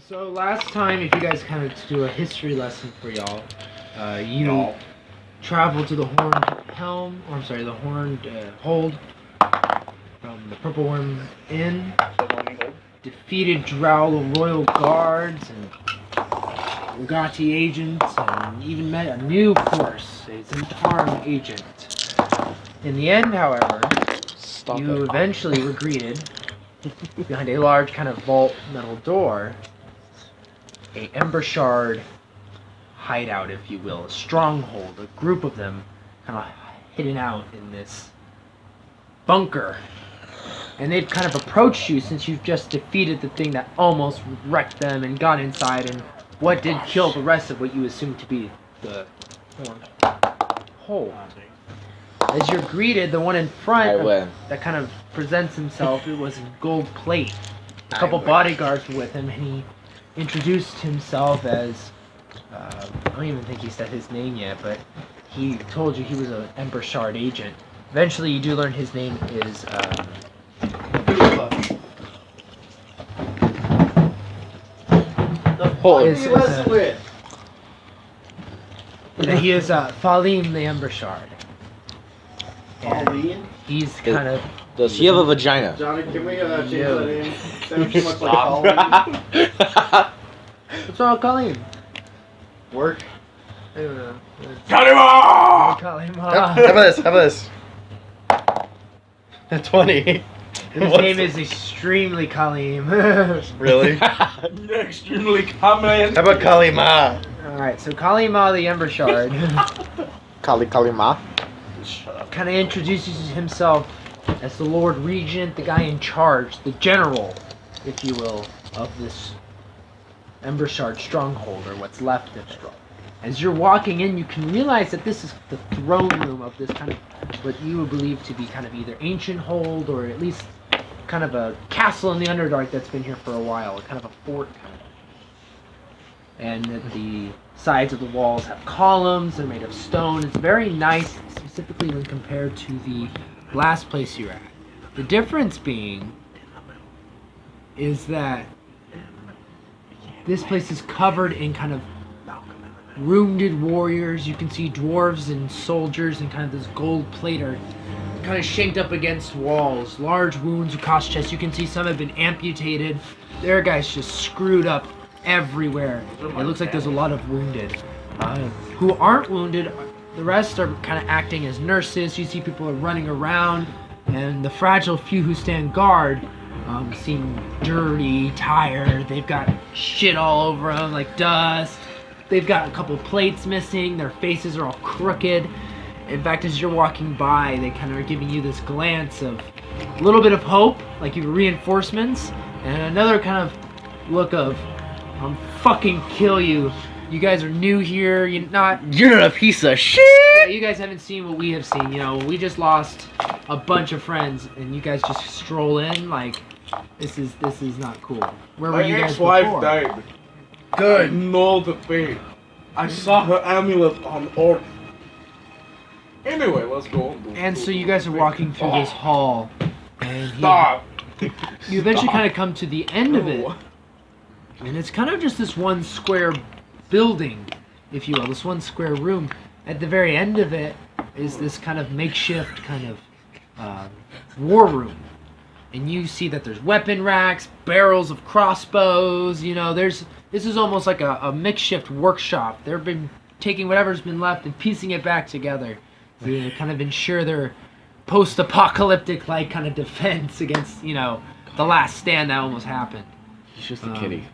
So last time, if you guys kind of do a history lesson for y'all, you traveled to the Horned Helm, or I'm sorry, the Horned Hold from the Purple Worm Inn, defeated Drow Royal Guards and Ugati agents, and even met a new force, a Dumtards agent. In the end, however, you eventually were greeted behind a large kind of vault metal door, a Ember Shard hideout, if you will, a stronghold, a group of them kind of hidden out in this bunker. And they've kind of approached you since you've just defeated the thing that almost wrecked them and got inside, and what did kill the rest of what you assumed to be the Horned Hold. As you're greeted, the one in front that kind of presents himself, it was in gold plate. A couple bodyguards were with him, and he introduced himself as, I don't even think he said his name yet, but he told you he was an Ember Shard agent. Eventually you do learn his name is, he is Falim the Ember Shard. And he's kind of... Does he have a vagina? Johnny, can we change that name? Sounds too much like Colleen. What's wrong with Colleen? Work. I don't know. Kalima! Kalima! How about this? 20. His name is extremely Kalim. Really? Extremely common. How about Kalima? Alright, so Kalima the Ember Shard Kalima? kind of introduces himself as the Lord Regent, the guy in charge, the general, if you will, of this Ember Shard stronghold, or what's left of it. As you're walking in, you can realize that this is the throne room of this kind of, what you would believe to be kind of either ancient hold, or at least kind of a castle in the Underdark that's been here for a while, kind of a fort kind of. And that the sides of the walls have columns, they're made of stone. It's very nice, specifically when compared to the last place you're at. The difference being is that this place is covered in kind of wounded warriors. You can see dwarves and soldiers and kind of this gold plate are kind of shanked up against walls. Large wounds across chests. You can see some have been amputated. There are guys just screwed up everywhere. It looks like there's a lot of wounded. Who aren't wounded, the rest are kind of acting as nurses. You see people are running around, and the fragile few who stand guard seem dirty, tired. They've got shit all over them, like dust. They've got a couple plates missing. Their faces are all crooked. In fact, as you're walking by, they kind of are giving you this glance of a little bit of hope, like you reinforcements, and another kind of look of, fucking kill you. You guys are new here. You're not a piece of shit. Yeah, you guys haven't seen what we have seen. You know, we just lost a bunch of friends, and you guys just stroll in like this is not cool. Where were you guys before? My ex-wife died. Good. I know the pain. I saw her amulet on Earth. Anyway, let's go. And so you guys are walking through this hall, and Stop. you eventually kind of come to the end of it, and it's kind of just this one square building, if you will, this one square room. At the very end of it is this kind of makeshift kind of war room. And you see that there's weapon racks, barrels of crossbows, you know, this is almost like a makeshift workshop. They've been taking whatever's been left and piecing it back together to kind of ensure their post-apocalyptic like kind of defense against, you know, the last stand that almost happened. He's just a kitty.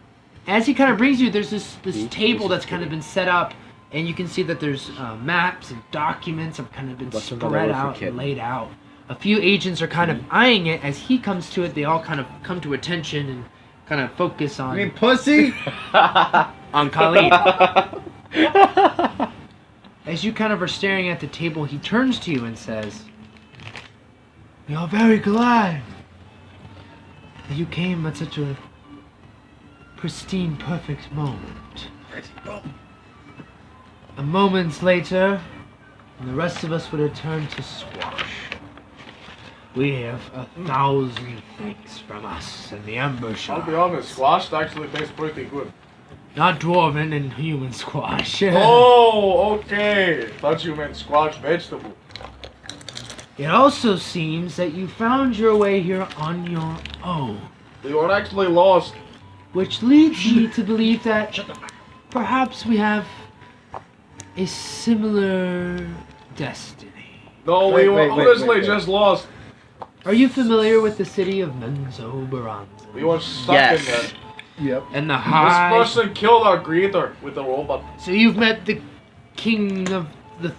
As he kind of brings you, there's this table that's kind of been set up, and you can see that there's maps and documents have kind of been spread out and laid out. A few agents are kind of eyeing it. As he comes to it, they all kind of come to attention and kind of focus on... You mean pussy? on Khalid. As you kind of are staring at the table, he turns to you and says, "We are very glad that you came at such a pristine, perfect moment. A moment later, and the rest of us would return to squash. We have 1,000 thanks from us and the Ember I'll be Shard. honest, squash actually tastes pretty good. Not dwarven and human squash. Oh, okay. Thought you meant squash vegetable. It also seems that you found your way here on your own, We were actually lost. which leads me to believe that perhaps we have a similar destiny. No, Wait, we were wait, wait, honestly wait. just lost. Are you familiar with the city of Menzoberranzan? We were stuck Yes. in there. Yep. And the This high... person killed our greeter with a robot. So you've met the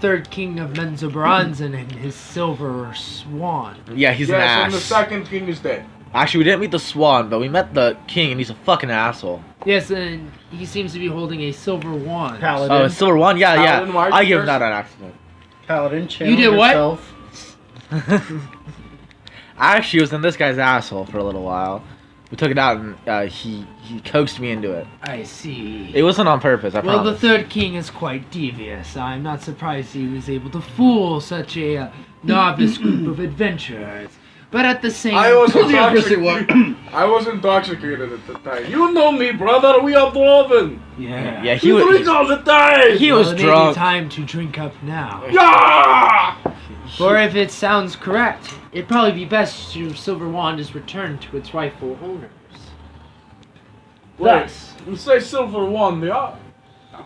third king of Menzoberranzan and his silver swan. Yeah, he's an Yes, and the ass. second king is dead. Actually, we didn't meet the swan, but we met the king, and he's a fucking asshole. Yes, and he seems to be holding a silver wand. Paladin. Oh, a silver one? Yeah, Paladin, why yeah. are I you give him first? that on accident. Paladin, channel did what? yourself. I actually was in this guy's asshole for a little while. We took it out, and he coaxed me into it. I see. It wasn't on purpose, I Well, the promise. third king is quite devious. I'm not surprised he was able to fool such a novice group of adventurers. But at the same I was The opposite intoxicated. I was intoxicated at the time. You know me, brother. We are dwarven. Yeah. Yeah, he We drink was. all the time. He Well, was it may be drunk. time to drink up now. Yeah! For if it sounds correct, it'd probably be best to silver wand is returned to its rightful owners. Wait, Thus, you say silver one, yeah?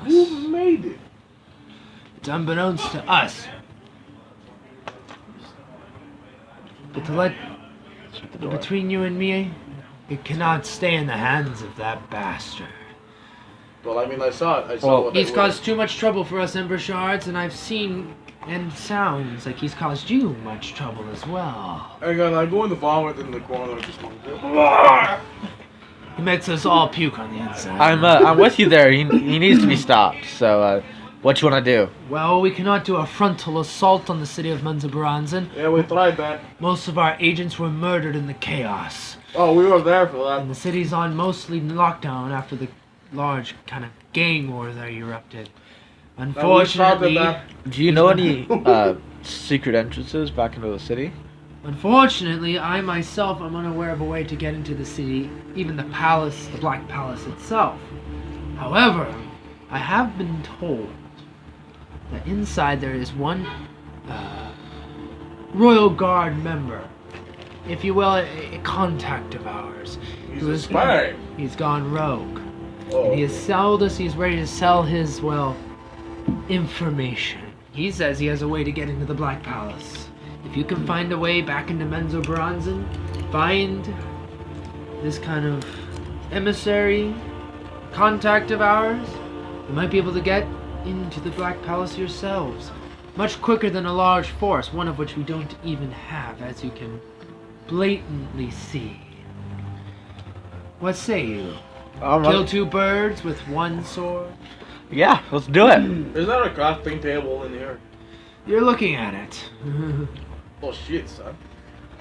Who made it? it's unbeknownst to us. But to let between you and me, it cannot stay in the hands of that bastard. Well, I mean, I saw it. I saw Well, what He's they caused too much trouble for us Ember Shards, and I've seen and sounds like he's caused you much trouble as well. were. Hang on, I'm going to vomit in the corner. Just a He makes us all puke on the inside. I'm with you there. He needs to be stopped. So, what you want to do? Well, we cannot do a frontal assault on the city of Menzoberranzan. Yeah, we tried that. Most of our agents were murdered in the chaos. Oh, we were there for And that. the city's on mostly lockdown after the large kind of gang war that erupted. And we Unfortunately, started that. Do you know any secret entrances back into the city? I myself am unaware of a way to get into the city, even the palace, the Black Palace itself. However, I have been told that inside there is one Royal Guard member, if you will, a contact of ours. He's who a is- spy. He's gone rogue. Oh. And he has sold us, he's ready to sell his, well, information. He says he has a way to get into the Black Palace. If you can find a way back into Menzoberranzan, find this kind of emissary, contact of ours, you might be able to get into the Black Palace yourselves. Much quicker than a large force, one of which we don't even have, as you can blatantly see. What say you? Kill two birds with one sword? Yeah, let's do it. Is there a crafting table in here? You're looking at it. Oh shit, son.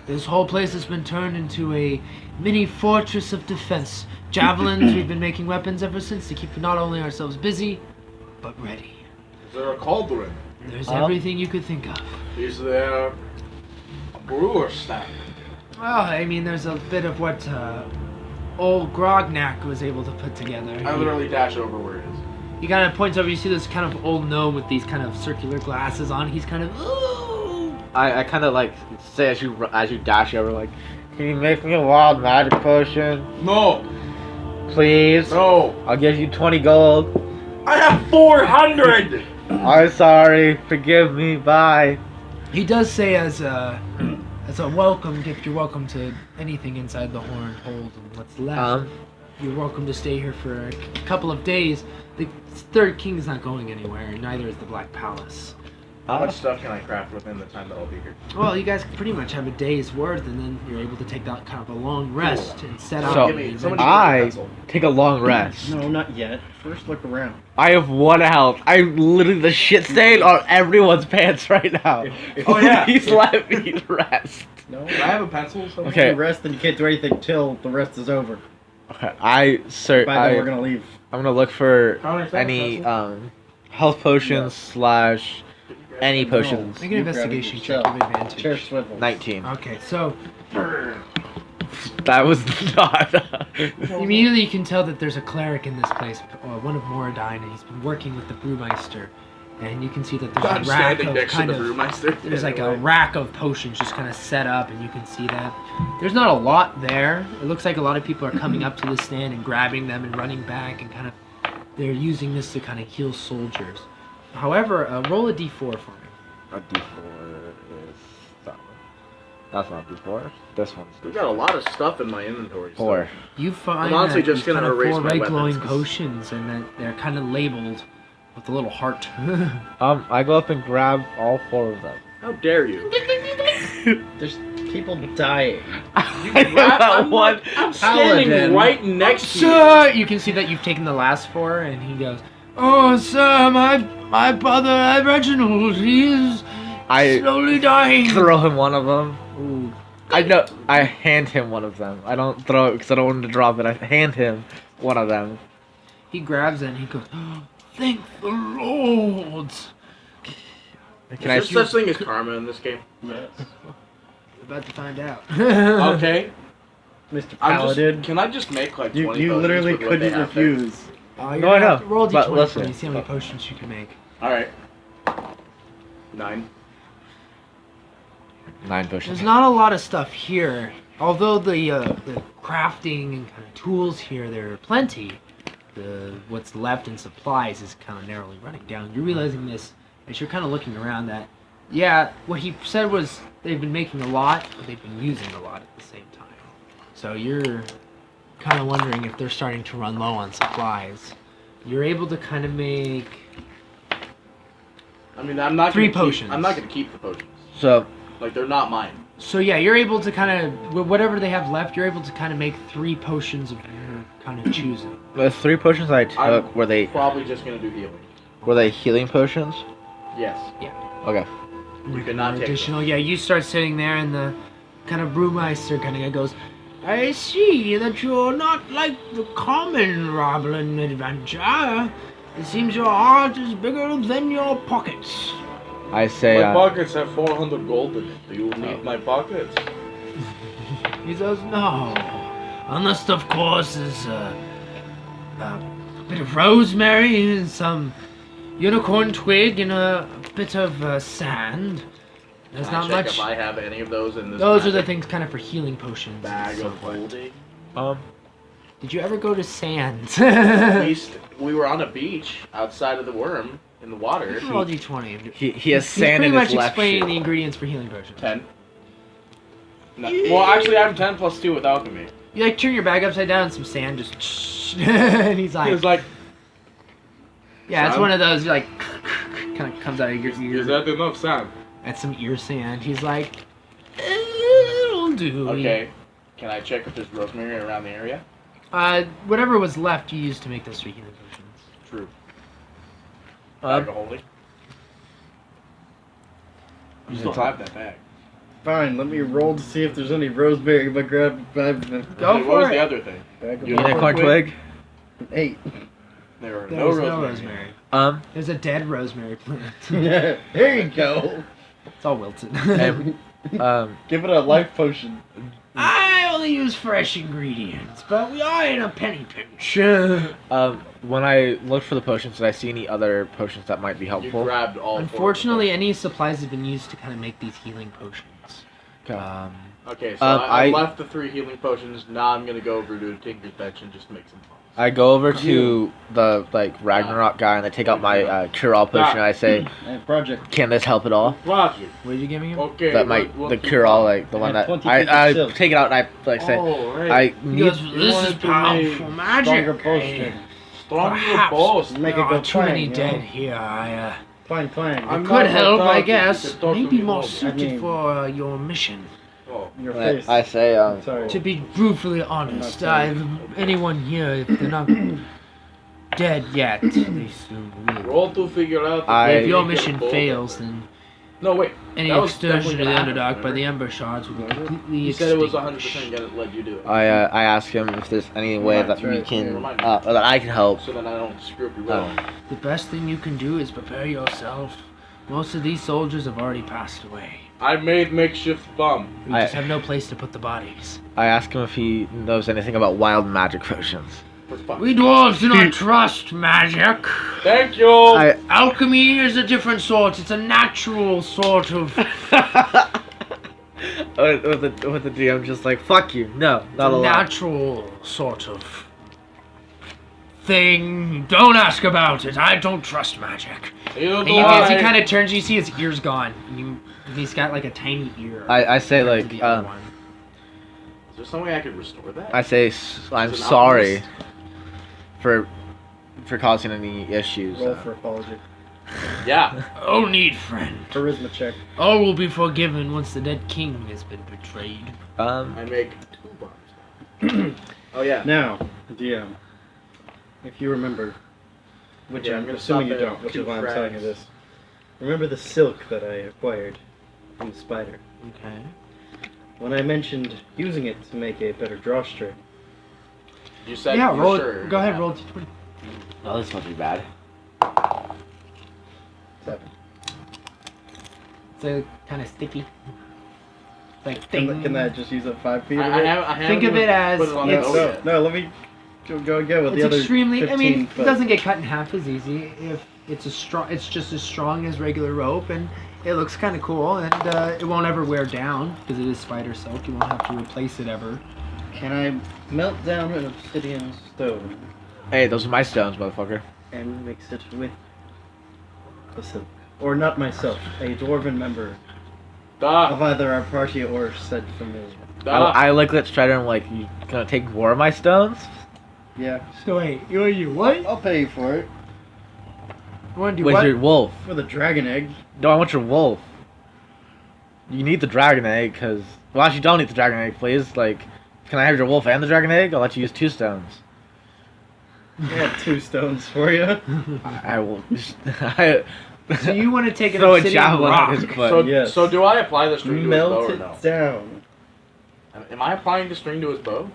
This whole place has been turned into a mini fortress of defense. Javelins, we've been making weapons ever since to keep not only ourselves busy, but ready. Is there a cauldron? There's everything you could think of. Is there a brewer's stack? Well, I mean, there's a bit of what old Grognak was able to put together. I literally dash over where it is. He kind of points over, you see this kind of old gnome with these kind of circular glasses on. He's kind of, ooh. I kind of like say as you dash over, like, can you make me a wild magic potion, No! please? No! I'll give you 20 gold. I have 400! I'm sorry. Forgive me. Bye. He does say as a welcome gift, you're welcome to anything inside the horn hold and what's left. You're welcome to stay here for a couple of days. The third king's not going anywhere, and neither is the Black Palace. How much stuff can I craft within the time that I'll be here? Well, you guys pretty much have a day's worth, and then you're able to take that kind of a long rest and set out. So, and adventure. somebody- I take a long rest. No, not yet. First, look around. I have 1 health. I'm literally the shit stain on everyone's pants right now. Oh, yeah. Please let me rest. No. Do I have a pencil somewhere? Okay. You rest and you can't do anything till the rest is over. Okay, By then, we're gonna leave. I'm gonna look for Counter attack any pencil? health potions / any potions. Make an investigation check with advantage. Chair swivel. 19. Okay, so That was not. immediately you can tell that there's a cleric in this place, one of Moradine, and he's been working with the brewmeister. And you can see that there's I'm a rack standing of next to kind the of brewmeister. there's like a rack of potions just kind of set up, and you can see that there's not a lot there. It looks like a lot of people are coming up to the stand and grabbing them and running back, and kind of they're using this to kind of heal soldiers. However, roll a d4 for me. A D4 is that one. That's not D4. This one's We've D4. got a lot of stuff in my inventory. 4. You find I'm honestly that just these gonna kind of erase 4 my red weapons, glowing 'cause- potions, and that they're kind of labeled with a little heart. I go up and grab all 4 of them. How dare you? There's people dying. I'm standing Paladin. right next to you. Sir, you can see that you've taken the last 4, and he goes, "Oh, sir, my brother Reginald, he's I slowly dying." throw him one of them. Ooh. I hand him one of them. I don't throw it because I don't want him to drop it. I hand him one of them. He grabs it and he goes, "Oh, thank the Lord." Can I? Is there such thing as karma in this game? Yes. We're about to find out. Okay. Mr. I'm Paladin. just, can I just make like 20 You potions literally with what they couldn't have there? refuse. You're No, gonna I know, have to roll a but d20 listen. for me, see how many potions you can make. Alright. 9. 9 potions. There's not a lot of stuff here. Although the crafting and kind of tools here, there are plenty. What's left in supplies is kind of narrowly running down. You're realizing this as you're kind of looking around that, yeah, what he said was they've been making a lot, but they've been using a lot at the same time. So you're kind of wondering if they're starting to run low on supplies. You're able to kind of make I mean, I'm not 3 gonna potions. I'm not going to keep the potions. So Like, they're not mine. So yeah, you're able to kind of, whatever they have left, you're able to kind of make 3 potions of your kind of choosing. the 3 potions I took I'm were they probably just going to do healing. healing potions? Yes. Okay. You cannot take Additional, yeah, you start sitting there and the kind of brewmeister kind of goes, "I see that you're not like the common Roblin adventurer. It seems your heart is bigger than your pockets." I say My pockets have 400 gold in it. Do you Oh. need my pockets? He says, "No, unless of course is a bit of rosemary and some unicorn twig and a bit of sand. There's Can I not check much. if I have any of those in this Those are the magic things kind of for healing potions. bag and of so forth. holding. Did you ever go to Sands? We were on a beach outside of the worm in the water. Roll d20. he has He's sand pretty in much his left explaining shoe. the ingredients for healing potions. 10. No. Well, actually, I'm 10 plus 2 with alchemy. You like turn your bag upside down and some sand just and he's He like, was like, yeah, it's "Sand? one of those like kind of comes out of your ear. is that enough sand? That's some ear sand. He's like, it'll do. Okay. Can I check if there's rosemary around the area? Whatever was left, you used to make those 3 healing potions. True. Bag of holding. You still have that bag. Fine, let me roll to see if there's any rosemary. But grab Go Okay, what for was it. the other thing? bag of Unicorn twig? 8. There were There no was rosemary. no rosemary. There's a dead rosemary plant. There you go. It's all wilted. And, Give it a life potion. I only use fresh ingredients, but we are in a penny pinch. when I looked for the potions, did I see any other potions that might be You helpful? grabbed all 4 of Unfortunately, any supplies have been used to kind of make these healing potions. Okay. them. Okay, so I left the 3 healing potions. Now I'm gonna go over to Tinker's bench and just make some fun. I go over to the Ragnarok guy and I take out my cure-all potion and I say, And project. "Can this help at all?" Logic. What did you give me? Okay. That might what the do you cure-all want? the one And that 20 I silk. take it out and I say Oh, right. I He need goes, You this wanted is to powerful make magic. Stronger potion. Stronger Perhaps boss. Make there it go are too many twang, dead you know? here. I Twang, twang. I'm could not help, I talking, you guess. can talk to Maybe me more more. suited I mean- for your mission. Oh. Your face. I say Sorry. To be brutally honest, sorry. anyone here, if they're not dead yet, they soon will. Roll to figure out. I- If your mission fails, then No, wait. any That was excursion to definitely the gonna Underdark happen, by the remember? Ember Shards will be completely You said it was 100% extinguished. gonna let you do it. I ask him if there's any way that we right, can remind me. that I can help. So then I don't screw up your roll. The best thing you can do is prepare yourself Most of these soldiers have already passed away. I made makeshift bum. We just have no place to put the bodies. I asked him if he knows anything about wild magic potions. We dwarves do not trust magic. Thank you. Alchemy is a different sort. It's a natural sort of... with the DM just like, fuck you. No, not allowed. Natural sort of thing. Don't ask about it. I don't trust magic. And he kind of turns. You see his ear's gone. He's got like a tiny ear. I say like, Is there some way I could restore that? I say I'm sorry for causing any issues. Roll for apology. Yeah. Oh, need friend. Charisma check. All will be forgiven once the dead king has been betrayed. I make 2 bombs. Oh yeah. Now, DM, if you remember, which Yeah, I'm I'm gonna assuming stop you at don't, which 2 is why I'm telling you frags. this. Remember the silk that I acquired from the spider? Okay. When I mentioned using it to make a better drawstring, You said Yeah, for roll. sure. Go ahead, roll d20. Oh, this won't be bad. 7. It's kind of sticky. It's like Can that just use up 5 feet? I of it? haven't Think of even it as put on it's- the No, ocean. no, let me go again with It's the other extremely. 15 I mean, foot. it doesn't get cut in half as easy. If it's it's just as strong as regular rope, and it looks kind of cool, and it won't ever wear down because it is spider silk. You won't have to replace it ever. Can I melt down an obsidian stone Hey, those are my stones, motherfucker. and mix it with the silk? Or not myself, a dwarven member of Duh. either our party or said familiar. Duh. I like let's try to like, you gonna take more of my stones? Yeah, So wait, you what? I'll pay you for it. You want to do Where's what? your wolf? For the dragon egg. No, I want your wolf. You need the dragon egg, cause well, actually, don't need the dragon egg, please. Like, can I have your wolf and the dragon egg? I'll let you use 2 stones. I have 2 stones for you. I will. So you want to take an throw a obsidian javelin rock? at his foot. So, Yes. so do I apply the string to his bow Melt or it no? down. Am I applying the string to his bow?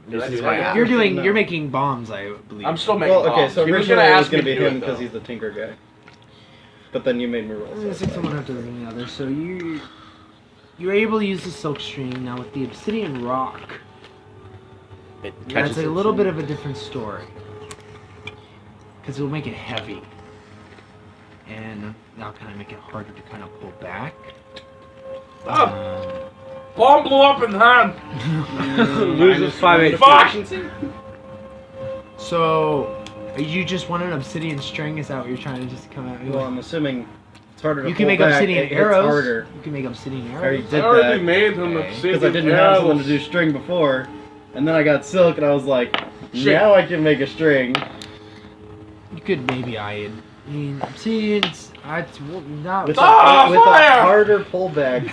Did I This do is that my yet? ass. You're making bombs, I believe. I'm still making Well, okay, bombs. so He was originally gonna it was ask going to me be do him it, because though. he's the tinker guy. But then you made me roll. I'm gonna So stick it's someone fine. after the other. So you're able to use the silk string now with the obsidian rock. It That's catches a it. little bit of a different story because it'll make it heavy, and that'll kind of make it harder to kind of pull back. Ah! Bomb blew up in hand! Loses 5 Fuck! So you just want an obsidian string? Is that what you're trying to just come at me Well, with? I'm assuming it's harder to You can pull make back, obsidian it hits arrows. harder. You can make obsidian I already arrows. did I already that made him Okay. obsidian because I didn't have someone to arrows. do string before, and then I got silk, and I was like, Shit. now I can make a string. You could maybe iron. I mean, obsidian's not. With, Ah, with a fire! harder pullback.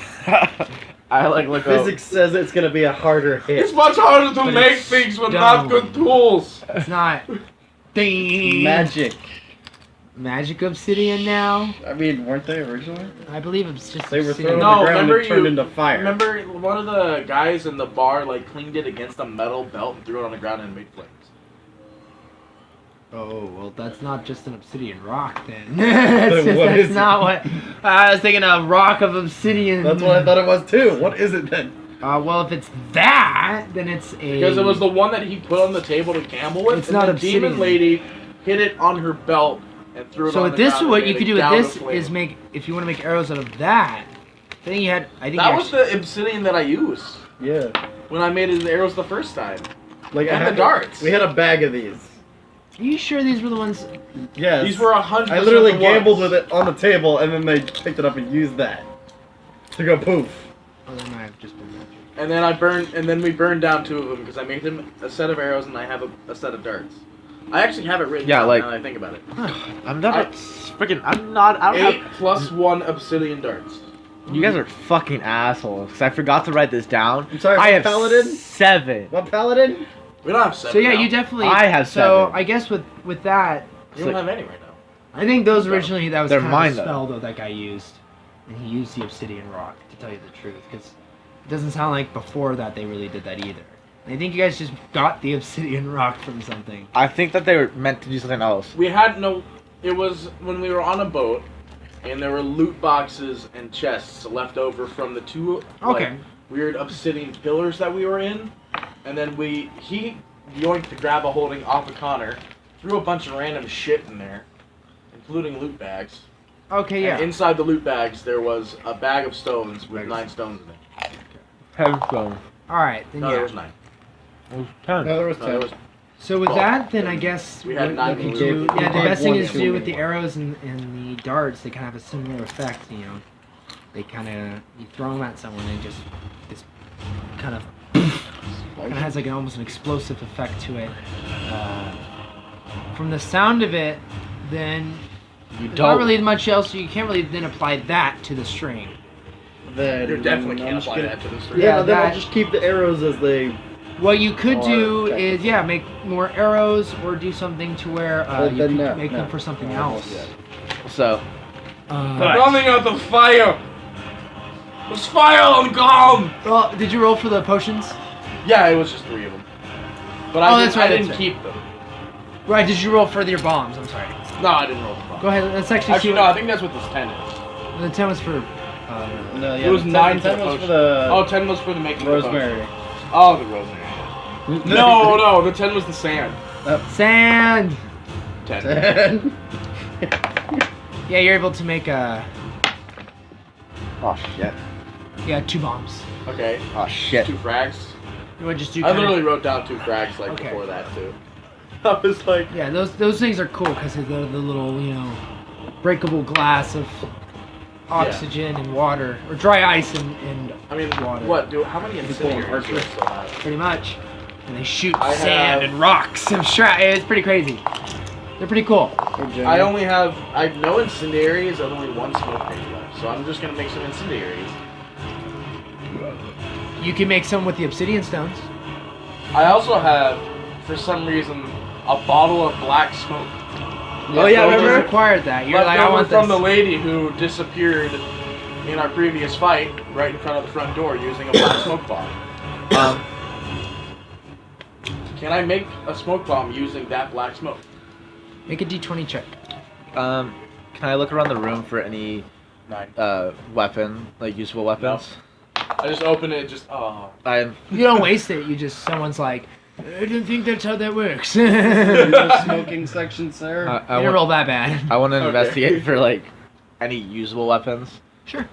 I like look up. Physics says it's going to be a harder hit. It's much harder to But make it's things with not good stone. tools. It's not. Ding. Magic. Magic obsidian now. I mean, weren't they originally? I believe it's just They were obsidian. thrown on No, the ground remember and turned you- into fire. Remember, one of the guys in the bar like cleaned it against a metal belt and threw it on the ground and made flames. Oh well, that's not just an obsidian rock then. Then what that's is not it? what I was thinking. A rock of obsidian. That's what I thought it was too. What is it then? Well, if it's that, then it's a. Because it was the one that he put on the table to gamble with. It's and not the obsidian. demon lady hit it on her belt and threw it So on with the this, ground what and you made could a do with gown this of flame. is make. If you want to make arrows out of that, then you had. I think That you was the obsidian that I used Yeah. when I made his arrows the first time. Like I And had the darts. We had a bag of these. Are you sure these were the ones? Yes. These were 100%. I literally the gambled ones. with it on the table, and then they picked it up and used that to go poof. Oh, they might have just been magic. And then we burned down 2 of them because I made him a set of arrows and I have a set of darts. I actually have it written Yeah, down like- now that I think about it. I'm not freaking. I'm not. I don't 8 have. plus 1 obsidian darts. You guys are fucking assholes. Because I forgot to write this down. I'm sorry, I what have paladin? 7. What paladin? We don't have 7 So yeah, now. you definitely. I have So 7. I guess with that, You don't have any right now. I think those originally that was They're kind mine, of though. a spell though that guy used, and he used the obsidian rock to tell you the truth, because it doesn't sound like before that they really did that either. I think you guys just got the obsidian rock from something. I think that they were meant to do something else. We had no. It was when we were on a boat, and there were loot boxes and chests left over from the two Okay. weird obsidian pillars that we were in. And then he yoinked the grab-a-holding off of Connor, threw a bunch of random shit in there, including loot bags. Okay, yeah. And inside the loot bags, there was a bag of stones with 9 stones in it. 10 stones. Alright, then No, there yeah. was 9. It was 10. No, there was No, there 10. was So with Well, that, then I guess we had what 9 you when we do, were- yeah, the we best thing had is to one, do yeah. with the arrows and the darts. They kind of have a similar effect, you know. They kind of you throw them at someone and just this kind of has like almost an explosive effect to it. From the sound of it, then You there's don't. not really much else. You can't really then apply that to the string. Then You definitely I'm can't just apply gonna- that to the Yeah, string. Yeah, then I'll that- just keep the arrows as they. What you could Or do check is, it. yeah, make more arrows or do something to where Well, you then could no, make no, them for something no, else. yeah. So, But- Running out the fire! There's fire on Gom! Well, did you roll for the potions? Yeah, it was just 3 of them. But Oh, I that's didn't, right, I that's didn't keep them. Right, did you roll for your bombs? I'm sorry. No, I didn't roll the bomb. Go ahead, let's actually Actually, see no, what... I think that's what this 10 is. The 10 was for... No, yeah, It was the 9 10 for was the for the Oh, 10 was for the making of the rosemary. potion. Oh, the rosemary. No, the 10 was the sand. Sand! 10. 10. Yeah, you're able to make, oh shit. 2 bombs. Okay. Oh shit. 2 frags. You want to just do I kinda- literally wrote down 2 frags like Okay. before that too. I was like, Yeah, those things are cool because of the little, you know, breakable glass of oxygen and water. Or dry ice and I mean, water. what? How many incendiaries do I still have? Pretty much. And they shoot I sand have- and rocks and it's pretty crazy. They're pretty cool. I have no incendiaries and only 1 smoke grenade left, so I'm just gonna make some incendiaries. You can make some with the obsidian stones. I also have, for some reason, a bottle of black smoke. Oh, yeah, You remember? just acquired that. You're Left like, I over want from this. the lady who disappeared in our previous fight, right in front of the front door, using a black smoke bomb. Can I make a smoke bomb using that black smoke? Make a d20 check. Can I look around the room for any 9. weapon, like useful weapons? I just open it, just I'm. You don't waste it. You just, someone's like, I don't think that's how that works. you There's a smoking section, sir. I didn't roll that bad. I want to Okay. investigate for like any usable weapons. Sure.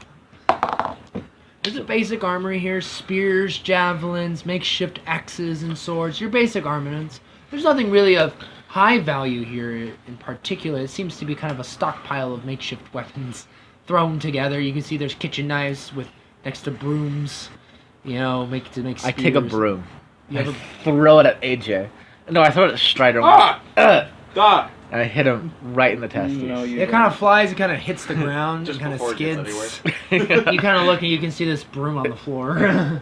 There's a basic armory here. Spears, javelins, makeshift axes, and swords. Your basic armaments. There's nothing really of high value here in particular. It seems to be kind of a stockpile of makeshift weapons thrown together. You can see there's kitchen knives with next to brooms. You know, make spears. I take a broom. You I have throw it at AJ. No, I throw it at Strider. Ah! Ugh! die. And I hit him right in the testes. No, you It kind of flies. It kind of hits the ground. Just It kind of before it gets skids. anywhere. You kind of look and you can see this broom on the floor.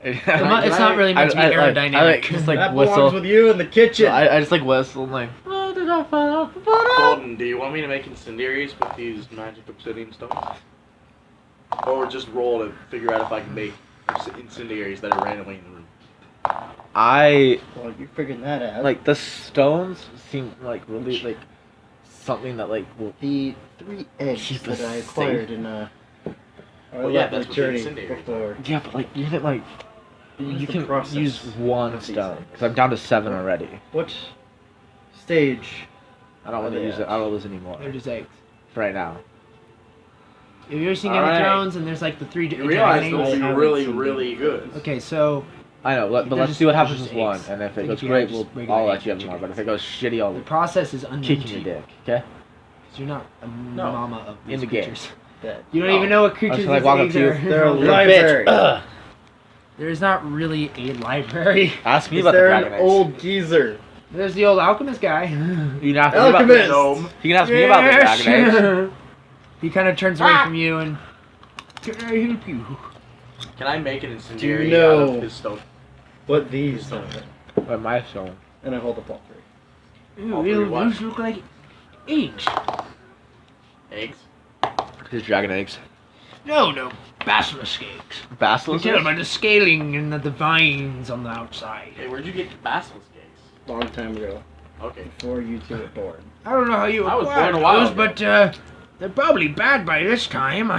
It's Can not really meant to be aerodynamic. I like just like that whistle. belongs with you in the kitchen. I just like whistle and like. "Oh, did I fall off the bottom?" Golden, do you want me to make incendiaries with these magic obsidian stones? Or just roll to figure out if I can make incendiaries that are randomly in the room? Well, you're figuring that out. Like the stones seem like really like something that like will. the 3 eggs Keep that us I acquired safe. in Well, yeah, that's what the journey incendiary is. before. Yeah, but like you can like What is you the can process use one of these stone things? because I'm down to 7 already. What stage? I don't want to Yeah. use it. I don't lose anymore They're just eggs. for right now. Have you ever seen Game of Alright. Thrones and there's like the 3 You realize dragon they'll eggs? be I haven't really, seen really these. good. Okay, so I know, but They're let's just- see what they're happens just with one, eggs. and if Think it goes you great, guys just we'll regular I'll let eggs, you have chickens. more. But if it goes shitty, I'll the process is unknown kick to you in you. the dick. Okay? 'Cause you're not a No. mama of In these the game. creatures. That You don't No. even know what I creatures was like these walk up eggs to you. are. They're "You library. bitch." Ugh. There's not really a library. Ask me Is about the there dragon an eggs. old geezer? There's the old alchemist guy. You can ask me about Alchemist! Gnome. You can ask me about the dragon eggs. sure. He kind of turns away from you and. Can I help you? Can I make an incendiary know- out of his stone? What these are? But my stone. And I hold up all 3. Ew, All three ew, what? those look like eggs. Eggs? His dragon eggs. No, basilisk eggs. You Basilisk tell eggs? by the scaling and the vines on the outside. Hey, where'd you get the basilisk eggs? Long time ago, Okay. before you two were born. I don't know how you I was acquired born a while those, ago. but They're probably bad by this time.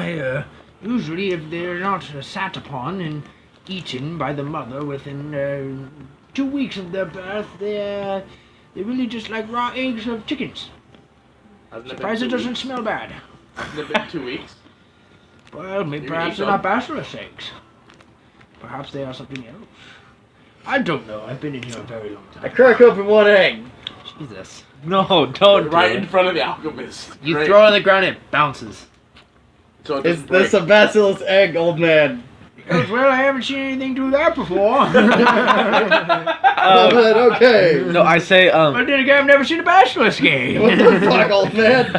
Usually if they're not sat upon and eaten by the mother within 2 weeks of their birth, they're really just like raw eggs of chickens. Surprised it doesn't smell bad. Hasn't it been 2 weeks? Well, maybe You perhaps eat they're them? not basilisk eggs. Perhaps they are something else. I don't know. I've been in here a very long I time. crack open one egg. Jesus. No, don't. Right do in it. front of the alchemist. You Great. throw it on the ground, it bounces. So it Is doesn't this break. a basilisk egg, old man? Goes, well, I haven't seen anything do that before. Old man, okay. No, I say But then again, I've never seen a basilisk What game. the fuck, old man?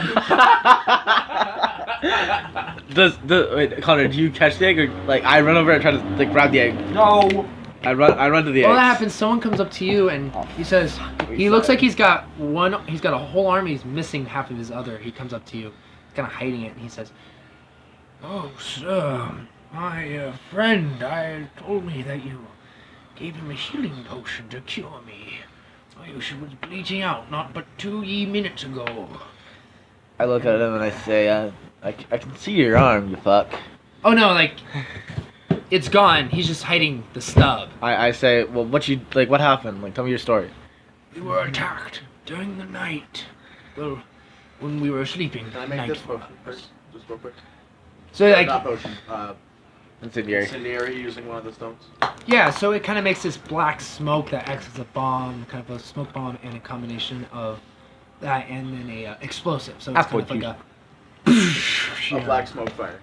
Wait, Connor, do you catch the egg or like I run over and try to like grab the egg? No. I run to the egg. Well, that happens. Someone comes up to you and he says, he looks like he's got a whole arm. He's missing half of his other. He comes up to you, kind of hiding it, and he says, "Oh, sir, my friend, told me that you gave him a healing potion to cure me. She was bleeding out not but 2 minutes ago." I look at him and I say, I can see your arm, you fuck. Oh no, like it's gone. He's just hiding the stub. I say, well, what happened? Like, tell me your story. We were attacked during the night. Well, when we were sleeping. Can I make night this for potion us. first? Just real quick. So like, Not potion. Incendiary. Incendiary using one of the stones. yeah, so it kind of makes this black smoke that acts as a bomb, kind of a smoke bomb, and a combination of that and then a explosive. So it's Apple kind of like A black smoke fire.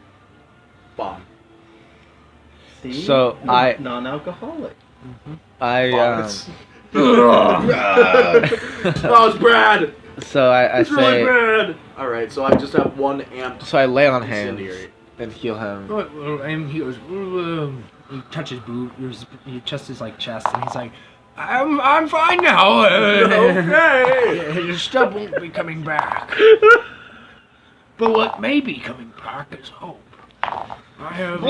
Bomb. See? So, I- non-alcoholic. Vomits. That was Brad. So I It's really say, bad. All right, so I just have one amped so I lay on hands incendiary. and heal him. Well, and he goes, he touches boot, he touches his like chest, and he's like, I'm fine now. Okay. Your stub won't be coming back. But what may be coming back is hope. I have.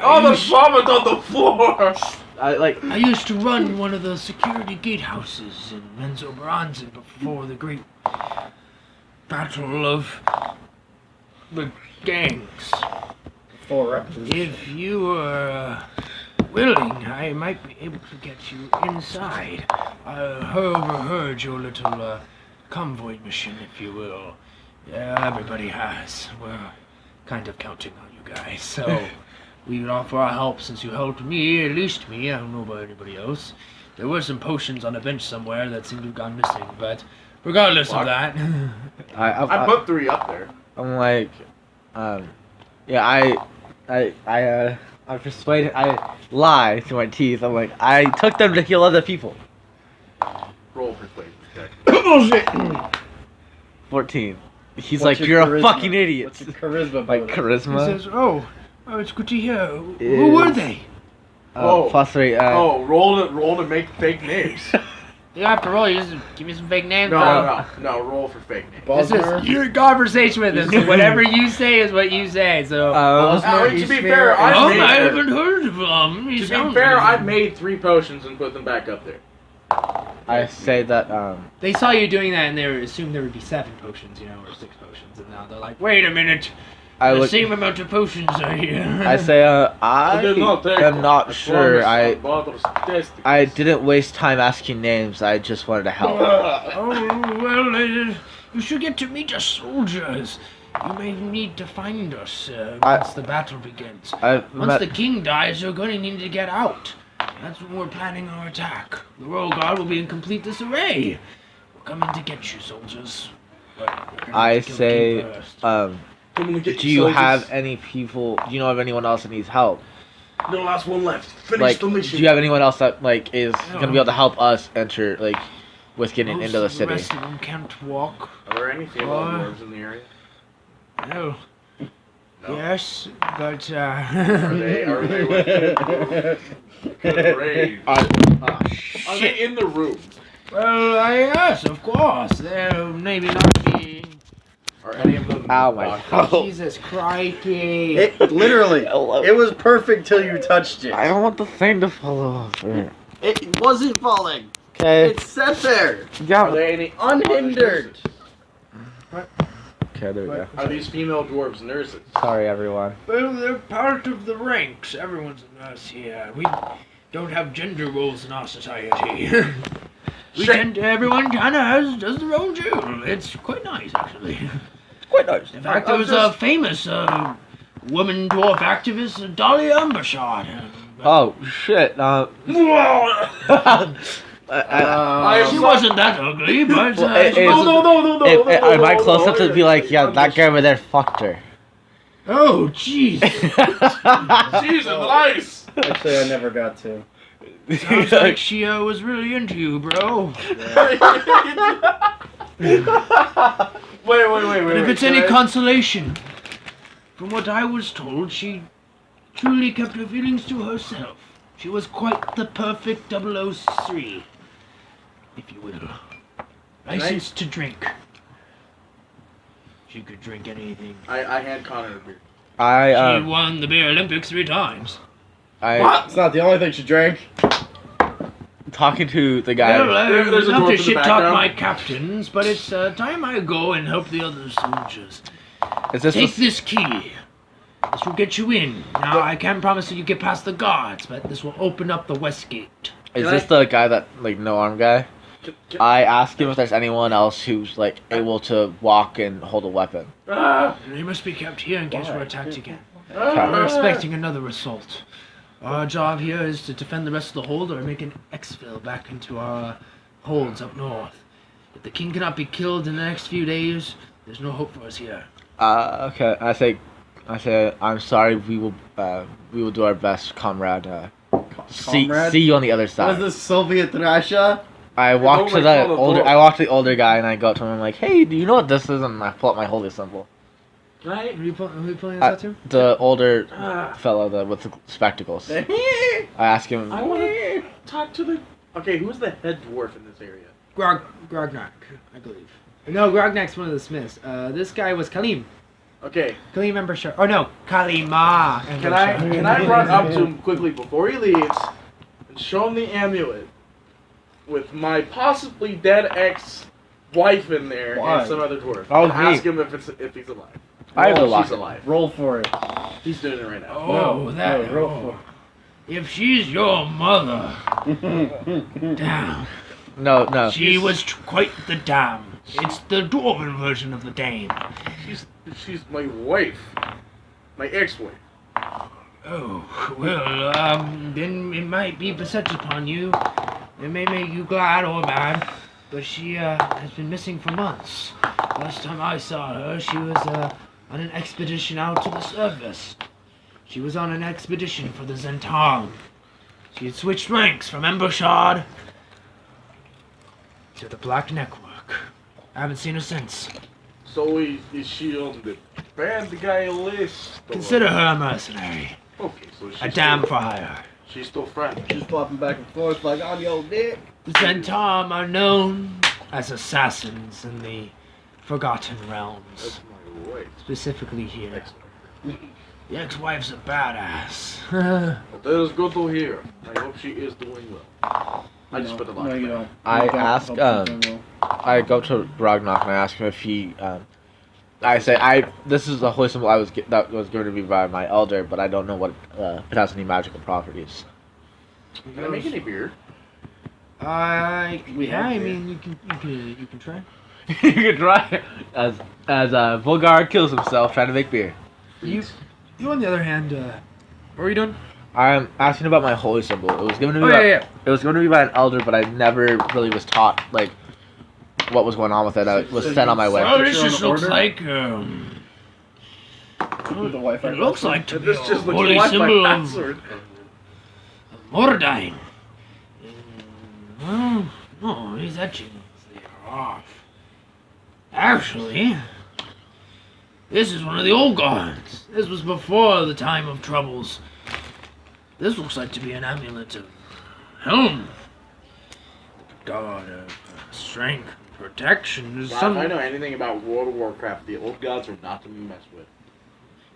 Oh, the vomit on the floor. I used to run one of the security gatehouses in Menzoberranzan before the great battle of the gangs. 4 reps. If you are willing, I might be able to get you inside. I overheard your little convoy mission, if you will. Yeah, everybody has. We're kind of counting on you guys, so we would offer our help since you helped me, at least me. I don't know about anybody else. There were some potions on a bench somewhere that seem to have gone missing, but regardless What? of that, I put 3 up there. I'm like, yeah, I persuade, I lie through my teeth. I'm like, I took them to heal other people. Roll persuasion check. 14. He's What's like, your you're a charisma? fucking idiot. What's your charisma Like bonus? he charisma. says, "Oh, it's good to hear. Who were they?" Oh. Plus 3. Oh, roll to make fake names. You don't have to roll. You just give me some fake names. No, roll for fake names. This is your conversation with him. So whatever you say is what you say. So. To be fair, I I haven't heard of him. To be fair, I made 3 potions and put them back up there. I say that, They saw you doing that and they assumed there would be 7 potions, or 6 potions, and now they're like, "Wait a minute, I the look, same amount of potions are here." I say, I did not take am one. not sure. promise on Barbara's testicles. I didn't waste time asking names. I just wanted to help. Oh well, you should get to meet us soldiers. You may need to find us once the battle begins. Once the king dies, you're going to need to get out. That's when we're planning our attack. The royal guard will be in complete disarray. We're coming to get you, soldiers. But we're gonna I have to kill the king say, first. Coming to get do you soldiers. have any people? Do you know of anyone else that needs help? No, last one left. Finish Like, the do mission. you have anyone else that like is gonna be able to help us enter with getting Most into the of city? rest of them can't walk. Are there any female dwarves in the area? No. No. Yes, but Are they with good rage? Are they in the room? well, yes, of course. They're maybe not be. Are any of them? Ow, my doctors? toe. Jesus crikey. It literally, it was perfect till you touched it. I don't want the thing to fall off. It wasn't falling. Okay. It sat there, Are Yeah. there any unhindered. Okay, there we go. Are these female dwarves nurses? Sorry, everyone. Well, they're part of the ranks. Everyone's a nurse here. We don't have gender roles in our society. Everyone kind of does their own too. It's quite nice, actually. Quite nice. In fact, there was a famous woman dwarf activist, Dahlia Umbershot. Oh shit! She wasn't that ugly, but No. Am I close enough to be like, yeah, that guy over there fucked her? oh, jeez. Jesus, nice. Actually, I never got to. Sounds like she was really into you, bro. Wait. But if it's any consolation, from what I was told, she truly kept her feelings to herself. She was quite the perfect 003, if you will. Licensed to drink. She could drink anything. I hand Connor a beer. She won the Beer Olympics 3 times. It's not the only thing she drank. Talking to the guy. Well, I There's a love dwarf to in the shit talk background. my captains, but it's time I go and help the other soldiers. Is this Take this key. This will get you in. Now, I can't promise that you get past the guards, but this will open up the west gate. is this the guy that like no arm guy? I asked him if there's anyone else who's like able to walk and hold a weapon. They must be kept here in case we're attacked again. We're expecting another assault. Our job here is to defend the rest of the hold or make an exfil back into our holds up north. If the king cannot be killed in the next few days, there's no hope for us here. Okay. I say, I'm sorry. We will do our best, comrade. Comrade? See you on the other What is side. this, Soviet Russia? I walked to like the call it older. both. I walked to the older guy and I go up to him. I'm like, hey, do you know what this is? And I pull up my holy symbol. Who are you pulling this out to? The older fellow with the spectacles. I ask him. I want to talk to the. Okay, who's the head dwarf in this area? Grognak, I believe. No, Grognak's one of the smiths. This guy was Kalim. Okay, Kalim Embershar. Oh no, Kalima Embershar. can I run up to him quickly before he leaves and show him the amulet with my possibly dead ex-wife in there Why? and some other dwarf? Oh, And ask me. him if he's alive. I have a She's lot. alive. Roll for it. He's doing it right now. Oh, that. roll Oh. If she's your mother, damn. No. She was quite the dam. It's the dwarven version of the dame. She's my wife, my ex-wife. Oh, well, then it might be beset upon you. It may make you glad or mad, but she has been missing for months. Last time I saw her, she was on an expedition out to the surface. She was on an expedition for the Zentang. She had switched ranks from Embershard to the Black Network. I haven't seen her since. So is she on the bad guy list? or- Consider her a mercenary. Okay, so she's A dam still, for hire. she's still friendly. Just flopping back and forth like on your dick. The Zentam are known as assassins in the Forgotten Realms. That's my wife. Specifically here. Ex-wife. The ex-wife's a badass. Well, that is good to hear. I hope she is doing well. I just put the No, line. you don't. I You don't ask, help them well. I go to Ragnar and I ask him if he. I say this is the holy symbol that was given to me by my elder, but I don't know what it has any magical properties. Can I make any beer? We I have mean, you can try. You can try as Volgar kills himself trying to make beer. You on the other hand, what are you doing? I'm asking about my holy symbol. It was given to me. yeah. It was given to me by an elder, but I never really was taught like what was going on with it. I was So sent on my you- way. Well, Picture this on just the looks order? like With the Wi-Fi it looks password. like to be This a just looks holy like symbol my of password. Mordine. No, these etchings, they are off. Actually, this is one of the old gods. This was before the time of troubles. This looks like to be an amulet of Helm. The god of strength and protection. There's Well, some, if I know anything about World of Warcraft, the old gods are not to be messed with.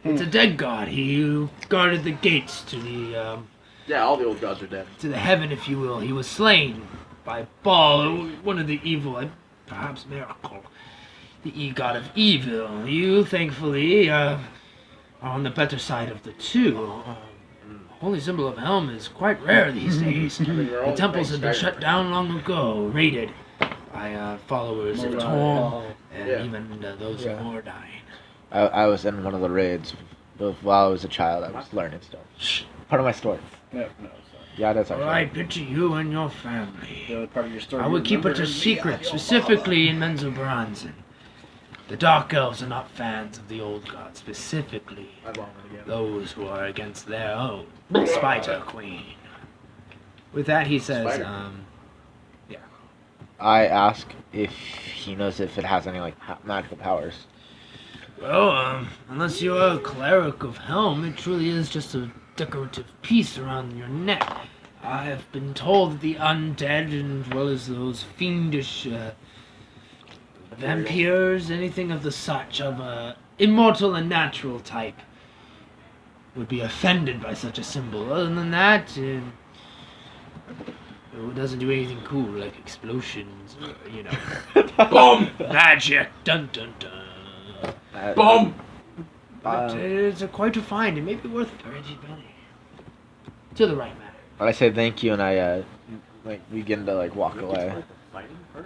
it's a dead god. He guarded the gates to the Yeah, all the old gods are dead. heaven, if you will. He was slain by Baal, one of the evil, perhaps miracle. the god of evil. You, thankfully, are on the better side of the two. Holy symbol of Helm is quite rare these days. The temples have been shut down long ago, raided by followers of Torm, and even those of Mordine. I was in one of the raids while I was a child. I was learning stuff. Shh. Part of my story. No, sorry. Yeah, that's Well, actually. I pity you and your family. The other part of your story. I would keep it a secret, specifically in Menzoberranzan. The Dark Elves are not fans of the old gods, specifically those who are against their own. Spider Queen. With that, he says, I ask if he knows if it has any like magical powers. Well, unless you're a cleric of Helm, it truly is just a decorative piece around your neck. I have been told that the undead, and as well as those fiendish vampires, anything of the such, of a immortal and natural type, would be offended by such a symbol. Other than that, it doesn't do anything cool, like explosions, or, Boom! magic, dun dun dun. Boom! But it's quite refined. It may be worth a penny. To the right man. I say thank you, and I begin to walk away. Fighting her?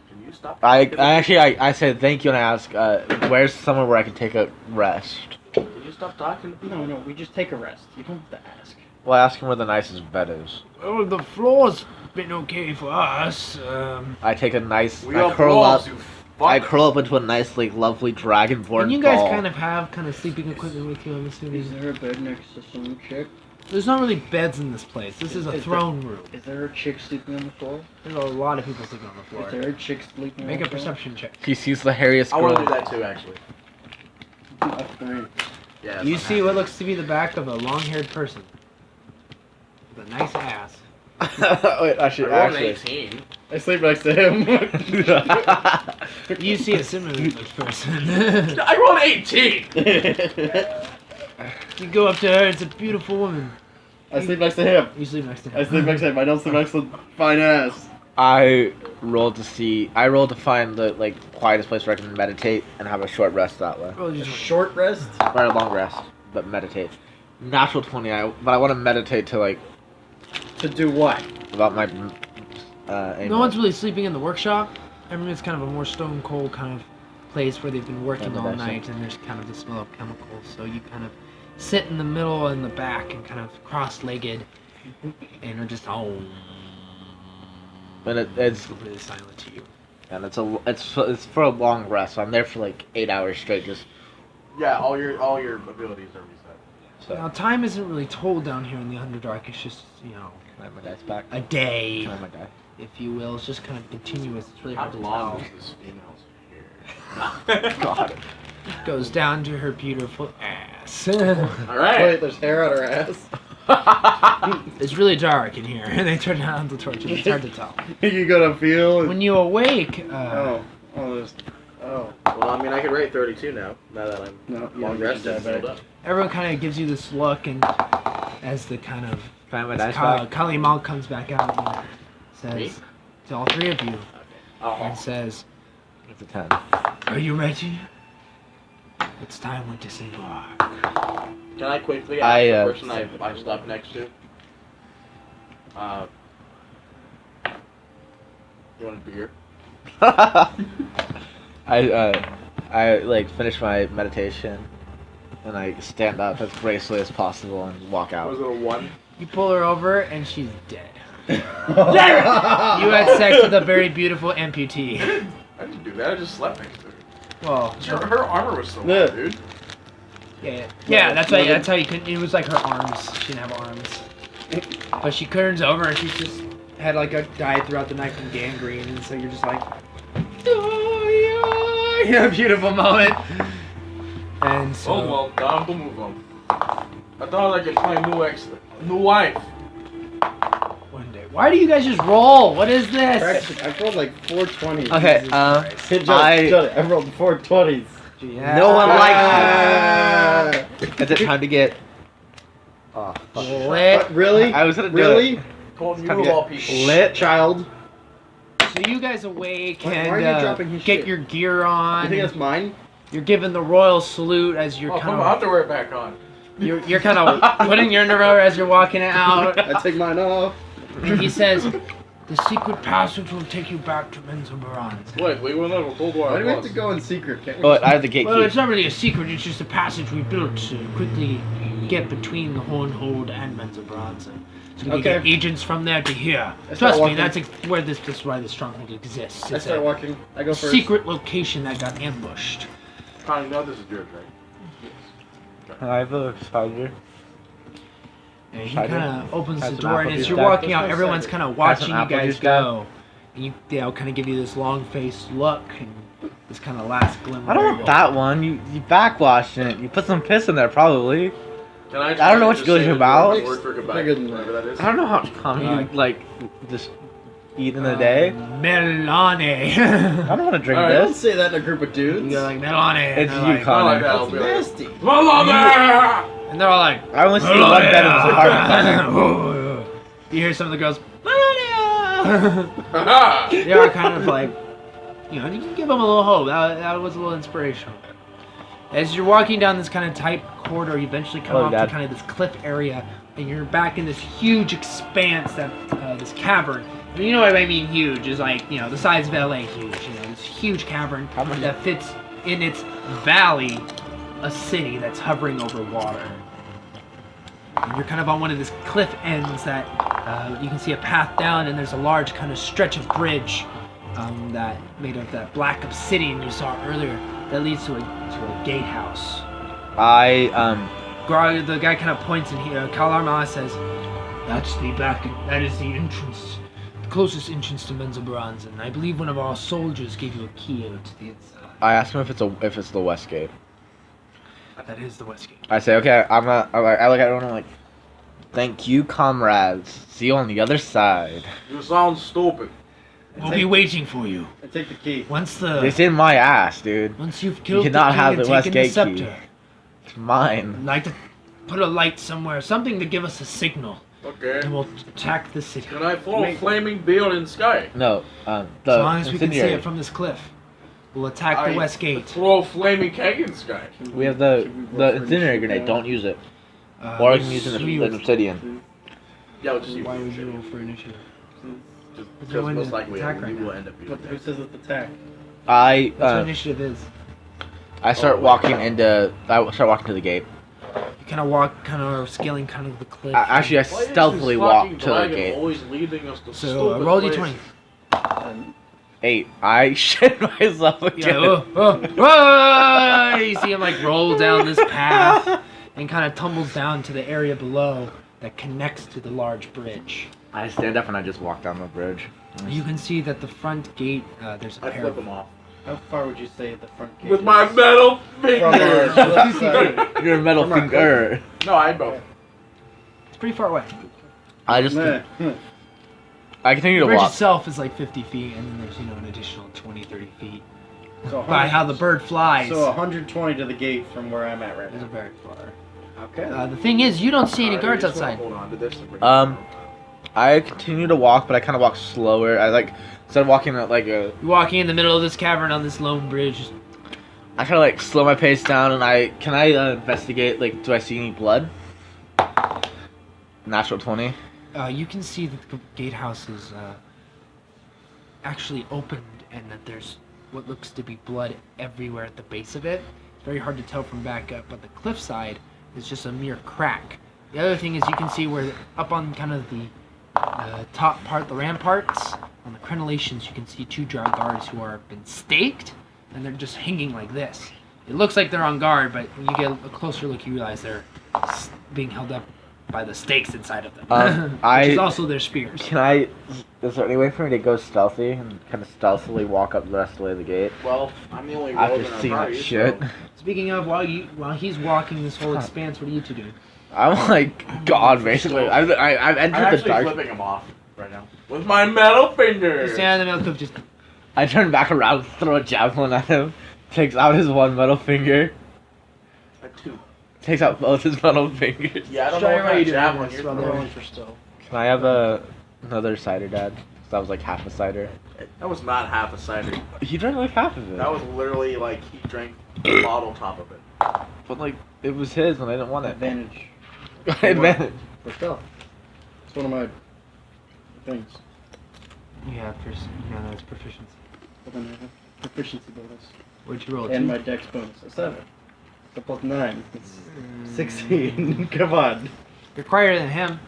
Can you stop? I said thank you, and I ask, where's somewhere where I can take a rest? Can you stop talking? No, we just take a rest. You don't have to ask. Well, I ask him where the nicest bed is. Well, the floor's been okay for us. I take a nice. We I all curl up. balls, you I fuck. curl up into a nice, lovely dragonborn And you guys ball. kind of have sleeping equipment with you, I'm Is assuming. there a bed next to some chick? There's not really beds in this place. This is a Is throne room. Is there a chick sleeping on the floor? There's a lot of people sleeping on the Is floor. there a chick sleeping Make on a the floor? perception check. He sees the hairiest I girl. want to do that too, actually. A 3. Yeah. You see what looks to be the back of a long-haired person. With a nice ass. Wait, I should I rolled an actually. 18. I sleep next to him. You see a similarly looked person. I rolled an 18! You go up to her, it's a beautiful woman. I sleep next to him. You sleep next to I him. sleep next to him. I don't sleep next to fine ass. I rolled to find the quietest place where I can meditate and have a short rest that way. Roll A just short rest? Or a long rest, but meditate. Natural 20, but I want to meditate to To do what? about my aim. No one's really sleeping in the workshop. Everyone's kind of a more stone cold kind of place where they've been working all night, and there's kind of the smell of chemicals. So you kind of sit in the middle and the back and kind of cross-legged, and are just And it's completely silent to you. and it's for a long rest. So I'm there for 8 hours straight, just Yeah, all your abilities are reset. so. Now time isn't really told down here in the Underdark. It's just Can I have my dice back? a day, Can I have my die? if you will. It's just kind of continuous. It's really How hard to long tell. is this female's hair? God. Goes down to her beautiful ass. Alright. Wait, there's hair on her ass. It's really dark in here, and they turn on the torches. It's hard to tell. You gotta feel. When you awake, There's. Oh. Well, I mean, I could rate 32 now that I'm No, you long don't rested get and that filled back. up. everyone kind of gives you this look, and as the kind of Can I have my as dice back? Kali Mal comes back out and Me? says to all three of you, Oh. and says, It's a 10. "Are you ready? It's time we disembark." Can I quickly I, ask the person I slept next to? You want a beer? I finish my meditation and I stand up as gracefully as possible and walk Was out. it a 1? You pull her over, and she's dead. You You had sex with a very beautiful amputee. I didn't do that, I just slept next to her. Well, Her armor was so Yeah. long, dude. yeah. That's how you couldn't. It was like her arms. She didn't have arms, but she turns over, and she's just had died throughout the night from gangrene, and so you're just like, oh yeah, a beautiful moment. And so, Oh, well, time to move on. I thought I could find new wife. one day, why do you guys just roll? What is this? I've rolled 420s. Okay, Jesus Christ. I've rolled 420s. Yeah. No one Ah. is it time to get? Oh, fuck. Lit. Really? I was gonna do Really? it. Told you Time to of all get people. lit. Child. So you guys awake Why and are you dropping his get shit? your gear You on. think that's mine? You're giving the royal salute as you're Oh, put kind my of underwear back on. you're kind of putting your underwear as you're walking out. I take mine off. And he says, "The secret passage will take you back to Menzoberran's." Wait, we were never told where Why I do we have was. to go in secret? Can't we Oh, just- I have the gate Well, key. it's not really a secret. It's just a passage we built to quickly get between the Hornhold and Menzoberran's. So we can get Okay. agents from there to here. I start Trust me, walking. that's where this why the stronghold exists. I It's start a walking. I go first. secret location that got ambushed. I know this is yours, right? I have a spider. And he Cider? kind of opens Has the some door, apple and as juice, you're Dad? walking There's out, no everyone's cider. kind of Has watching some you apple guys juice, Dad? go. And they'll kind of give you this long-faced look and this kind of last glimmer. I don't want that one. You backwashed it. You put some piss in there, probably. Can I don't know what just you're say going the about. Word for goodbye, Bigger than whatever that is. I don't know how common you like just eat in a day. Melane. I don't want to drink Alright, Don't this. say that in a group of dudes. You go like Melane. and It's they're you, like, Connor. Not like that, I'll That's be like, nasty. And they're all like, I only see one bed in this apartment. You hear some of the girls, Melania. haha! They are kind of like, you know, you can give them a little hope. That was a little inspirational. As you're walking down this kind of tight corridor, you eventually come Oh, off Dad. to kind of this cliff area, and you're back in this huge expanse, that this cavern. And you know what I mean huge, is like, you know, the size of LA huge. You know, this huge cavern How much- that fits in its valley a city that's hovering over water. And you're kind of on one of these cliff ends that you can see a path down, and there's a large kind of stretch of bridge that made of that black obsidian you saw earlier that leads to a gatehouse. The guy kind of points in here. Kalarma says, that is the entrance, the closest entrance to Menzoberran's, and I believe one of our soldiers gave you a key to the inside. I asked him if it's the west gate. That is the west gate. I say, okay, I look at everyone, I'm like, thank you, comrades. See you on the other side. You sound stupid. We'll be waiting for you. I take the key. Once It's in my ass, dude. you've killed the cannot king have and the west taken the gate key. scepter, It's mine. I'd like to put a light somewhere, something to give us a signal, Okay. and we'll attack the city. Can I throw a flaming beard in the sky? No, As the long as we can see incendiary. it from this cliff, we'll attack the west gate. Throw a flaming keg in the sky. We have the Should we roll for incendiary initiative grenade. now? Don't use it. Or I can use it so in you- the obsidian. Yeah, we'll just use Why the would you shit. roll for initiative? Just But because they're most in likely attack we right will now. end up being Who attacked. says it's attack? I That's what initiative is. I start walking into. I start walking to the gate. You kind of walk, kind of scaling kind of the cliff. Actually, I Why is stealthily this walk fucking to the dragon gate. always leading us to So stupid roll places? d20. 8. I shit myself again. Yeah, whoa. You see him like roll down this path and kind of tumbles down to the area below that connects to the large bridge. I stand up and I just walk down the bridge. You can see that the front gate, there's a I pair flip of them off. How far would you say the front gate With is? my metal From our fingers! left side. You're a metal From our finger. No, I both. It's pretty far away. I just. Meh. I continue The to bridge walk. itself is like 50 feet, and then there's, an additional 20, 30 feet. So By how the bird flies. So 120 to the gate from where I'm at right Those are now. very far. Okay. The thing is, you don't see any Alright, guards I just wanna outside. Hold on to this and bring it down. I continue to walk, but I kind of walk slower. I like instead of walking at like a. You're walking in the middle of this cavern on this lone bridge. I try to like slow my pace down, and I investigate. Like, do I see any blood? Natural 20. You can see that the gatehouse is actually opened, and that there's what looks to be blood everywhere at the base of it. It's very hard to tell from back up, but the cliffside is just a mere crack. The other thing is you can see where up on kind of the top part, the ramparts, on the crenellations, you can see two drow guards who are been staked, and they're just hanging like this. It looks like they're on guard, but when you get a closer look, you realize they're being held up by the stakes inside of them, which is also their spears. Can I? Is there any way for me to go stealthy and kind of stealthily walk up the rest of the way of the gate Well, I'm the only rogue in after our seeing that party, shit? so- Speaking of, while he's walking this whole expanse, what are you two doing? I'm like God, basically. I've I'm entered the actually dark. flipping them off right now. With my metal You fingers! stand in the middle of just I turn back around, throw a javelin at him, takes out his one metal finger, A two. takes out both his metal fingers. Yeah, I don't Show know me what how kind you of do javelin this you're while they're throwing. rolling for stealth. Can I have another cider, Dad? That was like half a cider. That was not half a cider. He drank like half of it. That was literally like he drank the bottle top of it. But like, it was his and I didn't want it. Advantage. Advantage. For stealth. It's one of my things. Yeah, no, it's proficiency. But then I have proficiency bonus. What'd you roll? And two? my dex bonus. A 7. So plus 9. It's 16. Come on. You're quieter than him.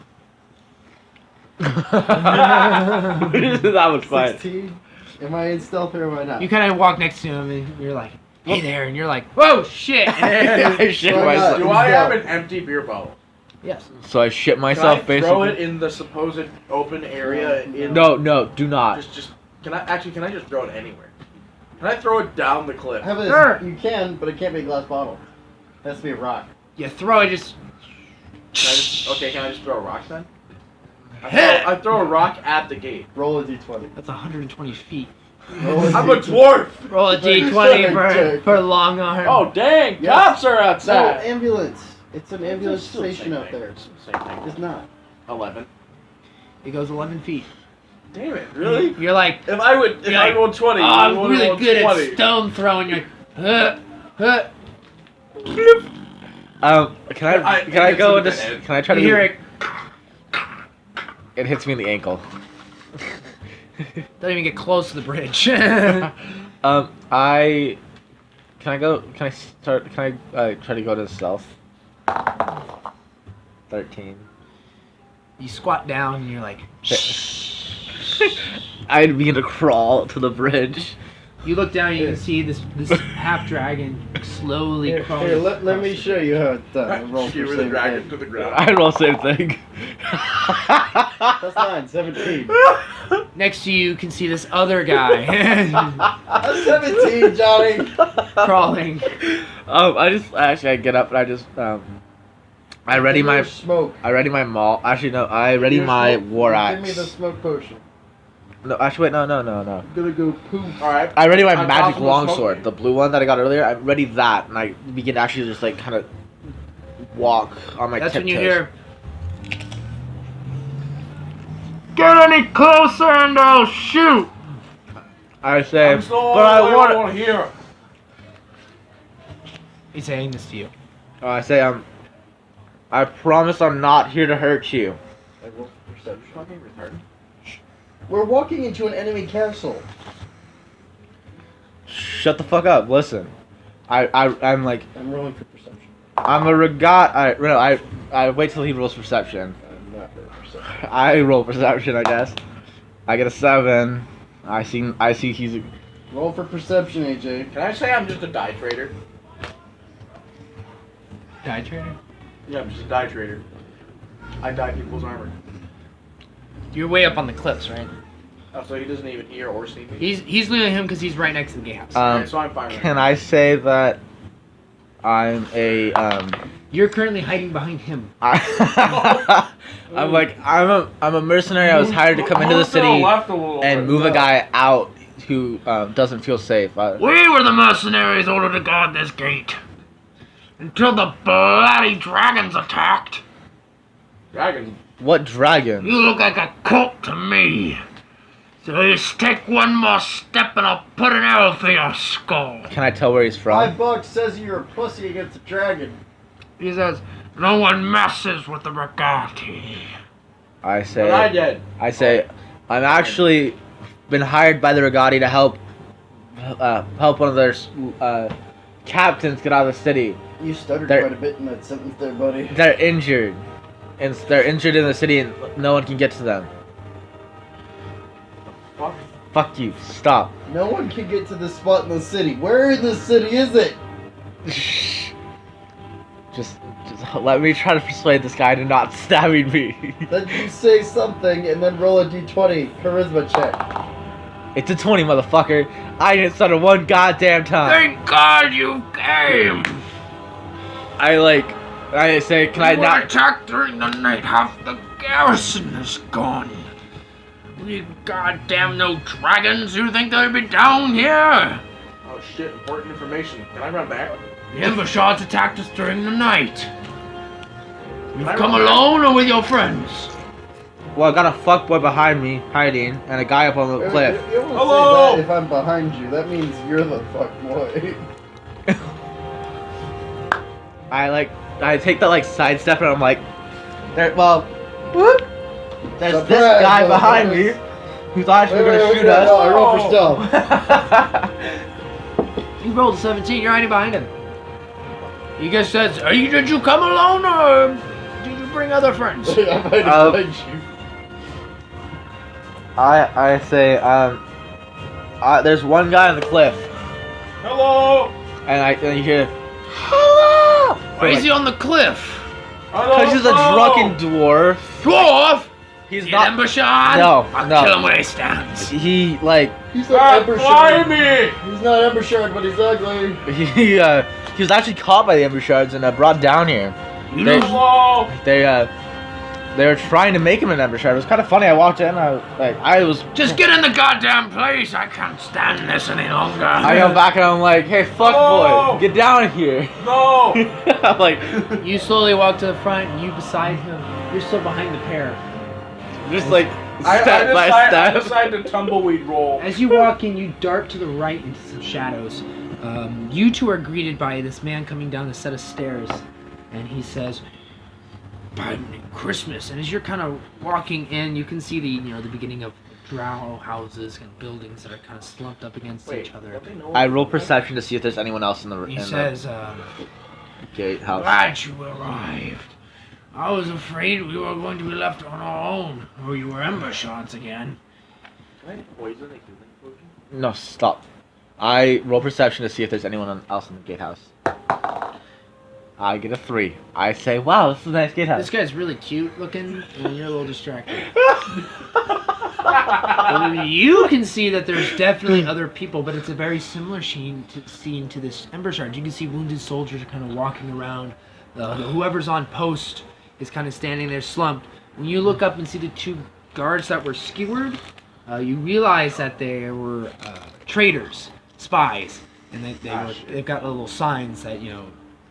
That was fine. 16? Am I in stealth or am I not? You kind of walk next to him and you're like, hey there, and you're like, whoa, shit. I shit Why not? myself. Do I have an empty beer bottle? Yes. So I shit Can myself I basically. throw it in the supposed open area? In No, do not. Just can I just throw it anywhere? Can I throw it down the cliff? How about this? Sure. You can, but it can't be a glass bottle. It has to be a rock. You throw it just. Can I just throw a rock then? I throw a rock at the gate. Roll a d20. That's 120 feet. Roll a I'm a d20. dwarf. Roll a Very d20 for long arm. Oh dang! Yes. Cops are No, outside. ambulance. It's an ambulance It's still the station same out thing. there. It's the same thing. It's not. 11. It goes 11 feet. Damn it! Really? You're like, If I rolled 20, oh, I I'm would really roll good 20. at stone throwing. You're like, Can I go into? Can I try to? You hear it. It hits me in the ankle. Don't even get close to the bridge. Can I go? Can I start? Can I try to go to stealth? 13. You squat down and you're like, I begin to crawl to the bridge. you look down and you can see this half dragon slowly Here, crawling. let me show you how it's done. Roll for Skewer the same dragon thing. to the ground. I roll same thing. That's 9. 17. Next to you can see this other guy 17, Johnny. crawling. I get up and I just I ready my smoke. maul. Actually no, I ready my war Give me axe. the smoke potion. No, actually wait, no. I'm gonna go poop. Alright. I ready my On magic top of the longsword, smoke. the blue one that I got earlier. I ready that, and I begin to actually just like kind of walk on my That's when you tiptoes. hear, get any closer and I'll shoot. I say, I'm still but I want. want to hear. He's saying this to you. I say, I promise I'm not here to hurt you. I roll for perception. Fucking retarded. We're walking into an enemy castle. Shut the fuck up. Listen, I'm like, I'm rolling for perception. I'm a regat. I wait till he rolls perception. I'm not rolling for perception. I roll perception, I guess. I get a 7. I see he's a, Roll for perception, AJ. Can I say I'm just a die trader? Die trader? Yeah, I'm just a die trader. I dye people's armor. You're way up on the cliffs, right? Oh, so he doesn't even hear or see me? He's looking at him because he's right next to the gatehouse. Alright, so I'm fine. Can I say that I'm a You're currently hiding behind him. I'm a mercenary. I was hired to come into the city and move a guy out who doesn't feel safe. We were the mercenaries ordered to guard this gate until the bloody dragons attacked. Dragon. What dragon? You look like a cult to me. So just take one more step and I'll put an arrow through your skull. Can I tell where he's from? $5 says you're a pussy against a dragon. He says, no one messes with the Regati. I say. But I did. I say, I'm actually been hired by the Regati to help one of their captains get out of the city. You stuttered They're- quite a bit in that sentence there, buddy. They're injured, and they're injured in the city, and no one can get to them. Fuck. Fuck you! Stop. No one can get to this spot in the city. Where in the city is it? Just let me try to persuade this guy to not stabbing me. Then you say something and then roll a d20 charisma check. It's a 20, motherfucker. I didn't stutter one goddamn time. Thank God you came. I say, can I You were not? attacked during the night. Half the garrison is gone. You goddamn no dragons. You think they'd be down here? Oh shit, important information. Can I run back? The Embershards attacked us during the night. You've I come run back? alone or with your friends? well, I got a fuckboy behind me hiding, and a guy up on the cliff. You don't Hello? say that if I'm behind you. That means you're the fuck boy. I take that like sidestep, and I'm like, there. Well, whoop. There's this Surprise, guy behind me motherfuckers. who thought he was gonna shoot us. I roll for stealth. You rolled a 17. You're hiding behind him. He just says, did you come alone or did you bring other friends? I'm hiding behind you. I say, there's one guy on the cliff, Hello. and you hear, hello. Why is he on the cliff? Because he's a drunken dwarf. Dwarf! He's Get not. ambushard? No, I'll no. kill him where he stands. He like He's not Ember Fly Shard. me. He's not Ember Shard, but he's ugly. he was actually caught by the Ember Shards and brought down here. You They- know, Hello. They were trying to make him an Ember Shard. It was kind of funny. I walked in. I was just get in the goddamn place. I can't stand this any longer. I go back and I'm like, hey, fuck Oh! boy, get down here. No. I'm like, You slowly walk to the front and you beside him. You're still behind the pair. just like I step by I step. decided to tumbleweed roll. As you walk in, you dart to the right into some shadows. You two are greeted by this man coming down a set of stairs, and he says, "By Christmas." And as you're kind of walking in, you can see the beginning of drow houses and buildings that are kind of slumped up against each other. I roll perception to see if there's anyone else in the He in says, the gatehouse. "Glad you arrived. I was afraid we were going to be left on our own, or you were ember shots again." No, stop. I roll perception to see if there's anyone else in the gatehouse. I get a 3. I say, wow, this is a nice gatehouse. This guy's really cute looking, and you're a little distracted. You can see that there's definitely other people, but it's a very similar scene to this Ember Shard. You can see wounded soldiers are kind of walking around. Whoever's on post is kind of standing there slumped. When you look up and see the two guards that were skewered, you realize that they were traitors, spies, and they've got little signs that,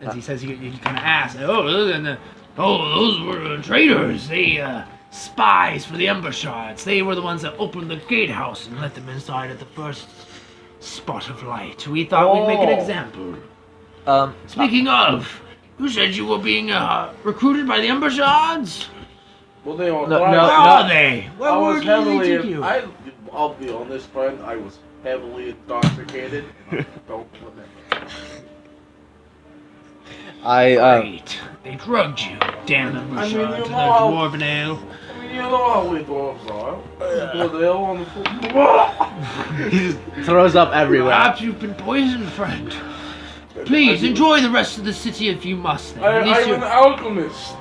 as he says, you kind of ask, those were traitors. They spies for the Ember Shards. They were the ones that opened the gatehouse and let them inside at the first spot of light. We thought we'd make an example. Speaking of, you said you were being recruited by the Ember Shards? Well, they are. No, Where no. are they? Where I were was they heavily. take you? I'll be honest, friend. I was heavily intoxicated. And I don't remember. Right. They drugged you, damn Ember I mean, Shards, you to know their how- dwarven ale. I mean, you know how we dwarves are. Put the hell on the floor. He just throws up everywhere. Perhaps you've been poisoned, friend. Please, enjoy the rest of the city if you must. Then. At least I'm an alchemist.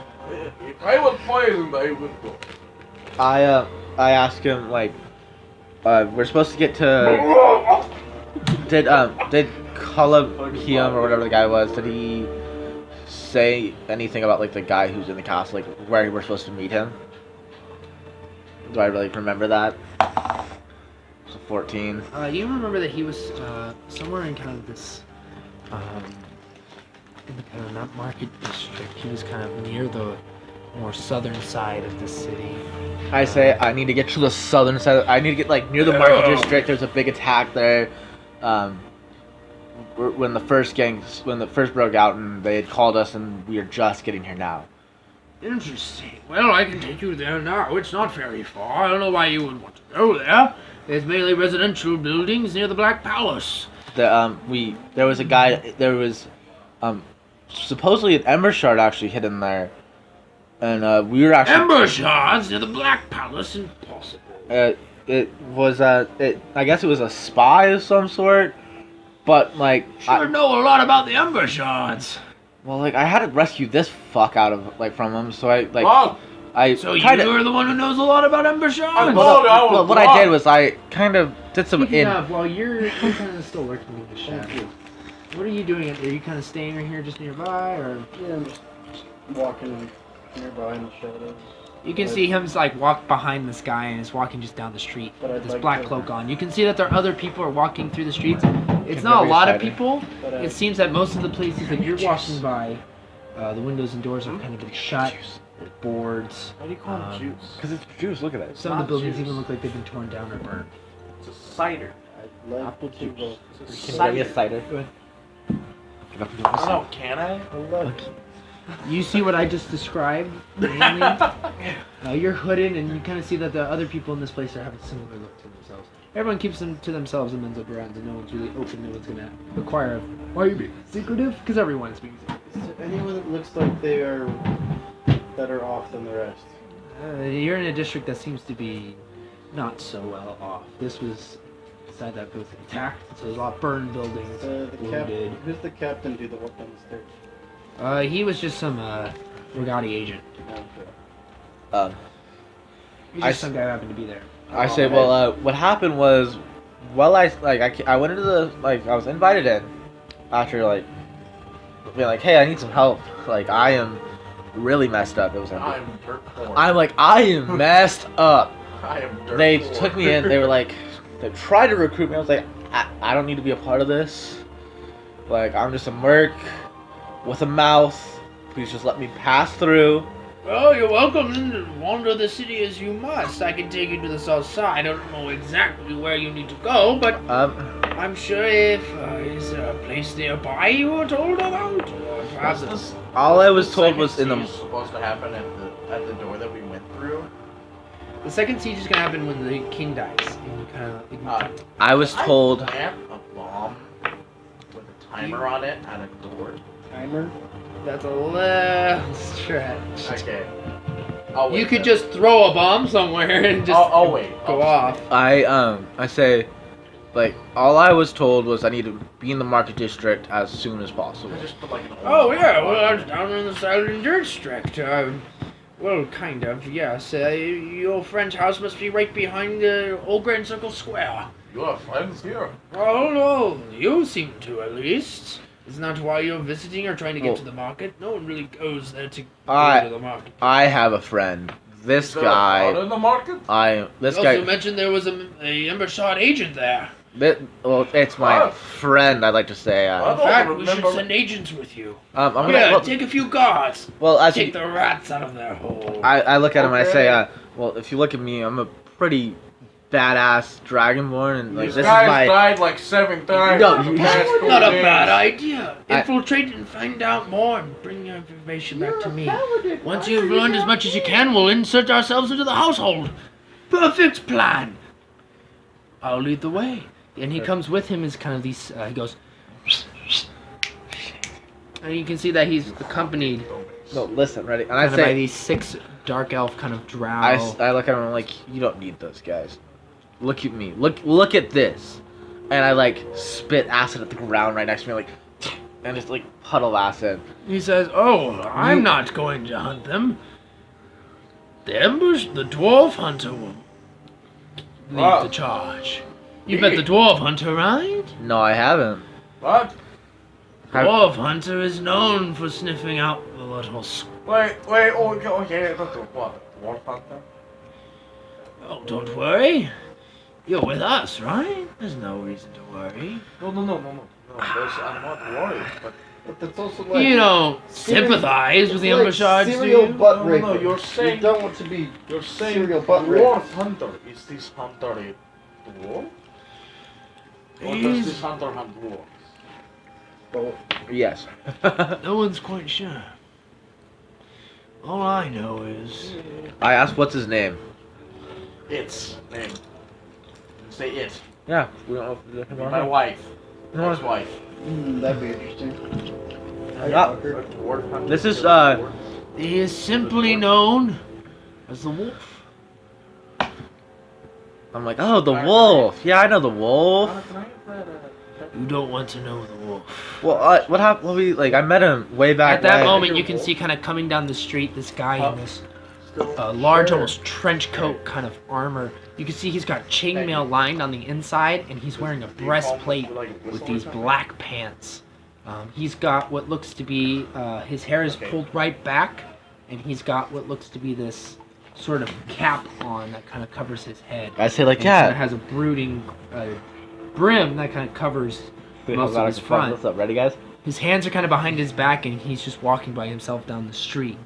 If I was poisoned, I would go. I ask him like, we're supposed to get to. Did Colapium or whatever the guy was? Did he say anything about like the guy who's in the castle, like where we're supposed to meet him? Do I really remember that? So 14. You remember that he was somewhere in kind of this, in the kind of not market district. He was kind of near the more southern side of the city. I say I need to get to the southern side. I need to get like near the market district. There's a big attack there. When the first broke out, and they had called us, and we are just getting here now. Interesting. Well, I can take you there now. It's not very far. I don't know why you would want to go there. There's mainly residential buildings near the Black Palace. There was a guy. There was supposedly an Ember Shard actually hidden there, and we were actually Ember Shards near the Black Palace. Impossible. It was I guess it was a spy of some sort, but like Sure know a lot about the Ember Shards. I had to rescue this fuck out of from him, so I Wow. So you kinda, are the one who knows a lot about Ember Shards? what I did was I kind of did some Speaking of, while you're kind of still working in the shadows, what are you doing? Are you kind of staying right here just nearby, or? Yeah, I'm just walking nearby in the shadows. You can see him walk behind this guy and is walking just down the street But with I'd this like black to- cloak on. You can see that there are other people are walking through the streets. It's Can not a never lot of decide it. people. But It seems that most of the places that you're walking by, the windows and doors have kind of been shut. There's boards. Why do you call it juice? Because it's juice. Look at it. Some of the not buildings juice. even look like they've been torn down or burned. It's a cider. I'd like Apple to juice. vote. It's a Can you get me a cider. cider? Go ahead. I don't know, can I? I love You see what I just described? Mainly? You're hooded, and you kind of see that the other people in this place are having a similar look to themselves. Everyone keeps them to themselves and ends up around, and no one's really open. No one's gonna acquire. Why are you being secretive? Because everyone's being secretive. Is there anyone that looks like they are better off than the rest? You're in a district that seems to be not so well off. This was side that was attacked, so there's a lot of burned buildings, wounded. Who's the captain? Do the work on the stairs? He was just some Brigati agent. Um, He's I just some guy who happened to be there. I say, well, what happened was, well, I went into the, I was invited in after, being like, hey, I need some help. Like, I am really messed up. It was I'm dirt poor. I'm like, I am messed up. I am dirt They poor. took me in. They were like, they tried to recruit me. I was like, I don't need to be a part of this. Like, I'm just a merc with a mouth. Please just let me pass through. Well, you're welcome to wander the city as you must. I can take you to the south side. I don't know exactly where you need to go, but I'm sure if is there a place nearby you were told about? Or perhaps This- all I was the told second was in the. siege supposed to happen at the door that we went through. the second siege is gonna happen when the king dies. And you kind of. I was told. I plant a bomb with a timer on it at a door. Timer? That's a little stretch. Okay. I'll wait You could then. just throw a bomb somewhere and just I'll wait. go I'll just off. I say, all I was told was I need to be in the market district as soon as possible. wait. I just put like an Oh yeah, well I was down in the southern district. Well, kind of, yes. Your friend's house must be right behind the Old Grand Circle Square. You have friends here. Oh no, you seem to at least. Isn't that why you're visiting or trying to get Well- to the market? No one really goes there to I- go to the market. I have a friend. This Is there a bar guy. in the market? This You guy. also mentioned there was a Embershot agent there. It's my Oh. friend. I'd like to say. I In don't fact, we should remember- send agents with you. I'm gonna. Yeah, take a few guards. Well, as Take you, the rats out of their hole. I look at him and I Okay. say, well, if you look at me, I'm a pretty badass dragonborn, and These this is guys my. died like 7 times. No, in the you- past few Not a days. bad idea. I- Infiltrate and find out more and bring your information back to me. Once you've learned as much as you can, we'll insert ourselves into the household. Perfect plan. I'll lead the way. And he comes with him is kind of these, he goes, and you can see that he's accompanied No, listen, ready? And kind I of by say, these 6 dark elf kind of drow. I look at him and I'm like, you don't need those guys. Look at me. Look at this. And I spit acid at the ground right next to me, and just puddle acid. He says, "Oh, I'm not going to hunt them. The dwarf hunter will lead Wow. the charge. You met the dwarf hunter, right? No, I haven't. What? Dwarf hunter is known for sniffing out the little. Wait, okay, that's what? War Hunter? Oh, don't worry. You're with us, right? There's no reason to worry. No. I'm not worried, but But that's also You don't sympathize with the like Embershards, do serial you? butt No, raper. you're saying- You don't want to be you're saying serial butt Dwarf raper. Hunter. Is this hunter a dwarf? Or does He's- this hunter hunt dwarves? Both. Yes. No one's quite sure. All I know is I asked what's his name. Its name. Say it. Yeah, we don't know. My wife. No. His wife. That'd be interesting. Yeah. A dwarf hunter. This is, he is simply known as the wolf. I'm like, oh, the wolf. Yeah, I know the wolf. You don't want to know the wolf. Well, what happened? Well, I met him way back At that when. moment, you can see kind of coming down the street this guy in this large, almost trench coat kind of armor. You can see he's got chainmail lined on the inside, and he's wearing a breastplate with these black pants. He's got what looks to be, his hair is pulled right back, and he's got what looks to be this sort of cap on that kind of covers his head. I say, And it yeah. has a brooding brim that kind of covers most of his front. What's up? Ready, guys? His hands are kind of behind his back, and he's just walking by himself down the street.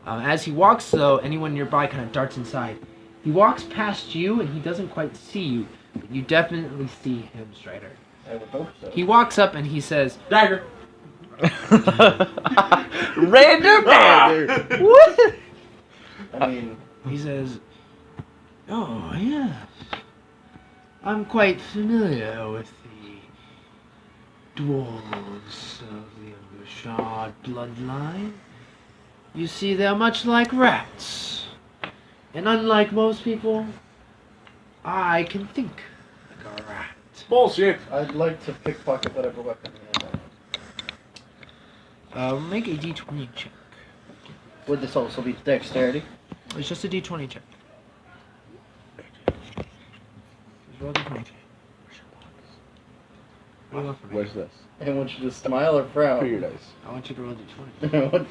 As he walks, though, anyone nearby kind of darts inside. He walks past you, and he doesn't quite see you, but you definitely see him, Strider. I would hope so. He walks up and he says, Dagger. Random dagger. What? I mean, he says, "Oh, yes. I'm quite familiar with the dwarves of the Ambushard bloodline. You see, they're much like rats. And unlike most people, I can think like a rat." Bullshit. I'd like to pickpocket whatever weapon you have. Make a d20 check. Would this also be dexterity? It's just a d20 check. Just roll a d20. What do you want from me? Where's this? I want you to smile or frown. Put your dice. I want you to roll a d20. What?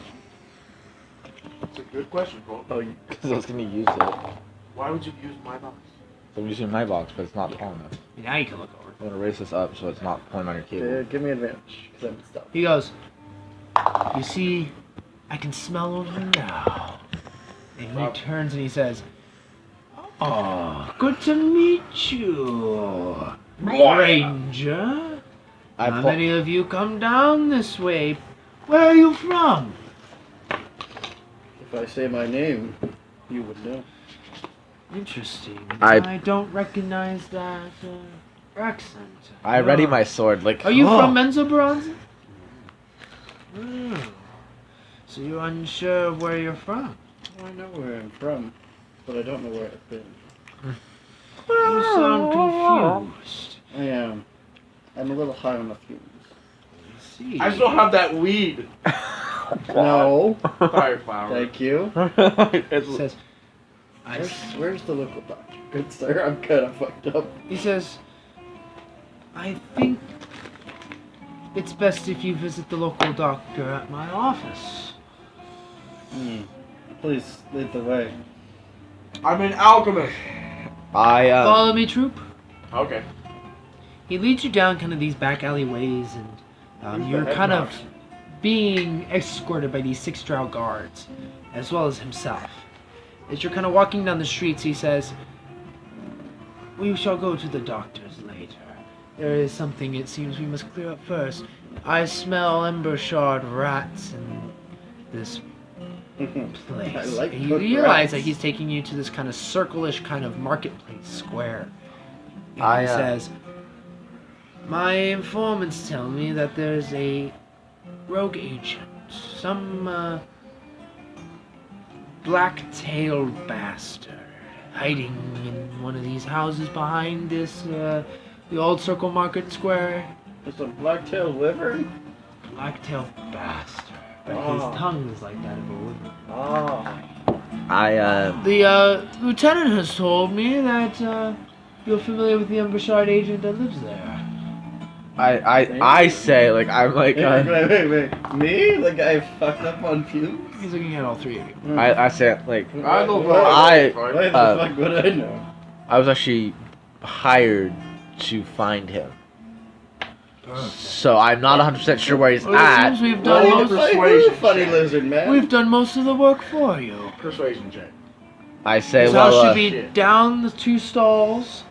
That's a good question, Cole. Oh, Because I was gonna use it. Why would you use my box? So I'm using my box, but it's not tall enough. Now you can look over. I'm gonna raise this up so it's not pointing on your cable. give me advantage, because I'm stuck. He goes, "You see, I can smell them now." And he turns and he says, "Oh, good to meet you, Ranger. I How pull- many of you come down this way? Where are you from?" If I say my name, you would know. Interesting. I- I don't recognize that accent. I ready my sword. Like, Are you oh. from Menzoberranza? Oh. So you're unsure of where you're from? I know where I'm from, but I don't know where I've been. You sound confused. I am. I'm a little high on the fumes. I see. I still have that weed. No. Fire flower. Thank you. It's- He says, Where's the local doctor? Good sir, I'm kind of fucked up. he says, "I think it's best if you visit the local doctor at my office." Please lead the way. I'm an alchemist. I Follow me, troop. Okay. He leads you down kind of these back alleyways, and Who's the you're head kind of box? being escorted by these 6 drow guards, as well as himself. As you're kind of walking down the streets, he says, "We shall go to the doctor's later. There is something it seems we must clear up first. I smell ember shard rats in this place." I like And you cooked realize rats. that he's taking you to this kind of circle-ish kind of marketplace square. And I, he says, "My informants tell me that there's a rogue agent, some black-tailed bastard, hiding in one of these houses behind this, the old Circle Market Square. There's a black-tailed wyvern? Black-tailed bastard. But Oh. his tongue is like that of a woman. Oh. The lieutenant has told me that you're familiar with the Embrashard agent that lives there." I say, like, I'm like, Wait. Me? The guy fucked up on fumes? He's looking at all 3 of you. I say, like, I don't know. I- Why the fuck would I know? I was actually hired to find him. So I'm not 100% sure where he's Well, it at. seems we've done Roll most. the You're a persuasion funny check. lizard, man. We've done most of the work for you. Persuasion check. I say, This well, house should be shit. down the 2 stalls,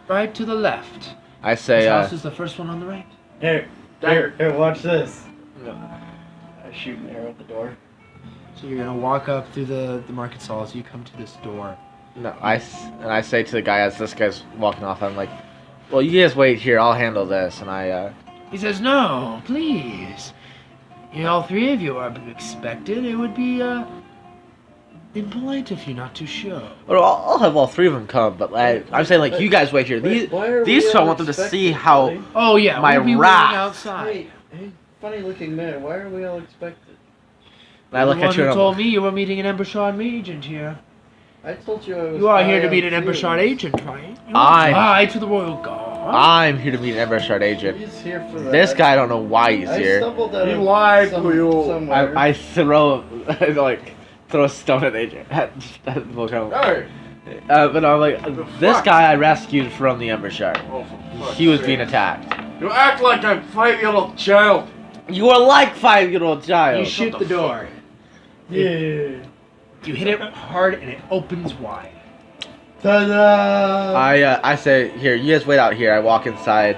right to the left. I say, This house is the first one on the right. Here, watch this. I shoot an arrow at the door. So you're gonna walk up through the market stalls. You come to this door. no, and I say to the guy as this guy's walking off, I'm like, well, you guys wait here, I'll handle this. And I, He says, "No, please. All 3 of you are expected. It would be impolite if you're not too sure." well, I'll have all 3 of them come, but I'm saying, like, you guys wait here. These two, I want them to see how. Oh yeah, My we'll be wrath. waiting outside. Hey, funny looking man, why are we all expected? And I look the one at you who and told I'm, me you were meeting an Embrashard agent here. I told you I was. You are here high to on meet an fumes. Embrashard agent, right? You I'm- apply to the Royal Guard. I'm here to meet an Evershard agent. He's here for that. This guy, I don't know why he's I here. stumbled out He of lied to you. somewhere. I throw, like, throw a stone at agent. At Volcano. Hey. But I'm like, this guy I rescued from the Embershire. Oh, for fuck's He was sake. being attacked. You act like a 5-year-old child. You are like 5-year-old You child. shoot the door. Yeah. You hit it hard and it opens wide. Ta-da! I say, here, you guys wait out here. I walk inside.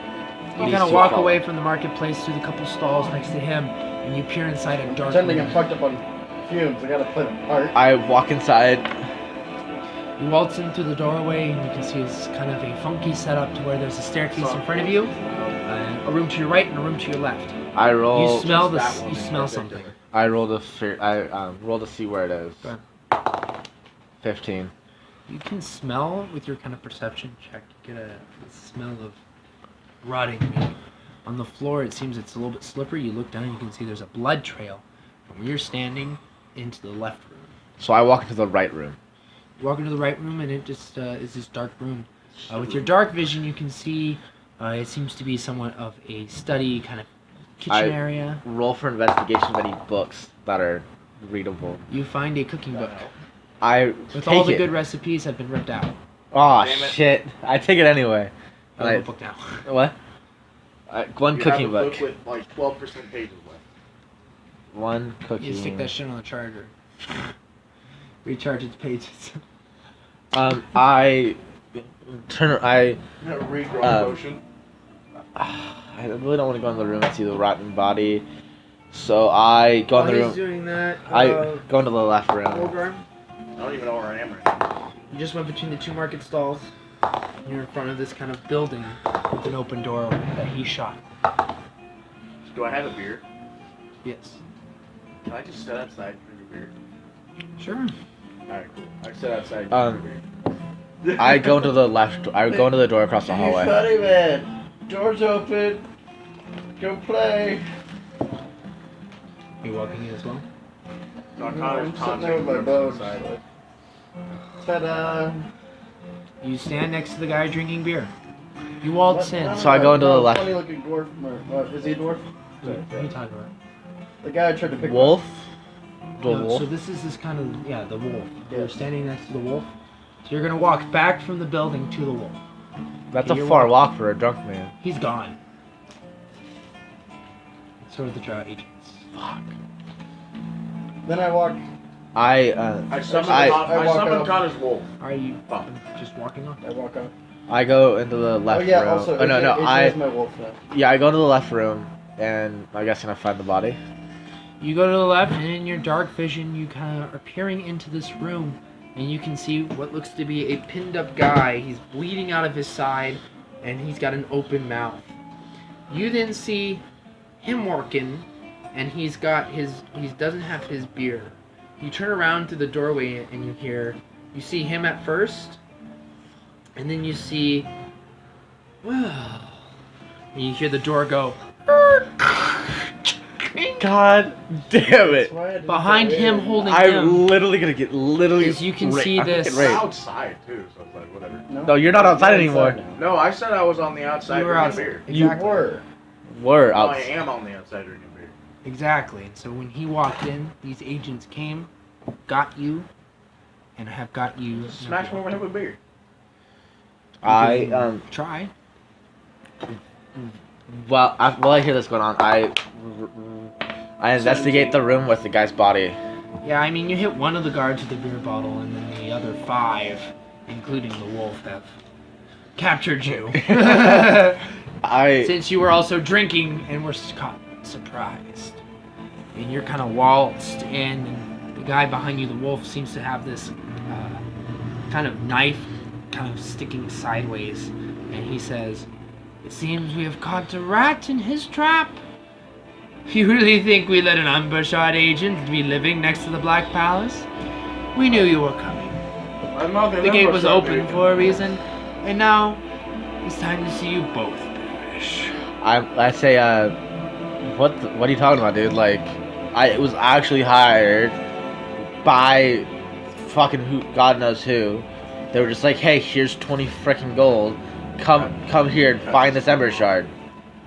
You These kind of two walk follow. away from the marketplace through the couple stalls next to him, and you peer inside a dark Pretending room. I'm fucked up on fumes. I gotta play the part. I walk inside. You waltz in through the doorway, and you can see it's kind of a funky setup to where there's a staircase in front of you, a room to your right, and a room to your left. I roll. You smell that this. one You in smell particular. something. I roll roll to see where it is. Go 15. You can smell with your kind of perception check. You get a smell of rotting meat. On the floor, it seems it's a little bit slippery. You look down, and you can see there's a blood trail from where you're standing into the left room. So I walk into the right room. You walk into the right room, and it just is this dark room. With your dark vision, you can see it seems to be somewhat of a study kind of kitchen area. Roll for investigation of any books that are readable. You find a cooking book I with take all the it. good recipes have been ripped out. Oh Damn it. shit! I take it anyway. You have a book now. What? One You cooking have a book. book with like 12% pages left. One cooking. You stick that shit on the charger. Recharge its pages. I turn. You know, regrowth potion. I really don't want to go in the room and see the rotten body, so I go in the room. doing that, I go into the left room. Olgar, I don't even know where I am right now. you just went between the two market stalls. You're in front of this kind of building with an open door that he shot. Do I have a beer? Yes. Can I just sit outside and drink a beer? Sure. Alright, cool. I sit outside and Um, drink a beer. I go into the left. I go into the door across the hallway. Funny man. Doors open. Go play. Are you walking in as well? No, I'm Connor's sitting there with my bow. Ta-da! You stand next to the guy drinking beer. You waltz in. So I go into the left. Funny looking dwarf. Is he a dwarf? What are you talking about? The guy I tried to pick. Wolf. The No, wolf. so this is this kind of, the wolf. Yeah. You're standing next to the wolf. So you're going to walk back from the building to the wolf. That's you're a far walking. walk for a drunk man. He's gone. So are the drow agents. Fuck. Then I walk. I summoned, I walk summoned up. Connor's wolf. Are you Fuck. just walking on? I walk out. I go into the left oh yeah. room. Also, oh no, no. AJ is my wolf now. Yeah, I go into the left room, and I guess can I find the body? You go to the left, and in your dark vision, you kind of are peering into this room, and you can see what looks to be a pinned up guy. He's bleeding out of his side, and he's got an open mouth. You then see him working, and he doesn't have his beer. You turn around to the doorway, and you see him at first, and then you see, well, and you hear the door go. God damn it! That's why I didn't Behind go him, in. holding I'm him, literally gonna get As you can see I'm gonna this- get We're raped. outside too, so it's like whatever. No, you're not outside anymore. now. No, I said I was on the outside You were drinking outside. beer. You Exactly. were. We're No, out. I am on the outside drinking beer. Exactly. And so when he walked in, these agents came, got you, and have got you. Smash him over the head with beer. I Try. while I hear this going on, I investigate the room with the guy's body. Yeah, I mean, you hit one of the guards with the beer bottle, and then the other 5, including the wolf, have captured you. I Since you were also drinking and were caught surprised. And you're kind of waltzed in, and the guy behind you, the wolf, seems to have this kind of knife kind of sticking sideways. And he says, "It seems we have caught a rat in his trap. You really think we let an ambush agent be living next to the Black Palace? We knew you were coming. I'm not gonna The gate was ambush open that for a reason, and now it's time to see you both perish." I say what are you talking about, dude? Like I was actually hired by fucking who God knows who. They were just like, hey, here's 20 freaking gold. Come here and find this ember shard.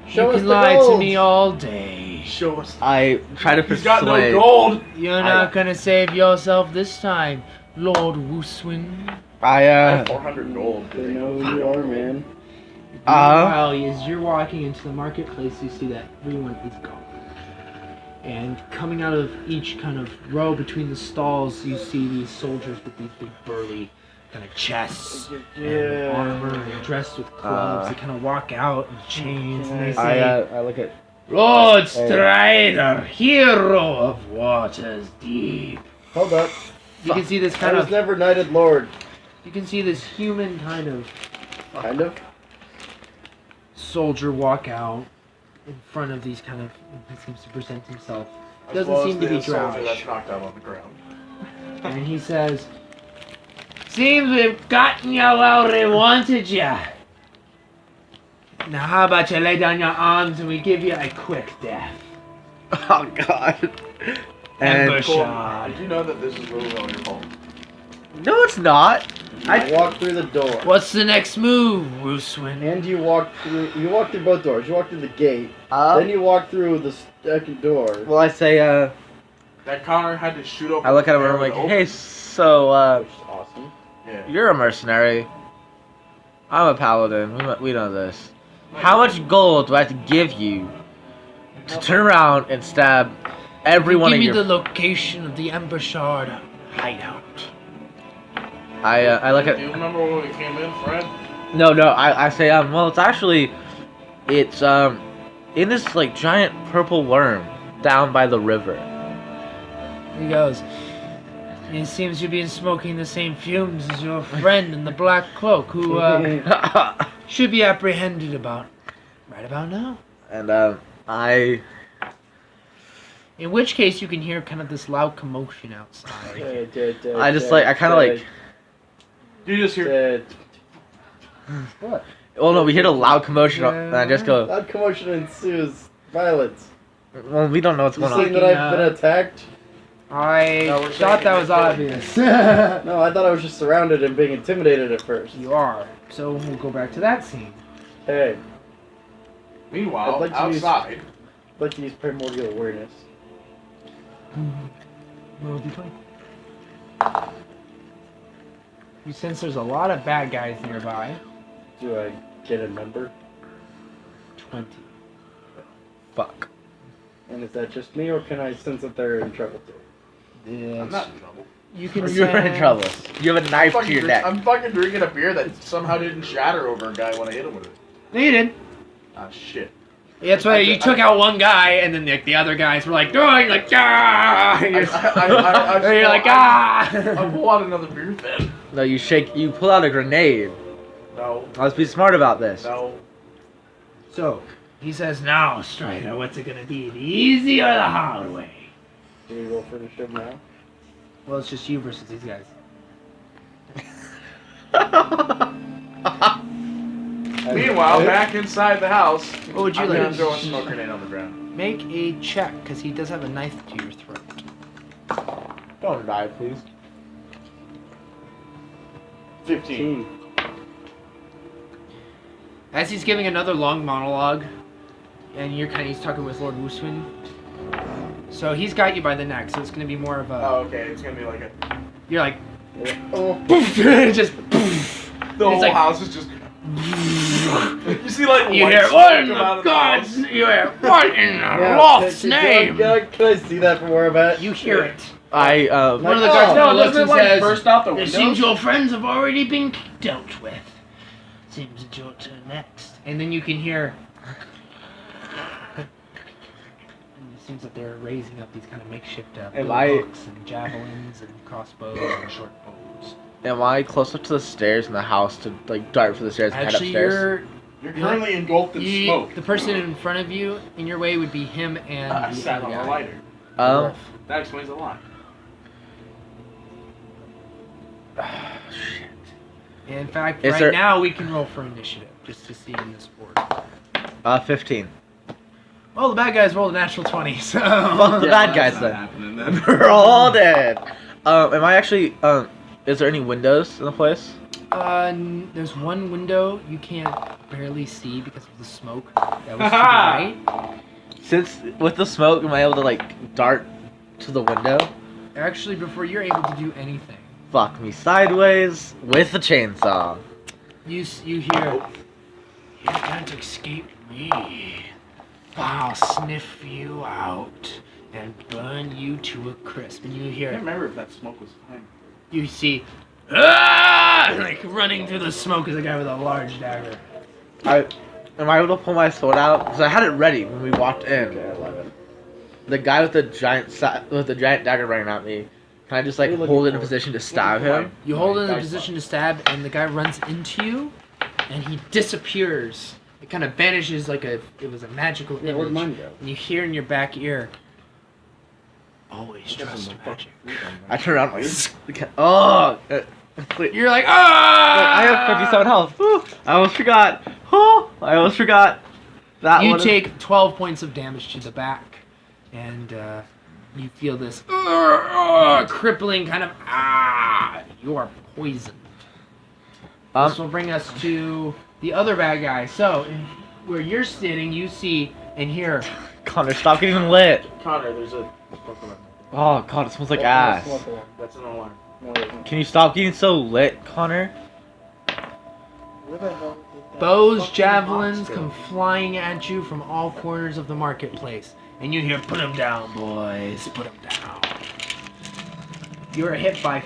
Show You us can the lie gold. to me all day. Show us. I try to He's got no persuade. gold. You're not gonna save yourself this time, Lord Wooswin. I I have 400 gold. They know who you are, man. While as you're walking into the marketplace, you see that everyone is gone. And coming out of each kind of row between the stalls, you see these soldiers with these big burly kind of chests and armor and dressed with clubs. They kind of walk out in chains and they say, I look at. Lord Strider, hero of waters deep. Hold up. You can see this I kind was of, never knighted lord. you can see this human kind of Kind of. soldier walk out in front of these kind of, he seems to present himself. As Doesn't well seem as to be the soldier Droush. that's knocked out on the ground. And he says, seems we've gotten you where we wanted you. Now how about you lay down your arms and we give you a quick death. Oh God. And Ambushard. Did you know that this is really all your fault? no, it's not. I walked through the door. What's the next move, Rooswin? And you walked through both doors. You walked through the gate. Then you walked through the second door. Well, I say, That Connor had to shoot open. I look at him the and I'm door like, with hey, open- so, Which is awesome. Yeah. you're a mercenary. I'm a paladin. We know this. How much gold do I have to give you to turn around and stab everyone Give in me your... the location of the Ambushard hideout. I look Do at... you remember when we came in, Fred? No, I say, well, it's actually... It's, in this, like, giant purple worm down by the river. He goes, it seems you've been smoking the same fumes as your friend in the black cloak who should be apprehended right about now. And, I... In which case you can hear kind of this loud commotion outside. I just, like, I kind of, like... You just hear. What? Well, no, we hear a loud commotion, and I just go, Loud commotion ensues. Violence. well, we don't know what's You going saying on. that I've been attacked? I No, we're thought saying that was it's obvious. No, I thought I was just surrounded and being intimidated at first. You are. So we'll go back to that scene. Hey, Meanwhile, I'd like to use- outside. I'd like to use primordial awareness. What would you play? You sense there's a lot of bad guys nearby. Do I get a number? 20. Fuck. And is that just me, or can I sense that they're in trouble too? I'm not in trouble. You can You're in sense- trouble. You have a knife to your neck. I'm fucking drinking a beer that somehow didn't shatter over a guy when I hit him with it. No, you did. Ah, shit. Yeah, that's right. You took out one guy, and then the other guys were like, "Oh," you're like, "Ah!" And you're, and you're like, "Ah!" I pull out another beer then. No, you pull out a grenade. No, Let's be smart about this. no. So he says, "Now, Strider, what's it gonna be? The easy or the hard way?" Do we roll for the show now? Well, it's just you versus these guys. Meanwhile, back inside the house, What would you I'm like? gonna throw a smoke grenade on the ground. Make a check, because he does have a knife to your throat. Don't die, please. 15. As he's giving another long monologue, and he's talking with Lord Wooswin. So he's got you by the neck, so it's gonna be more of a. Oh, okay. It's gonna be like a. You're like, Oh, just. The whole like- house is just. You see, like, You white hear, smoke what in come the out of the gods? house. You hear, what in the yeah, Loft's can name? Can I see that from where I'm at? You hear it. I One of the Oh, guards No, looks doesn't it and like says, burst out the "It windows? seems your friends have already been dealt with. Seems it's your turn next." And then you can hear. It seems that they're raising up these kind of makeshift Am I- hooks and javelins and crossbows and short bows. am I close up to the stairs in the house to like dart for the stairs and head Actually, upstairs? You're currently engulfed in smoke. the person in front of you, in your way, would be him and I the sat other on a guy. lighter. Um. That explains a lot. And in fact, Is right there- now we can roll for initiative just to see in this board. 15. Well, the bad guys rolled a natural 20, so. Fuck the bad guys then. We're all dead. Am I actually? Is there any windows in the place? There's one window you can't barely see because of the smoke that was to the right. Since with the smoke, am I able to like dart to the window? Actually, before you're able to do anything, Fuck me sideways with the chainsaw. you hear, "You can't escape me. I'll sniff you out and burn you to a crisp. And you I hear can't remember if that smoke was time. you see, ah! Like running through the smoke is a guy with a large dagger. Am I able to pull my sword out? Because I had it ready when we walked in. Okay, 11. The guy with the giant dagger running at me. Can I just like What are you hold it in looking a for? position to stab him? You hold it in a Dice position to stab, and the guy runs into you, and he disappears. It kind of vanishes like it was a magical Yeah, where'd image. mine go? And you hear in your back ear, always trust magic. I turn around like, oh! You're like, ah! I have 57 health. Woo. I almost forgot. Oh, I almost forgot. That You one. take 12 points of damage to the back, and you feel this crippling kind of, you are poisoned. This will bring us to the other bad guy. So, where you're sitting, you see and hear. Connor, stop getting lit. Connor, there's a smoke alarm. Oh god, it smells like ass. That's an alarm. No, it isn't. Can you stop getting so lit, Connor? Where the hell? Bows, Fucking javelins box come flying at you from all corners of the marketplace. And you hear, put them down, boys, put them down. You are hit by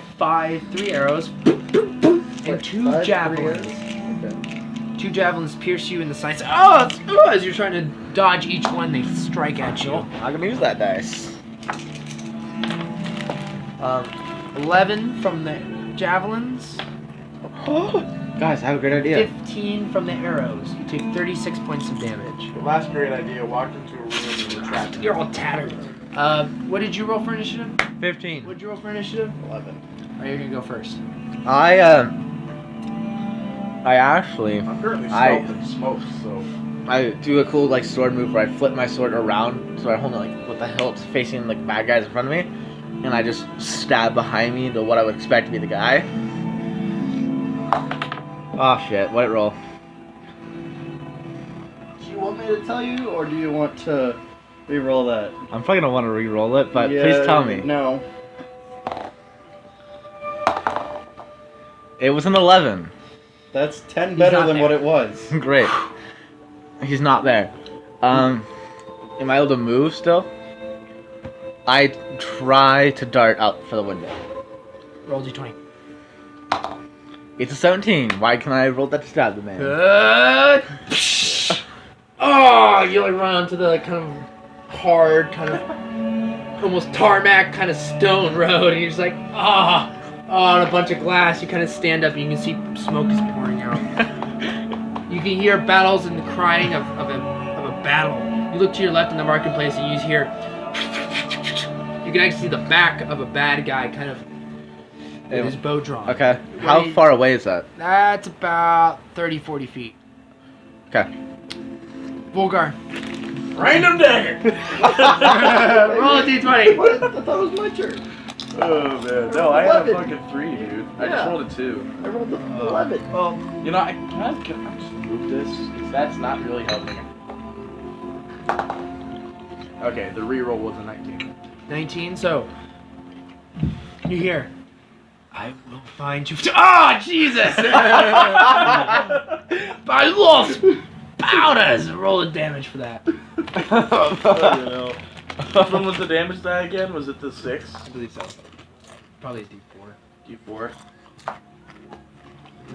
3 arrows, and 2 javelins. Okay. 2 javelins pierce you in the sides. As you're trying to dodge each one, they strike at you. I'm gonna use that dice. 11 from the javelins, Guys, I have a great idea. 15 from the arrows. You take 36 points of damage. The last great idea, walked into a room and were trapped. You're all tattered. What did you roll for initiative? 15. What did you roll for initiative? 11. Alright, you're gonna go first. I actually, I'm currently I- smoked and smoked, so I do a cool like sword move where I flip my sword around so I hold it like with the hilt facing like bad guys in front of me, and I just stab behind me into what I would expect to be the guy. Oh shit! What did it roll? Do you want me to tell you, or do you want to re-roll that? I'm probably gonna want to re-roll it, but Yeah, please tell me. No. It was an 11. That's 10 better not than there. what it was. Great. He's not there. Am I able to move still? I try to dart out for the window. Roll d20. It's a 17. Why can I roll that to stab the man? Good. Oh, you like run onto the like, kind of hard, kind of almost tarmac kind of stone road, and you're just like, on a bunch of glass. You kind of stand up, and you can see smoke is pouring out. You can hear battles and the crying of a battle. You look to your left in the marketplace, and you hear. You can actually see the back of a bad guy, kind of with his bow drawn. Okay. How Wait. far away is that? That's about 30, 40 feet. Okay. Volgar. random dagger. Roll a d20. What? I thought it was my turn. Oh man, no, I had a 11. fucking 3, dude. I Yeah. just rolled a 2. I rolled a 11. Well, You know, can I just move this? Because that's not really helping. Okay, the reroll was a 19. 19, so you hear, I will find you. Ah, Jesus! I lost powders. Roll a damage for that. Which one was the damage die again? Was it the 6? I believe so. Probably a D4. D4.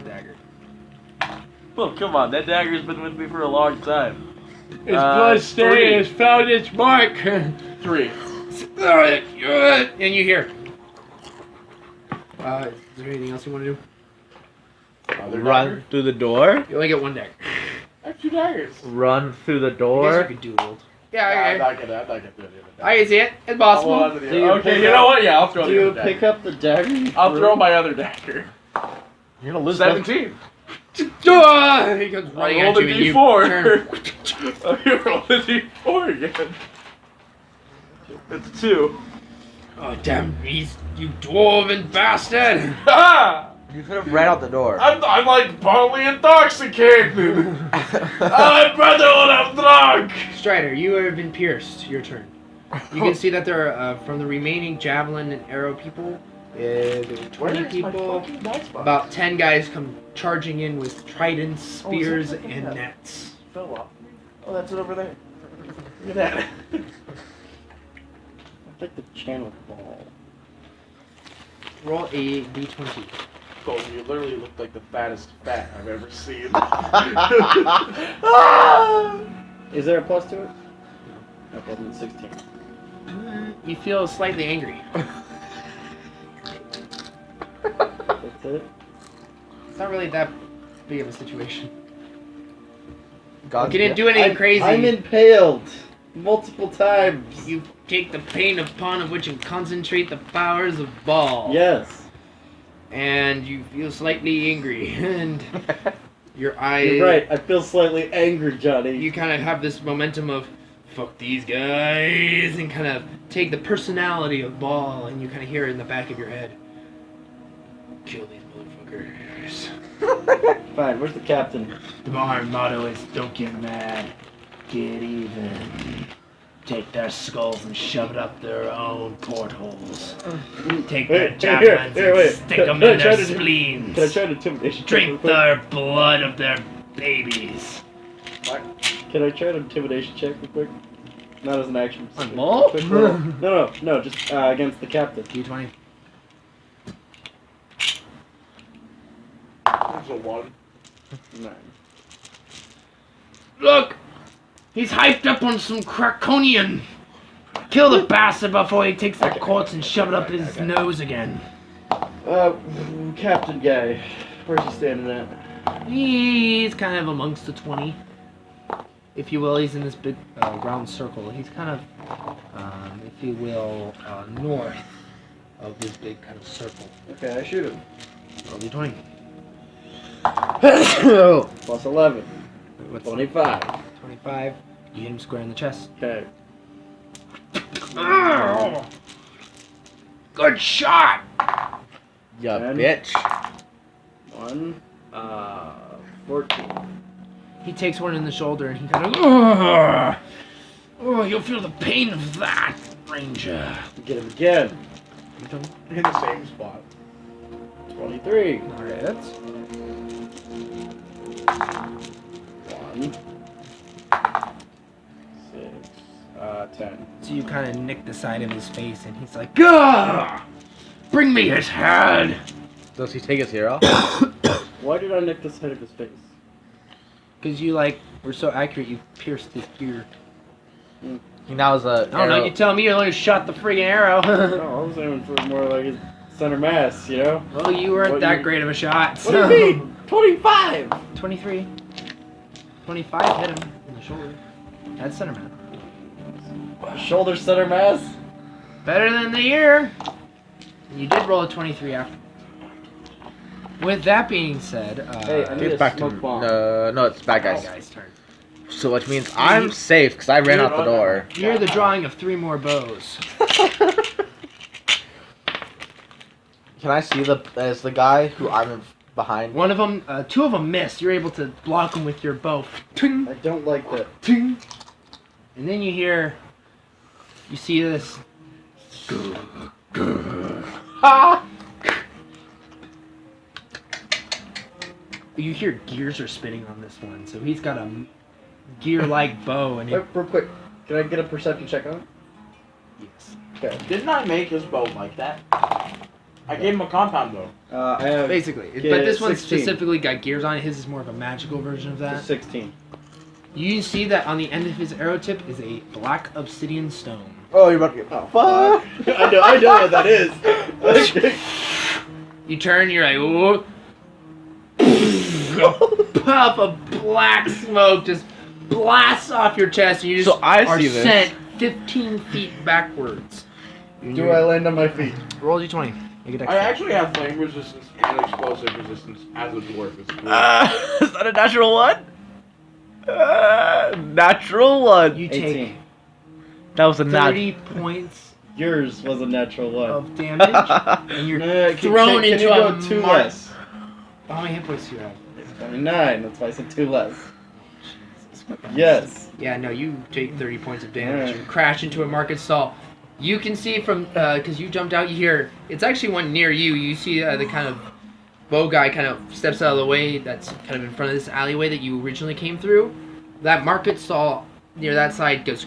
Dagger. Well, come on, that dagger's been with me for a long time. Its bloodstained has found its mark. 3. And you hear. Is there anything else you want to do? Run through the door. You only get 1 dagger. I have 2 daggers. Run through the I guess door. you could duel. Yeah, I'm okay. not gonna do it. I can see it. It's I'll possible. hold on to the Do you other- Okay, pick you up- know what? Yeah, I'll throw Do the you other pick dagger. up the dagger? you I'll threw? throw my other dagger. You're gonna lose 17. He comes running I at rolled a you and you D4. turn. Oh, you rolled a D4 again. It's 2. Oh, damn beast, you dwarven bastard! Ah! You could have ran out the door. I'm like bodily intoxicated. My brother will have drunk. Strider, you have been pierced. Your turn. You can see that there are, from the remaining javelin and arrow people, there were 20 people. About 10 guys come charging in with tridents, spears, Oh, is that and that? nets. Fell off. Oh, that's it over there. Look at that. like the channel ball. Roll a d20. Colton, you literally look like the fattest fat I've ever seen. Is there a plus to it? Okay, then 16. You feel slightly angry. That's it? It's not really that big of a situation. God's You didn't do anything crazy. I'm impaled multiple times. You take the pain upon of which and concentrate the powers of Baal. Yes. And you feel slightly angry, and your eyes. You're right. I feel slightly angry, Johnny. You kind of have this momentum of fuck these guys, and kind of take the personality of Baal, and you kind of hear it in the back of your head. Kill these motherfuckers. Fine. Where's the captain? Our motto is don't get mad, get even. Take their skulls and shove it up their own portholes. Take their javelins and stick them in their spleens. Can I try an intimidation? Drink their blood of their babies. Can I try an intimidation check real quick? Not as an action. On Quick Baal? roll. No, just against the captain. D20. There's a 1. 9. Look! He's hyped up on some Krakonian. Kill the bastard before he takes that corpse and shove it up his nose again. Captain guy. Where's he standing at? He's kind of amongst the 20. If you will, he's in this big round circle. He's kind of, if you will, north of this big kind of circle. Okay, I shoot him. Roll D20. Plus 11. What's 25. 25. You hit him square in the chest. Okay. Oh! Good shot! Ya And- bitch. 1. 14. He takes one in the shoulder and he kind of. Oh, you'll feel the pain of that, Ranger. Get him again. In the same spot. 23. Alright, that's. 1. 6. 10. So you kind of nick the side of his face and he's like, Gah! Bring me his head! Does he take his ear off? Why did I nick the side of his face? Because you, were so accurate, you pierced his ear. He now has a. I don't know, you tell me you only shot the friggin' arrow. No, I was aiming for more like his center mass, you know? Well, you weren't What that you- great of a shot. What do you mean? 25! 23. 25 hit him in the shoulder. That's center man. Shoulder center mass? Better than the ear. You did roll a 23 after. With that being said, Hey, I need It's a back to smoke bomb. no, it's bad guys. guy's turn. So which means I'm safe because I ran out the door. You're the drawing of 3 more bows. Can I see the guy who I'm behind? One of them, 2 of them missed. You're able to block them with your bow. Ting, I don't like that. ting. And then you see this. You hear gears are spinning on this one, so he's got a gear-like bow, and Wait, real quick. Can I get a perception check on it? yes. Okay. Didn't I make his bow like that? I gave him a compound bow. I have Basically, Okay, but this one 16. specifically got gears on it. His is more of a magical version of that. 16. You see that on the end of his arrow tip is a black obsidian stone. Oh, you're about to get. Oh, fuck! I know what that is. You turn, you're like, ooh. Puff of black smoke just blasts off your chest, and you just So I are see this. sent 15 feet backwards. Do I land on my feet? Roll d20. You get I actually have flame resistance and explosive resistance as a dwarf. It's cool. Is that a natural one? Natural one. You take 18. That was a 30 points Yours was a natural one. of damage, and you're Can thrown you into go a 2 mark. less? How many hit points do you have? 29. That's why I said 2 less. Yes. Yeah, no, you take 30 points of damage. Alright. You crash into a market stall. You can see from, because you jumped out, you hear, it's actually one near you. You see the kind of bow guy kind of steps out of the way that's kind of in front of this alleyway that you originally came through. That market stall near that side goes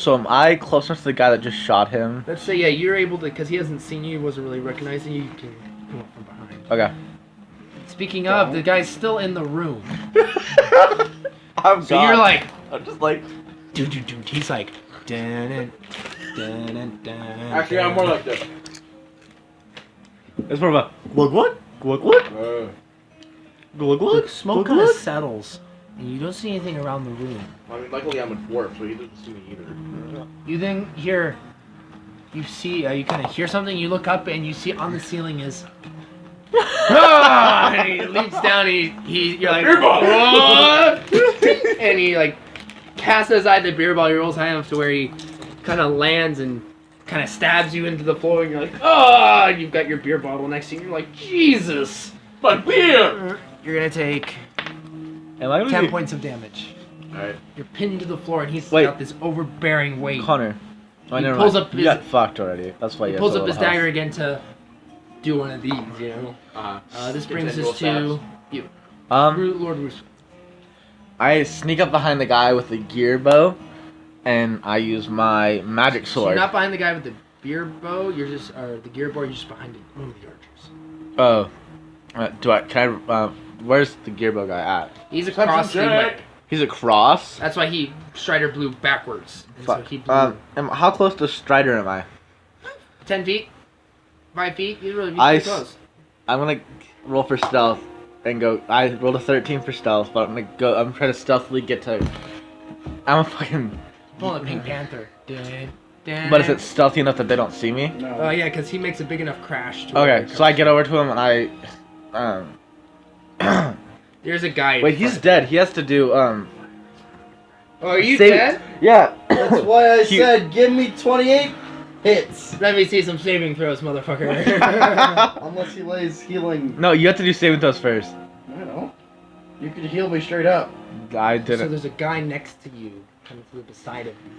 So am I close enough to the guy that just shot him? Let's say, yeah, you're able to, because he hasn't seen you, he wasn't really recognizing you, you can come up from behind. Okay. Speaking of, the guy's still in the room. I'm So you're like, I'm just like. dude. He's like, dun, dun. Actually, I'm more like this. It's more of a what? Look, smoke kind of settles, and you don't see anything around the room. I mean, luckily I'm a dwarf, so he doesn't see me either. You then hear, you see, you kind of hear something. You look up and you see on the ceiling is. And he leaps down. You're like, Beer ball! what? And he like casts aside the beer ball. He rolls high enough to where he kind of lands and kind of stabs you into the floor. And you're like, oh! And you've got your beer bottle next to you. And you're like, Jesus! My beer! You're gonna take Am I 10 points of damage. Alright. You're pinned to the floor, and he's Wait. got this overbearing weight. Connor. Oh, He never pulls mind. up You his- got fucked already. That's why He you pulls have up so his little dagger health. again to do one of these, you know. This brings Continual us to you, Lord Roos. I sneak up behind the guy with the gear bow, and I use my magic So you're sword. not behind the guy with the beer bow. You're just, or the gear bow. You're just behind one of the archers. Oh. Can I, where's the gear bow guy at? He's across the way. He's across? That's why Strider blew backwards. And so he blew How close to Strider am I? 10 feet, 5 feet. You're really I pretty close. I'm gonna roll for stealth and go. I rolled a 13 for stealth, but I'm trying to stealthily get to. I'm a fucking. Pulling a Pink Panther. Dun, dun. But is it stealthy enough that they don't see me? No. Oh yeah, because he makes a big enough crash. To where Okay, it so I comes. get over to him and I. There's a guy. Wait, he's dead. He has to do Oh, are you save- dead? Yeah. That's why I He- said give me 28 hits. Let me see some saving throws, motherfucker. Unless he lays healing. No, you have to do saving throws first. I don't know. You could heal me straight up. I So didn't. there's a guy next to you, coming through beside of you.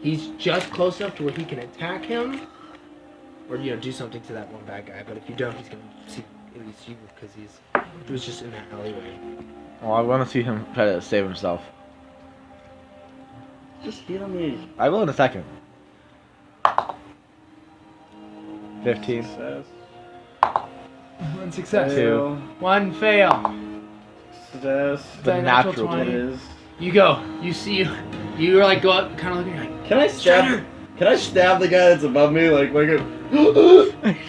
He's just close enough to where he can attack him, or do something to that one bad guy. But if you don't, he's gonna see at least you because he was just in that alleyway. Well, I want to see him try to save himself. Just heal me. I will in a second. 15. Success. One success. Two. One fail. Success. The natural What 20. is? You go. You see. You like go up, kind of looking like. Can I stab? Can I stab the guy that's above me? Like a.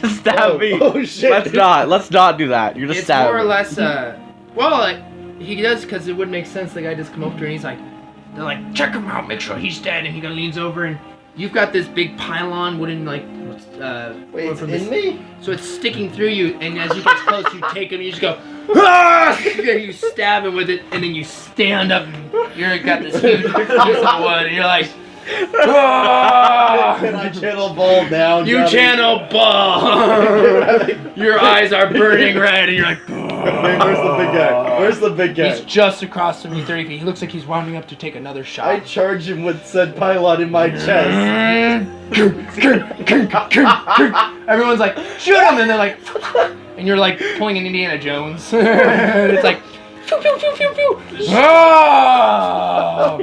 Stab me. Oh shit. Let's not do that. You're just It's stabbing. more or less. Well, he does because it would make sense. The guy just come up to her and he's like, they're like, check him out, make sure he's dead. And he kind of leans over and you've got this big pylon wooden like. Wait, it's from in this- me? So it's sticking through you, and as you get close, you take him, you just go, ah! And you stab him with it, and then you stand up, and you've got this huge piece of wood, and you're like, ah! And I channel ball down. You down channel ball! Your eyes are burning red, and you're like, Hey, where's the big guy? Where's the big guy? he's just across from you 30 feet. He looks like he's rounding up to take another I shot. charge him with said pylon in my chest. Everyone's like, shoot him! And they're like, and you're like pulling an Indiana Jones. And it's like, pew, pew, pew, pew, pew. Ah!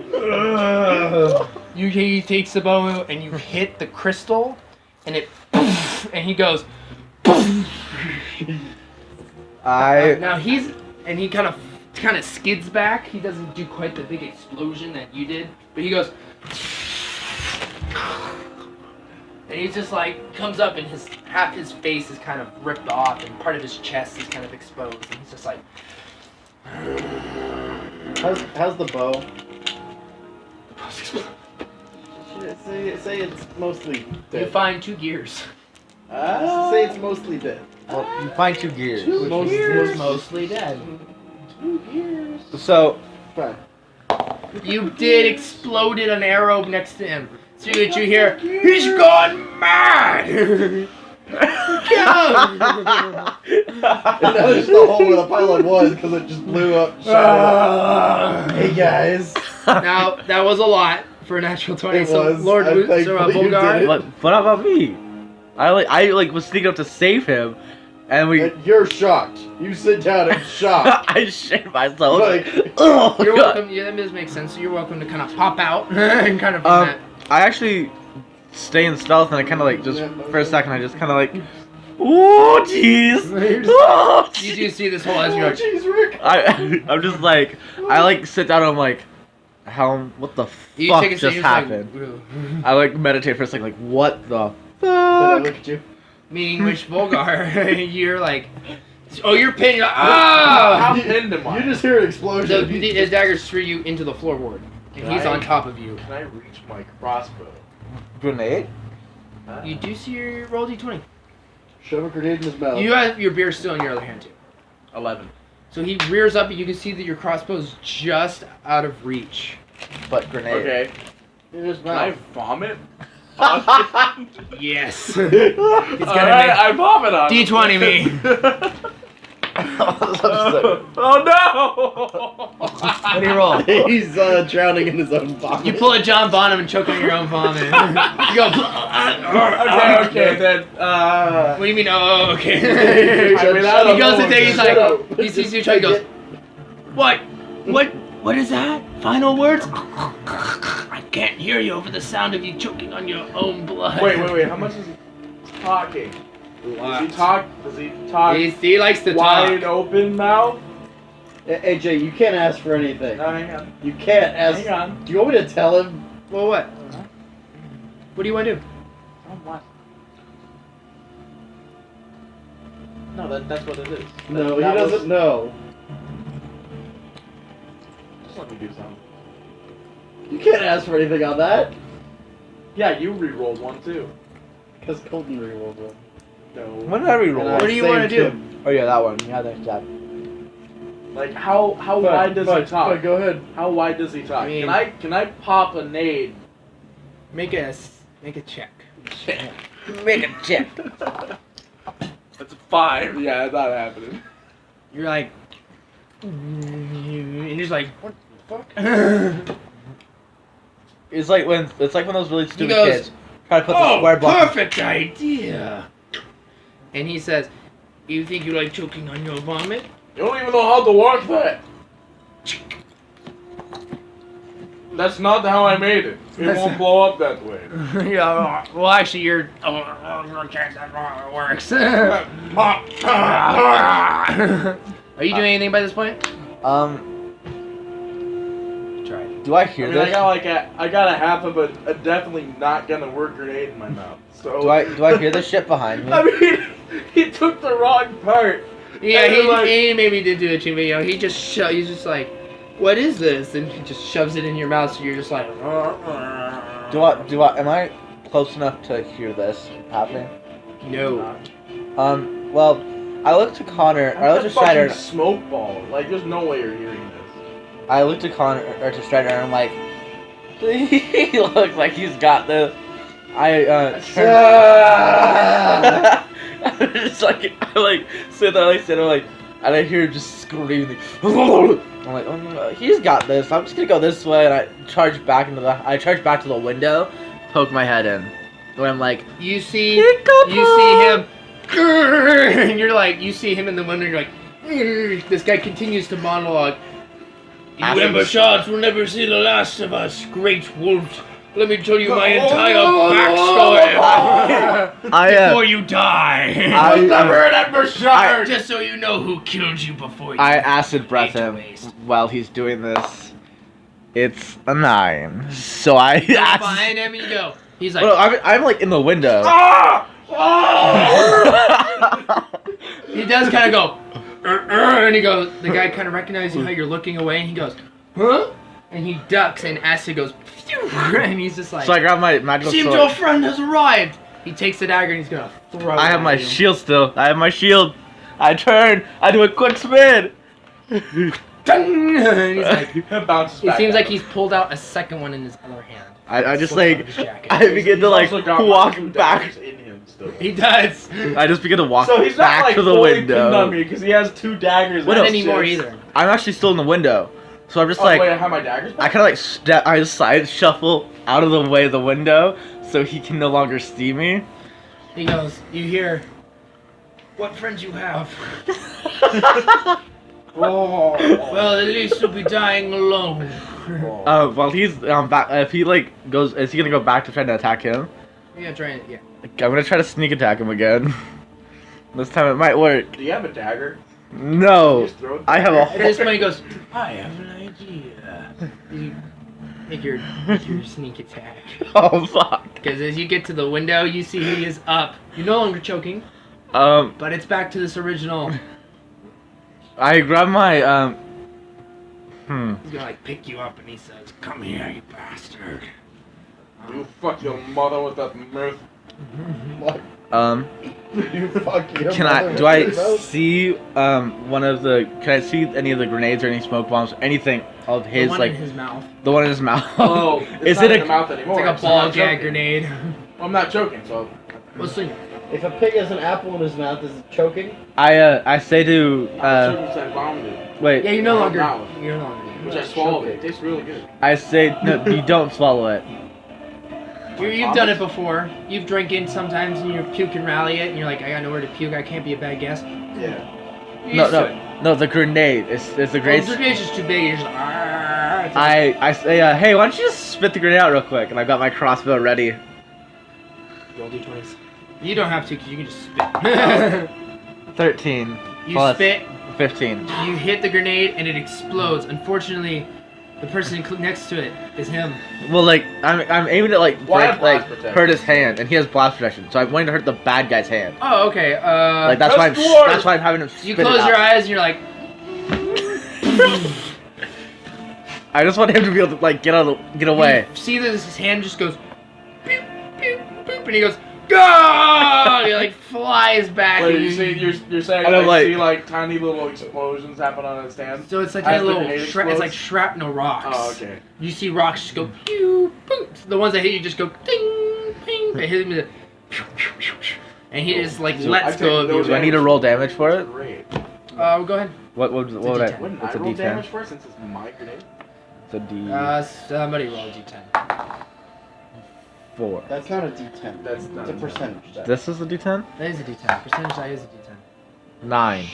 He takes the bow and you hit the crystal, and it, and he goes, now he kind of skids back. He doesn't do quite the big explosion that you did, but he goes, and he's just like comes up and half his face is kind of ripped off and part of his chest is kind of exposed, and he's just like, How's the bow? Say it's mostly you dead. find 2 gears. Say it's mostly dead. Well, you find 2 gears. It's mostly dead. So, Fine. You did exploded an arrow next to him. So you hear, he's gone mad! And now there's the hole where the pylon was because it just blew up. Hey guys. Now, that was a lot for a natural 20. It So, was. Lord I'm thankful you Bulgar, did it. what about me? I was sneaking up to save him, and we. And you're shocked. You sit down and shocked. I shit myself. Like, Oh, you're God. welcome. Yeah, that does make sense. So you're welcome to kind of pop out and kind of. I actually stay in stealth, and I kind of like just for a second, I just kind of like, oh jeez, oh, You do see this whole as you're like, Jeez, Rick. I'm just like, I like sit down, and I'm like, what the you fuck take a just second, happened? Like, I like meditate for a second, like, what the Then I fuck? look at you. meaning which Volgar, you're like, oh, you're pinned. You're like, ah! How pinned am I? You just hear an explosion. His daggers threw you into the floorboard, and he's on top of you. Can I reach my crossbow? Grenade? You do see your roll d20. Shove a grenade in his mouth. You have your beer still in your other hand too. 11. So he rears up, and you can see that your crossbow's just out of reach. But grenade. Okay. in his Can I mouth. vomit? Yes. He's Alright, gonna I vomit on him. D20 me. Oh no! What do you roll? He's drowning in his own vomit. You pull a John Bonham and choke on your own vomit. You go. Okay, then. What do you mean? Oh, okay. I mean, I He don't goes know to take. He's Shut like, up. he sees you try. He goes, What is that? Final words? I can't hear you over the sound of you choking on your own blood. Wait. How much is he talking? Does he talk? He likes to Wide talk. open mouth? AJ, you can't ask for anything. No, hang on. You can't ask. Hang on. Do you want me to tell him? Well, what? What do you want to do? Oh, what? No, that's what it is. No, he That was- doesn't know. Just let me do something. You can't ask for anything on that. Yeah, you re-rolled one too. Because Colton rerolled one. No. When did I reroll? And I What do you wanna saved do? him. Oh yeah, that one. Yeah, that's that. Like how Fine, wide does fine, he talk? fine, go ahead. How wide does he talk? I mean- Can I pop a nade? Make a check. Make a check. That's a 5. Yeah, that's not happening. You're like, and you're just like, what the fuck? It's like when those really stupid goes, kids try to put the square block. perfect idea. And he says, you think you like choking on your vomit? You don't even know how to work that. That's not how I made it. It won't blow up that way. Yeah, well, actually, you're. That's not how it works. Are you doing anything by this point? Try it. Do I hear I mean, this? I got a half of a definitely not gonna work grenade in my mouth. So Do I hear this shit behind me? I mean, he took the wrong part. Yeah, And then, he maybe did do it too, but you know, he's just like, what is this? And he just shoves it in your mouth, so you're just like, Am I close enough to hear this happening? no. Well, I look to Connor, I look to That's a fucking Strider, smoke ball. Like, there's no way you're hearing this. I look to Connor, or to Strider, and I'm like, he looks like he's got this. I'm just like, I sit there, and I hear him just screaming. I'm like, oh no, he's got this. I'm just gonna go this way, and I charge back to the window, poke my head in. When I'm like, You see him, and you're like, you see him in the window, you're like, this guy continues to monologue. You Embershards will never see the last of us, great wolves. Let me tell you my entire backstory before you die. I Never an Embershard! Just so you know who killed you before you. I acid breath him waste. while he's doing this. It's a 9. So I Go acid. behind him and you go. He's like, Well, I'm like in the window. Ah! he does kind of go, and he goes. The guy kind of recognizes how you're looking away, and he goes, huh? And he ducks, and acid goes, and he's just like, So I grab my magical seems sword. your friend has arrived. He takes the dagger and he's gonna throw it. I have at my you. shield still. I have my shield. I turn. I do a quick spin. Ding! And he's like, It bounces it back seems up. like he's pulled out a second one in his other hand. I just Slips out like of his jacket. I begin to like He's also got walk two back. daggers in him still. He does. I just begin to walk So he's not back like to the fully pinned on window. me because he has 2 daggers. Not no, anymore either. I'm actually still in the window, so I'm just Oh, like wait, I have my daggers I back? kind of like step. I just side shuffle out of the way of the window so he can no longer see me. He goes, you hear, what friends you have? Oh. Well, at least you'll be dying alone. While he's back, if he like goes, is he gonna go back to try to attack him? Yeah, try it. Yeah. I'm gonna try to sneak attack him again. This time it might work. Do you have a dagger? No, Just throw it I have a At this whole. point, he goes, I have an idea. You make your sneak attack. Oh fuck. Because as you get to the window, you see he is up. You're no longer choking, but it's back to this original. I grab my He's gonna like pick you up and he says, "Come here, you bastard." You fuck your mother with that mirth. What? You fuck your Can I? mother Do I with your mouth? see one of the? Can I see any of the grenades or any smoke bombs? Anything of his The one like in his mouth. the one in his mouth? Oh, it's is not it in a? the mouth anymore. It's like a so ball I'm not gag choking. grenade. Well, I'm not choking, so. Well, so If a pig has an apple in his mouth, is it choking? I say to I'm choking because I vomited, wait. yeah, you're no longer. Mouth. You're no longer. which I swallowed. It tastes really good. I say no. You don't swallow it. You've done it before. You've drank it sometimes and you puke and rally it, and you're like, I got nowhere to puke. I can't be a bad guest. Yeah. You're No, used to it. no. The grenade. It's the Well, grenade. the grenade's just too big. You're just like, "Argh." It's like, I say, hey, why don't you just spit the grenade out real quick? And I've got my crossbow ready. roll d20s. You don't have to because you can just spit. 13 You plus spit. 15. You hit the grenade and it explodes. Unfortunately, the person next to it is him. Well, like I'm aiming to like Well, I break, have blast like protection. hurt his hand, and he has blast protection, so I'm wanting to hurt the bad guy's hand. Oh, okay. Like that's why That's I'm having him spit You it close out. your eyes and you're like, I just want him to be able to like get away. you see that his hand just goes, boop, boop, boop, and he goes, go! And he like flies back. Wait, and you see, you're saying And I'm I like- see like tiny little explosions happen on his hand? So it's like As a the little, grenade it's like explodes? shrapnel rocks. Oh, okay. You see rocks just go, pew, boop. The ones that hit you just go, ding, ping. They hit him with a, and he just like So I lets take go of no you. Do I need to roll damage for it? Great. Go ahead. What would It's a I? D10. Wouldn't It's I a roll D10. damage for it since it's my grenade? It's a D4. Somebody roll a d10. That's not a D10. That's It's not a percentage. This is a D10. That is a d10. Percentage die is a d10. 9. What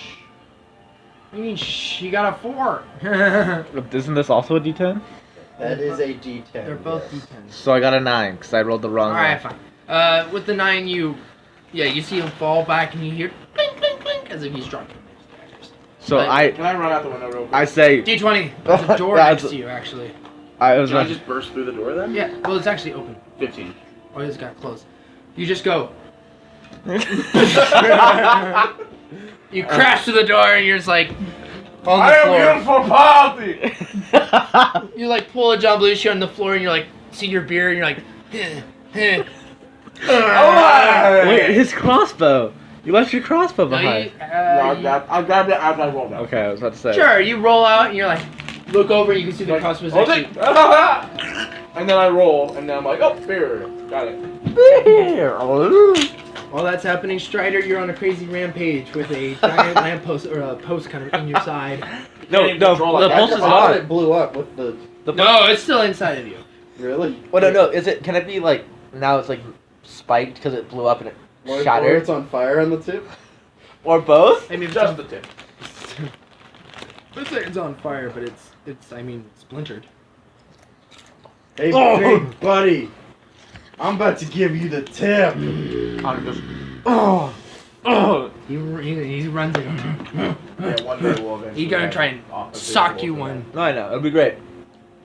do you mean, you got a 4? Isn't this also a D10? That is a D10. They're both yes. d10s. So I got a 9 because I rolled the wrong Alright, one. fine. With the 9, you see him fall back and you hear clink, clink, clink as if he's drunk. So Like- Can I run out the window real quick? I say D20. There's a door That's- next to you, actually. I was Can I about just burst through the door then? Yeah, well, it's actually open. 15. Or it's got closed. You just go. You crash to the door and you're just like on the I floor. am here for party! You like pull a John Belushi on the floor and you're like see your beer and you're like Wait, his crossbow. You left your crossbow No, behind. you, I grabbed it as I rolled out. Okay, I was about to say. sure, you roll out and you're like look over and you can see the crossbow's Hold actually it! And then I roll, and then I'm like, oh, beer. Got it. while that's happening, Strider, you're on a crazy rampage with a giant lamppost or a post kind of in your side. No, Can't no, control the it. pulse is I thought on. it blew up with the. No, it's still inside of you. Really? Well, no, is it? Can it be like now? It's like spiked because it blew up and it Or shattered, it's on fire on the tip? or both? I mean, Just the tip. it's on fire, but it's splintered. Hey, Oh. big buddy. I'm about to give you the tip. I'm just. He runs it. Yeah, one day we'll eventually. He's gonna try and sock you one. No, I know. It'd be great.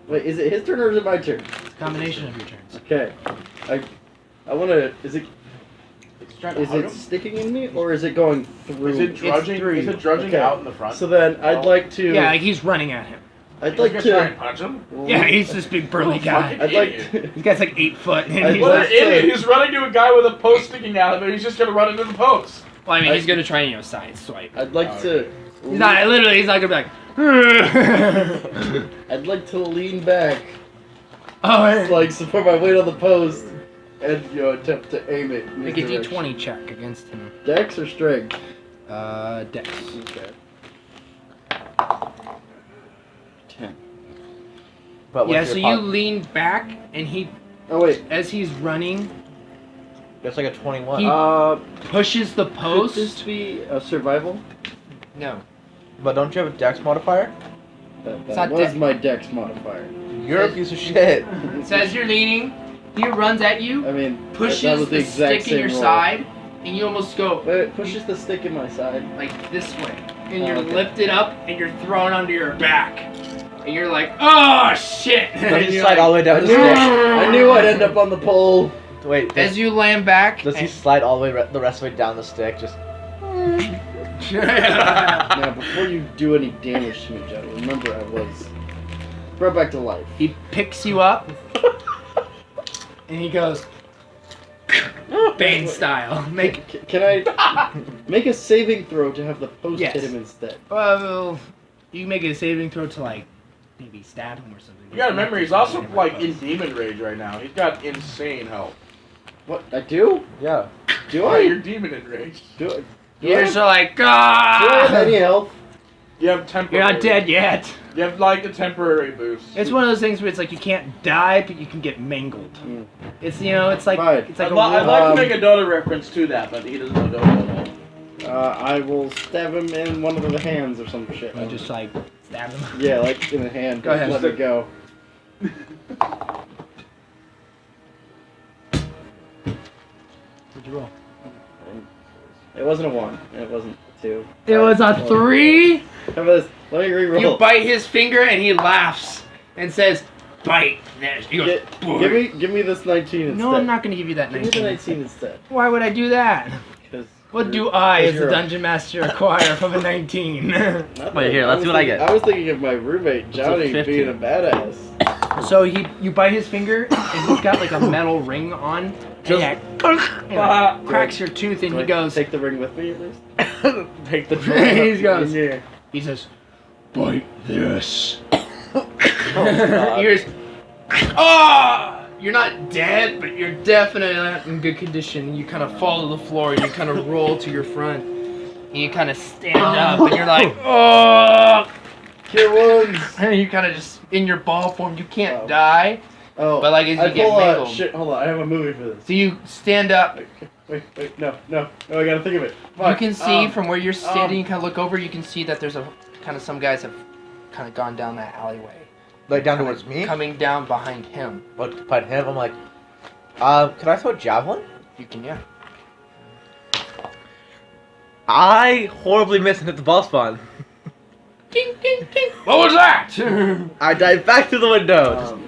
Wait, is it his turn or is it my turn? It's a combination of your turns. Okay. I wanna. Is it It's trying to hug him? sticking in me or is it going through? Is it drudging? through Is you. it drudging Okay. out in the front? So then I'd like to. Yeah, like he's running at him. I'd Like like try to. and punch him. Yeah, he's this big burly guy. I'd like to. This guy's like 8 foot. And I'd he's What like like, an idiot! He's running to a guy with a post sticking out of it. He's just gonna run into the post. well, I mean, he's gonna try and side swipe. I'd like to. He's not gonna be like. I'd like to lean back, Oh, like support my weight on the post, and attempt to aim it. in make a his direction. d20 check against him. Dex or strength? Dex. Okay. 10. But Yeah, with so your you pop- lean back, and he, Oh wait. as he's running, It's like a 21. He- pushes the Could post. this be a survival? No. But don't you have a dex modifier? That not was dex. my dex modifier. You're a piece of shit. So as you're leaning, he runs at you, I mean, that pushes was the exact stick in your same roll. side, and you almost go Wait, pushes the stick in my side. like this way. And Oh, you're okay. lifted up, and you're thrown onto your back. And you're like, oh shit! Does And he you're slide like, all the way down the stick? I knew I'd end up on the pole. Wait, as you land back, does he slide all the way the rest of the way down the stick? Just Now, before you do any damage to me, Johnny, remember I was brought back to life. he picks you up, and he goes, Bane style. Make Can I make a saving throw to have the post Yes. hit him instead? well, you can make a saving throw to like maybe stab him or something. You gotta remember, he's also like in demon rage right now. He's got insane health. What I do? yeah. Do Oh, I? you're demon enraged. Do I? You're so like, Do I have any ah! health? You have temporary. You're not dead yet. You have like a temporary boost. It's one of those things where it's like you can't die, but you can get mangled. Mm. It's it's like Right. it's like I'd, a I'd like Um, to make a Dota reference to that, but he doesn't know Dota at all. I will stab him in one of the hands or some shit. you just like stab him. Yeah, like in the hand. Go ahead. Let it go. What'd you roll? It wasn't a 1. It wasn't a 2. It was a 3. How about this? Let me re-roll. You bite his finger and he laughs and says, "Bite this." He goes, Give me this 19 instead. "No, I'm not going to give you that Give me the 19." 19 instead. Why would I do that? 'Cause What do you're- I, 'cause as the you're a- dungeon master, acquire from a 19? Not Wait, that- here, let's was see what I thinking- get. I was thinking of my roommate Johnny 15. being a badass. So you bite his finger and he's got like a metal ring on. And that cracks your tooth and he Like, goes. take the ring with me at least. Take the He goes. Yeah. He says, "Bite this." God. Yours. Ah! You're not dead, but you're definitely not in good condition. You kind of fall to the floor and you kind of roll to your front. And you kind of stand up and you're like, oh! Cure wounds. And you kind of just, in your ball form, you can't Oh. die. Oh. But like as I you get pull mangled. shit. Hold on, I have a movie for this. So you stand up. Wait, no, I gotta think of it. You Fuck. can see from where you're standing, you kind of look over, you can see that there's a, kind of some guys have kind of gone down that alleyway. Like down Kinda towards me? Coming down behind him. But behind him, I'm like, can I throw a javelin? You can, yeah. I horribly missed and hit the ball spawn. Ding, ding, ding. What was that? I dive back through the window.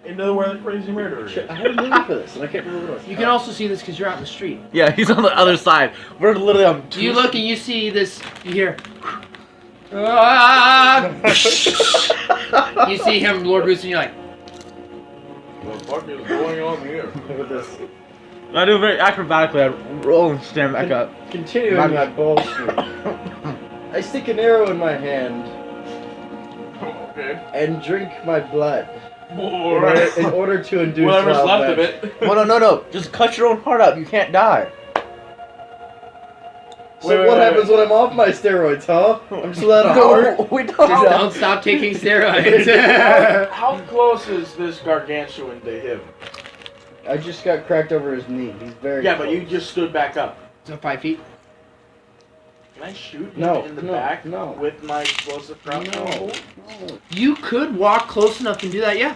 Into where the crazy murderer is. Shit, I had a movie for this, and I can't remember what it was. You can also see this because you're out in the street. Yeah, he's on the other side. We're literally on two. You look and you see this. You hear. "Ah!" You see him, Lord Roos, and you're like, What the fuck is going on here? Look at this. I do it very acrobatically. I roll and stand back up. Continuing my bullshit. I stick an arrow in my hand Okay. and drink my blood Alright. in order to induce Whatever's wild left of magic. it. Well, no. Just cut your own heart out. You can't die. So Wait, what wait, happens when I'm off my steroids, huh? I'm just without a heart? No, we don't. just don't stop taking steroids. How close is this gargantuan to him? I just got cracked over his knee. He's very Yeah, but you close. just stood back up. So 5 feet. Can I shoot him No, in the no, back no. with my explosive crossbow? No. You could walk close enough and do that, yeah.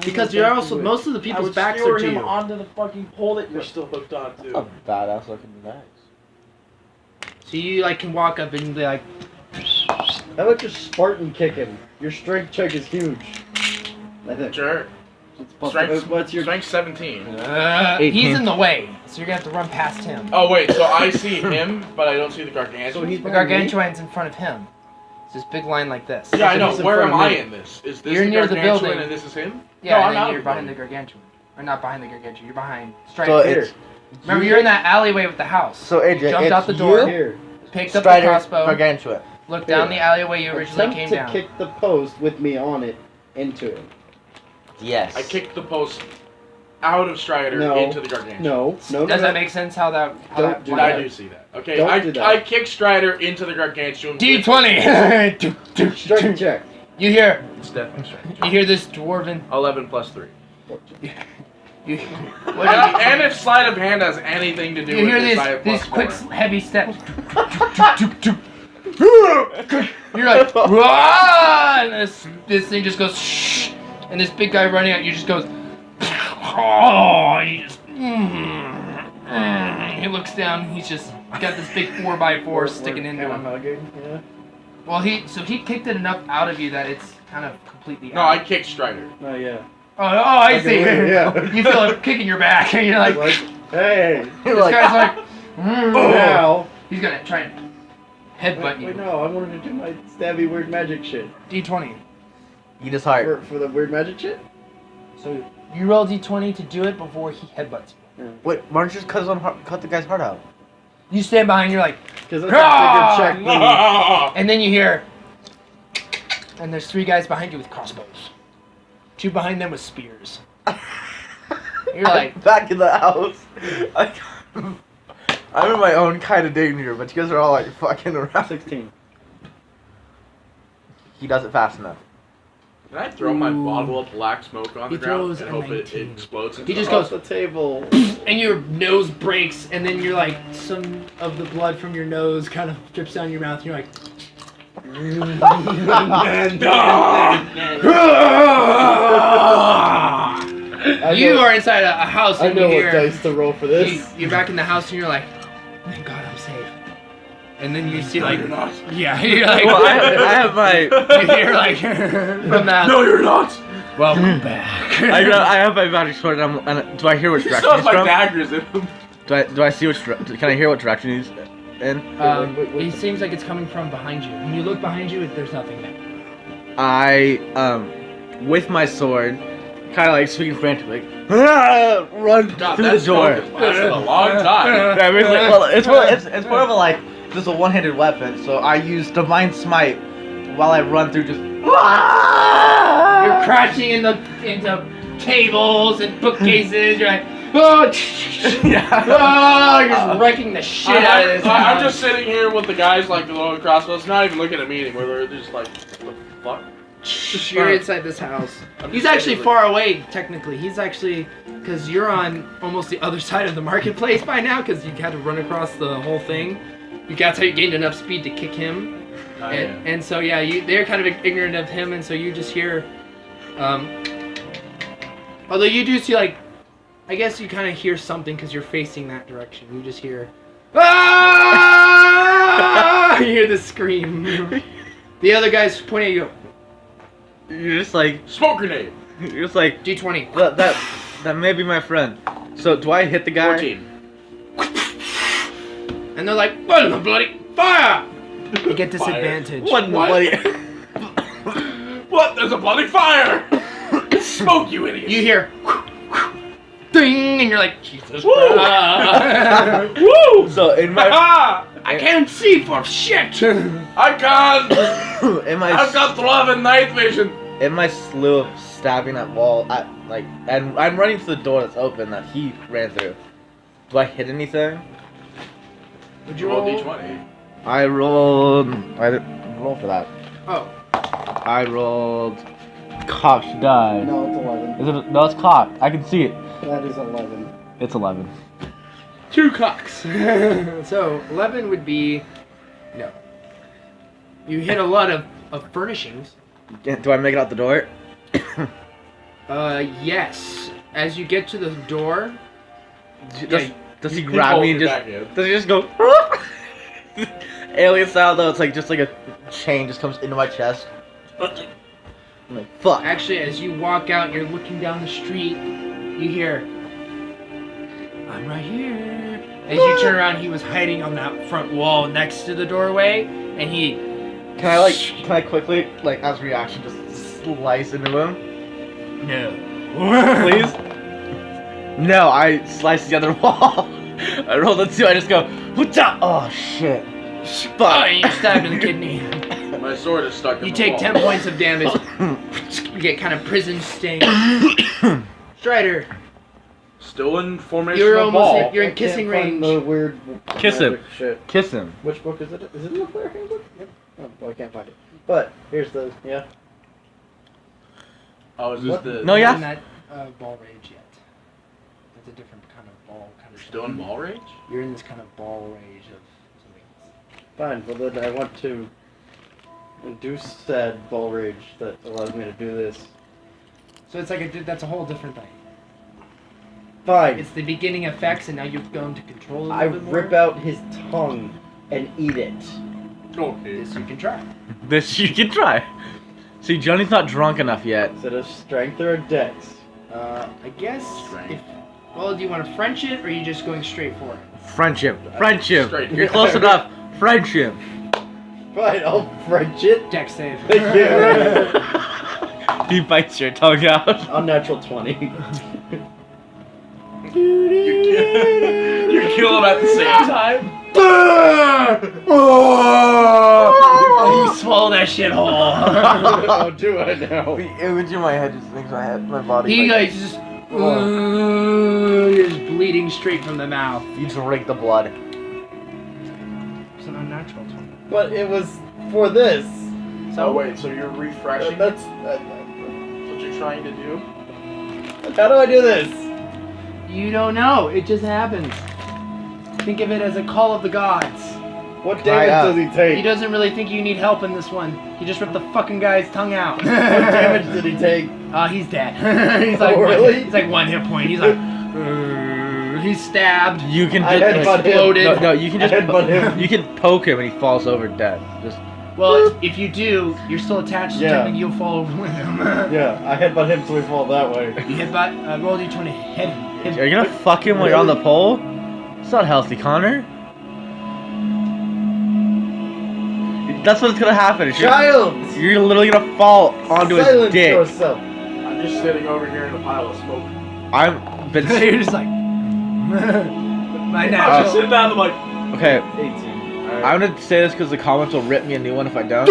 Because you're also most of the I people's would backs skewer are to him you. onto the fucking pole that you're still hooked on to. A badass looking device. So you like can walk up and be like, How about just Spartan kick him? Your strength check is huge. I think. Sure. It's possible. What's your Strength 17. he's in the way, so you're gonna have to run past him. Oh wait, so I see him, but I don't see the gargantuan. So he's The behind me? gargantuan's in front of him. It's this big line like this. Yeah, I So know. he's in Where front am of I me. in this? Is this You're the near the gargantuan building. and this is him? Yeah, no, and I'm then you're not behind the gargantuan. Or not behind the gargantuan, you're behind. Straight So here. it's Remember, you're in that alleyway with the house. so AJ. Jumped it's out the door. You, Here. Picked up the Strider, crossbow, Gargantua. looked down the alleyway you originally Attempt came to down. kick the post with me on it into him. Yes. I kicked the post out of Strider No. into the gargantuan. No. Does that make sense how that... How Don't that do lined that. I up? do see that. Okay, Don't do that. I kicked Strider into the gargantuan. D20! Strength check. You hear... It's definitely strength. You hear this dwarven... 11 plus 3. You, And if sleight of hand has anything to do you with hear this, I have these plus quick, 4. heavy steps. You're like, "Wah!" And this thing just goes, shh. And this big guy running at you just goes, oh, he just, he looks down, he's just got this big 4x4 sticking into him. Yeah. Well, he kicked it enough out of you that it's kind of completely No, out. I kicked Strider. Oh yeah. I see. Yeah. You feel it kicking your back, and you're like, Hey. this guy's like, Now. he's gonna try and headbutt you. Wait, no, I wanted to do my stabby weird magic shit. D20. Eat his heart. For the weird magic shit? So you roll D20 to do it before he headbutts you. Wait, why don't you just cut the guy's heart out? You stand behind, you're like, Because that's a bigger check than and then you hear, and there's 3 guys behind you with crossbows. 2 behind them with spears. You're like, Back in the house. I'm in my own kind of danger, but you guys are all like fucking around. 16. He does it fast enough. Can I throw my bottle of black smoke on He the ground throws and a hope it 19. explodes? He just Off goes, the table. and your nose breaks, and then you're like, some of the blood from your nose kind of drips down your mouth, and you're like, you are inside a house, I and know you what hear, dice to roll for this. you're back in the house, and you're like, thank God I'm safe. And then you see like, you're not. yeah, you're like, Well, I have my. you hear like from that. No, you're not. Welcome back. I have my magic sword, and do I hear which You direction still he's have my from? daggers in them. Do I see which? Can I hear what direction he's in? It seems like it's coming from behind you. When you look behind you, there's nothing there. I with my sword, kind of like speaking frantically, run God, through that the door. smoke has lasted a long time. Yeah, really, well, it's more of a like just a one-handed weapon. So I use divine smite while I run through just. You're crashing into tables and bookcases. You're like, oh, you're just wrecking the shit out of this. I'm house. just sitting here with the guys like the little crossbows, not even looking at me anymore. They're just like, what the fuck? You're inside this house. I'm He's just actually saying, far away, technically. He's actually, because you're on almost the other side of the marketplace by now, because you had to run across the whole thing. That's how you gained enough speed to kick him. And so yeah, they're kind of ignorant of him, and so you just hear, although you do see like, I guess you kind of hear something because you're facing that direction. You just hear, ah! You hear the scream. The other guys point at you. You're just like Smoke grenade. you're just like D20. that may be my friend. So do I hit the guy? 14. And they're like, what in the bloody fire? You get disadvantage. What in the What? bloody? What? There's a bloody fire! Smoke, you idiot! You hear, ding, and you're like, Jesus Woo! Christ. Woo! So in my Ah! I can't see for shit. I can't! in my I've got 12 and night vision! in my slew of stabbing that wall, and I'm running to the door that's open that he ran through. Do I hit anything? Would you Roll roll? D20. I didn't roll for that. Oh. I rolled cocked die. No, it's 11. Is it? No, it's cocked. I can see it. That is 11. It's 11. 2 cocks. So 11 would be no. You hit a lot of furnishings. Do I make it out the door? Yes. As you get to the door, Does he grab me and just? Does he just go? Alien style though. It's like just like a chain just comes into my chest. I'm like fuck. actually, as you walk out, and you're looking down the street. You hear, "I'm right here." As you turn around, he was hiding on that front wall next to the doorway, and he. Can I quickly like as a reaction just slice into him? No. Please? No, I slice the other wall. I rolled a 2, I just go, "Whatcha?" Oh shit. Oh, Fuck. and you stabbed in the kidney. My sword is stuck in You the take wall. 10 points of damage. You get kind of prison sting. Strider, Still in formation you're of almost ball. you're in I kissing can't find range. the weird Kiss him. magic shit. Kiss him. Which book is it? Is it in the player handbook? Yep. Oh, well, I can't find it. But here's the Oh, is this What? the... No, yeah. Not in that ball rage yet. That's a different kind of ball kind of. Still in ball rage? You're in this kind of ball rage of something. Fine, well then I want to induce said ball rage that allows me to do this. So it's like that's a whole different thing. Fine. It's the beginning effects, and now you're going to control it a I little bit more. rip out his tongue and eat it. Okay. This you can try. This you can try. See, Johnny's not drunk enough yet. Is it a strength or a dex? I guess Strength. if. Well, do you want to French it, or are you just going straight for it? Friendship. Friendship. Straight. You're close enough. Friendship. Fine, I'll French it. Dex save. Thank you. He bites your tongue out. Unnatural 20. You kill him at the same time. You swallow that shit whole. How do I now? The image in my head just makes my body. He guys just. You're just bleeding straight from the mouth. You drink the blood. It's an unnatural 20. But it was for this. So wait, so you're refreshing? That's. That's what you're trying to do? How do I do this? You don't know. It just happens. Think of it as a call of the gods. What Try damage out. does he take? He doesn't really think you need help in this one. He just ripped the fucking guy's tongue out. What damage did he take? He's dead. He's like Oh, really? He's like 1 hit point. He's like, he's stabbed. You can I just headbutt him. exploded. No, you can I just headbutt him. you can poke him and he falls over dead. Just Well, if you do, you're still attached to Yeah. him and you'll fall over with him. Yeah, I headbutt him so we fall that way. You hit by roll d20 hit him. are you gonna fuck him while you're on the pole? It's not healthy, Connor. That's what's gonna happen. Is Child! you're literally gonna fall onto his Silence dick. yourself. I'm just sitting over here in a pile of smoke. I'm been You're just like my I'm natural. just sitting down. I'm like, okay. 18. alright. I'm gonna say this because the comments will rip me a new one if I don't.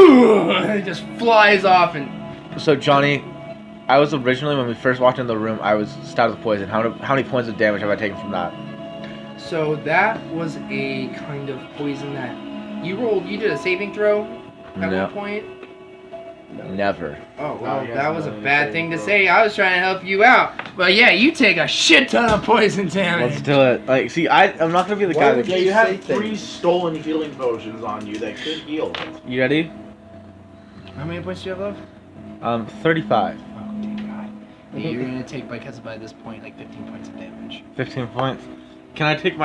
It just flies off and So Johnny, I was originally when we first walked in the room, I was stabbed with poison. How many points of damage have I taken from that? so that was a kind of poison that you rolled. You did a saving throw at No. one point. Never. Oh well, yes, that was a no, bad saving thing to throw. say. I was trying to help you out, but yeah, you take a shit ton of poison damage. Let's do it. Like, see, I'm not gonna be the Why guy would that. Yeah, you you have say 3 things? stolen healing potions on you that could heal. You ready? How many points do you have left? 35. Oh dear God. You're gonna take because by this point like 15 points of damage. 15 points. Can I drink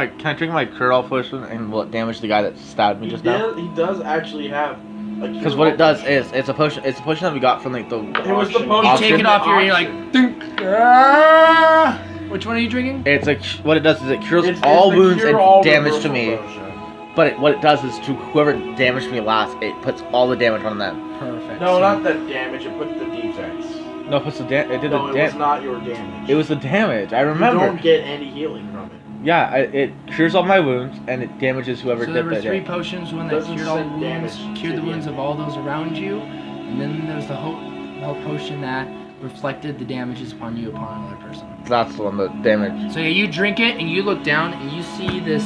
my curl potion and will it damage the guy that stabbed me just now? He does actually have a Because what it does is it's a potion that we got from like the. It was the Auction. potion. You take Option. it off your, you're like, Option. dink. Ah! Which one are you drinking? It's like what it does is it cures It's all the wounds cure and all damage to reversal me. potion. But what it does is to whoever damaged me last, it puts all the damage on them. Perfect. No, not the damage. It put the defense. No, it puts it did No, the it was damage. not your damage. It was the damage. I You remember. don't get any healing from it. Yeah, it cures all my wounds and it damages whoever So did there were that. 3 potions, one that Doesn't cured all the send wounds, damage cured to the the wounds of all those around you, and then there was the health potion that reflected the damages upon you upon another person. That's the one that damaged. So yeah, you drink it and you look down and you see this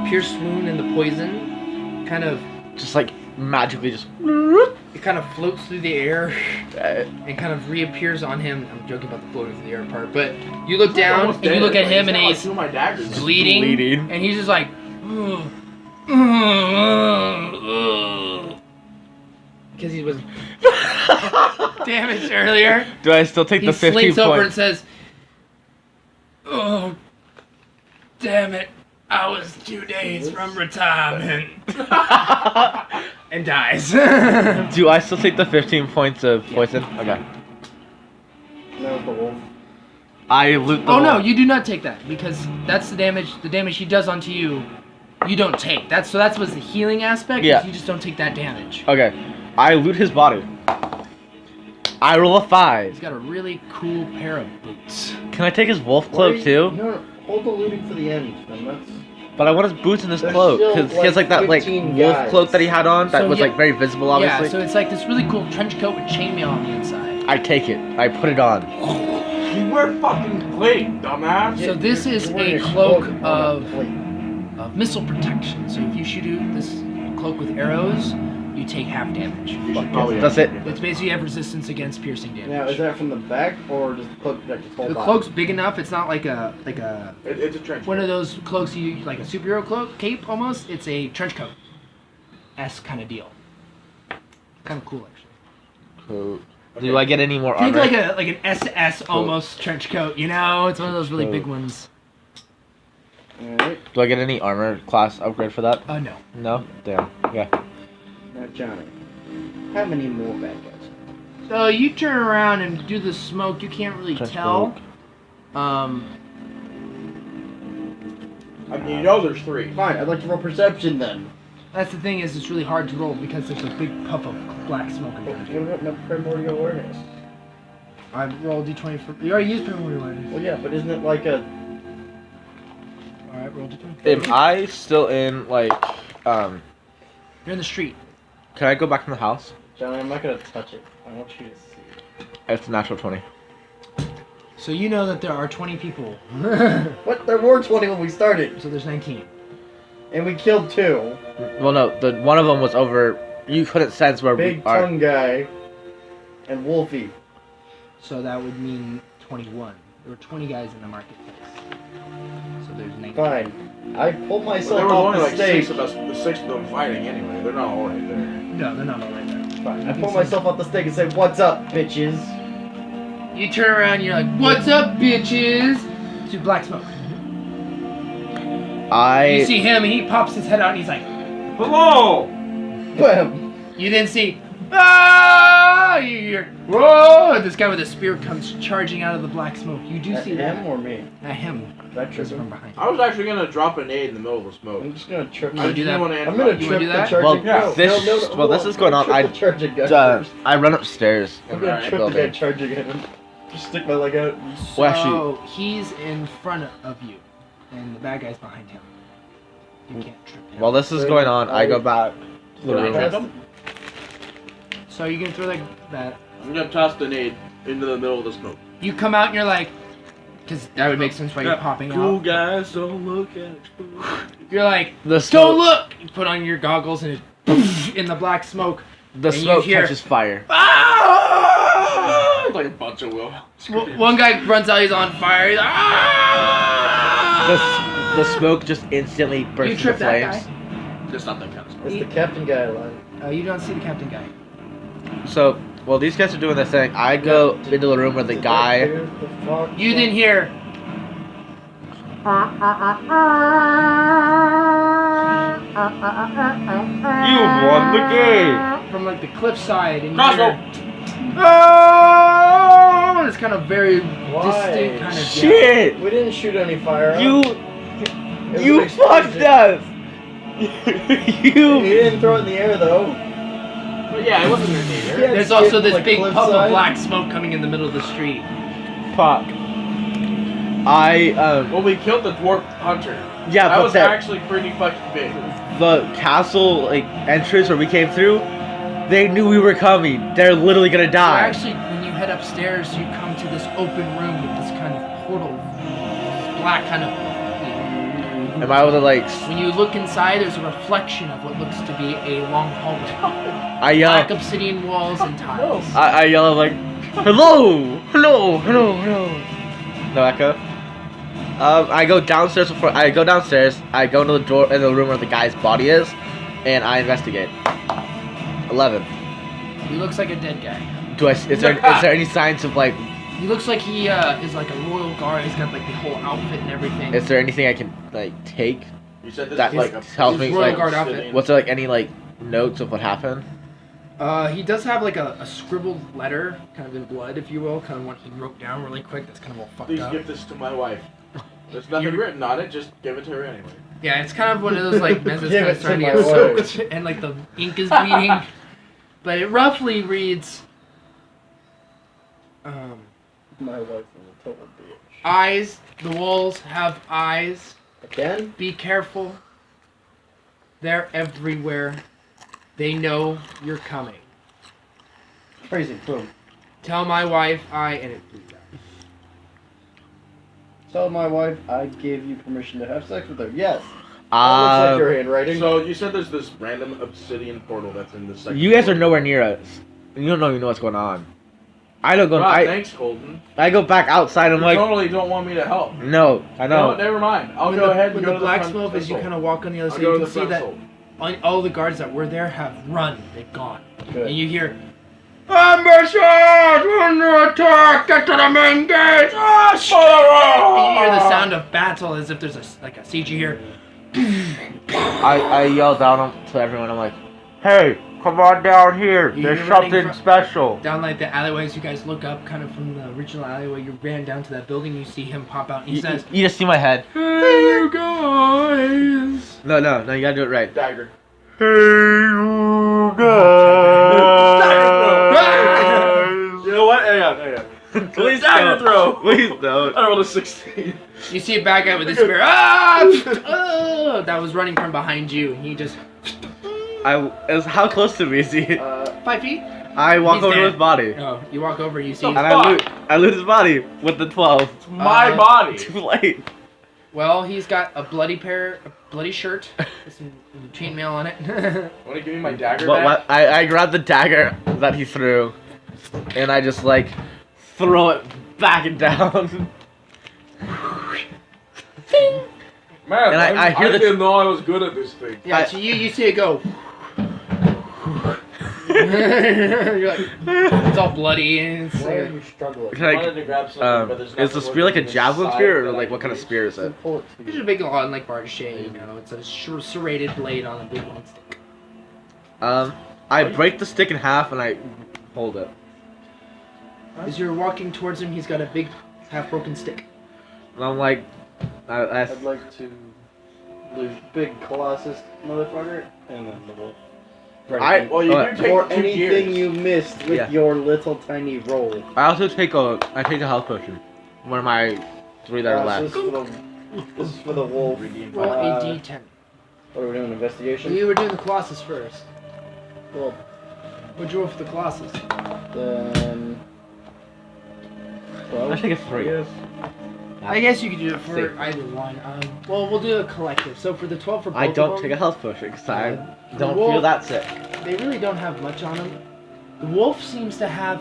pierced wound in the poison kind of Just like magically just. it kind of floats through the air Uh, and kind of reappears on him. I'm joking about the floating through the air part, but you look down Almost and you dead. look at Like, him he's and got, like, he's 2 of my daggers. bleeding, Bleeding. and he's just like because he was damaged earlier. Do I still take He the 15 slinks over and points? says, "Oh, damn it! I was 2 days from retirement," and dies. Do I still take the 15 points of poison? Okay. No, the wolf. I loot the. Oh no, wolf. you do not take that because that's the damage. The damage he does onto you, you don't take. That's was the healing aspect. Yeah. You just don't take that damage. Okay. I loot his body. I roll a He's 5. got a really cool pair of boots. Can I take his wolf Why are cloak you- too? No, hold the looting for the end, then that's... But I want his boots and his There's cloak still, because he has like like, that like 15 wolf guys. cloak that he had on that So, was yeah. like very visible, obviously. Yeah, so it's like this really cool trench coat with chainmail on the inside. I take it. I put it on. You wear fucking plate, dumbass. So this is You're wearing a cloak on a of plate. missile protection. So if you shoot this cloak with arrows, you take half damage. You should probably That's it. It's basically you have resistance against piercing damage. Now, is that from the back, or does the cloak protect his whole The body? cloak's big enough. It's not like a It's a trench. one of those cloaks you like a superhero cloak cape almost. It's a trench coat. S kind of deal. Kind of cool, actually. Cool. Do I get any more Think armor? like an SS almost trench coat. You know, it's one of those really big ones. Alright. Do I get any armor class upgrade for that? Oh no. No? Damn. Okay. Now, Johnny, how many more bad guys? So you turn around and do the smoke. You can't really Trench tell. coat. I mean, you know there's 3. Fine, I'd like to roll perception then. That's the thing is, it's really hard to roll because there's a big puff of black smoke in front of you. What about no primordial awareness? I rolled d20 for. You already used primordial awareness. Well, yeah, but isn't it like a... All right, roll d20. Am I still in, like, You're in the street. can I go back in the house? Johnny, I'm not gonna touch it. I want you to see it. It's a natural 20. So you know that there are 20 people. What? There were 20 when we started, So there's 19. and we killed 2. Well, no, the one of them was over. You couldn't sense where Big we are. tongue guy, and Wolfie. So that would mean 21. There were 20 guys in the marketplace. So there's 19. Fine. I pulled Well, myself there was off only the like stage. 6 of us, the 6 of them fighting anyway. They're not all right there. No, they're not all right there. Fine. I pulled myself off the stage and said, "What's up, bitches?" You turn around and you're like, "What's up, bitches?" To black smoke. You see him and he pops his head out and he's like, Hello! Bam. you didn't see, ah! You hear, whoa! This guy with a spear comes charging out of the black smoke. You do see him that. or me? Him. That Just trip from him? behind. I was actually gonna drop a nade in the middle of the smoke. I'm just gonna trip. You wanna do that? I'm gonna You wanna trip do the that? charging. Well, no, this- no, well, hold this on. is going on. Trip I- the charging guy first. I run upstairs. I'm gonna Alright, trip the guy building. charging him. Just stick my leg out. So Well, actually- he's in front of you, and the bad guy's behind him. You can't trip him. While this is going on, I go back to the Did I room. trip him? So you can throw like that. I'm gonna toss the nade into the middle of the smoke. You come out and you're like, because that would make sense why you're popping Cool out. guys, don't look at it. You're like, The don't smoke, look. You put on your goggles and it in the black smoke. the and you smoke hear- catches fire. Ah! Like a bunch of will. One guy runs out. He's on fire. He's like, ah! The smoke just instantly You bursts into trip that flames. Just not that kind of smoke. It's the captain guy alive. You don't see the captain guy. So, while these guys are doing their thing, I go into the room where the guy. You then hear. You won the game. From like the cliffside, and you Crossbow! hear, oh! And it's kind of very distinct kind of yell. Shit! We didn't shoot any fire. You It was you an fucked explosion. us. He You. didn't throw it in the air though. But yeah, it wasn't their nade. Yeah. There's also Skip, this like, big puff cliffside. of black smoke coming in the middle of the street. Fuck. I Well, we killed the dwarf hunter. yeah, That but was that actually pretty fucking big. the castle like entrance where we came through, they knew we were coming. They're literally gonna So die. actually, when you head upstairs, you come to this open room with this kind of portal, this black kind of. Am I able to like? When you look inside, there's a reflection of what looks to be a long hallway. I Black yell. obsidian walls and tiles. I yell like, hello, hello, hello, hello. No echo. I go downstairs before I go downstairs. I go into the door in the room where the guy's body is, and I investigate. 11. He looks like a dead guy. Is there any signs of like? He looks like he is like a royal guard. He's got like the whole outfit and everything. Is there anything I can like take? You said this That, is like like, a tells me, royal like, guard outfit. Was there like any like notes of what happened? He does have like a scribbled letter, kind of in blood, if you will, kind of what he wrote down really quick. That's kind of all fucked Please up. give this to my wife. There's nothing You're- written on it. Just give it to her anyway. Yeah, it's kind of one of those like messages Give kind of it to starting to my get wife. soaked, and like the ink is bleeding. But it roughly reads, My wife is a total bitch. eyes. The walls have eyes. Again? Be careful. They're everywhere. They know you're coming. Crazy. Boom. Tell my wife and it bleeds out. Tell my wife I gave you permission to have sex with her. Yes. That looks like your handwriting. So you said there's this random obsidian portal that's in the second. You guys are floor. nowhere near us. You don't even know what's going on. I don't go. Wow, I thanks, Colton. go back outside. I'm You like, totally don't want me to help. no, I No, know. never mind. I'll When go the, ahead and when go the to the black front smoke, as you console. kind of walk on the other I'll side, go you to can the see front that console. all the guards that were there have run. They've gone. Good. And you hear, "Ambushers! Under attack! Get to the main gate! Rush!" And you hear the sound of battle as if there's a siege. You hear, I yell down to everyone. I'm like, "Hey, come on down here. You're There's running something from- special." down like the alleyways. You guys look up kind of from the original alleyway. You ran down to that building. You see him pop out and he says, You just see my head. "Hey, you guys!" No, you gotta do it right. Dagger. Hey, you guys. You know what? Hang on. Please Dagger don't. throw. Please don't. I rolled a 16. You see a bad guy with a spear. Ah! Oh, that was running from behind you. And he just How close to me is he? 5 feet. I walk He's over to dead. his body. Oh, you walk over. You see. And I loot his body with the 12. It's my body. Too late. Well, he's got a bloody shirt with some chainmail on it. Want to give me my dagger But back? I grabbed the dagger that he threw, and I just like throw it back and down. Man, And I hear the- didn't know I was good at this thing. Yeah, so you see it go. You're like, it's all bloody and it's Why are you struggling? Like, I wanted to grab something, but there's is the nothing spear like a working javelin inside spear, or that I like can what kind of use. spear is it? it's a big long like barge you know. It's a serrated blade on a big long stick. I break the stick in half and I hold it. As you're walking towards him, he's got a big half-broken stick. And I'm like, I'd like to loot big Colossus motherfucker and then the wolf. Well, you do take For 2 anything gears. you missed with Yeah. your little tiny roll. I also take a health potion. One of my 3 that are left. This is for the wolf. Roll a d10. What are we doing? Investigation? You were doing the Colossus first. Well, What'd you roll for the Colossus? then... I take a 3. I guess you could do it for Six. either one. Well, we'll do a collective. So for the 12 for both I don't of take a them, health potion because I don't wolf- feel that sick. they really don't have much on them. The wolf seems to have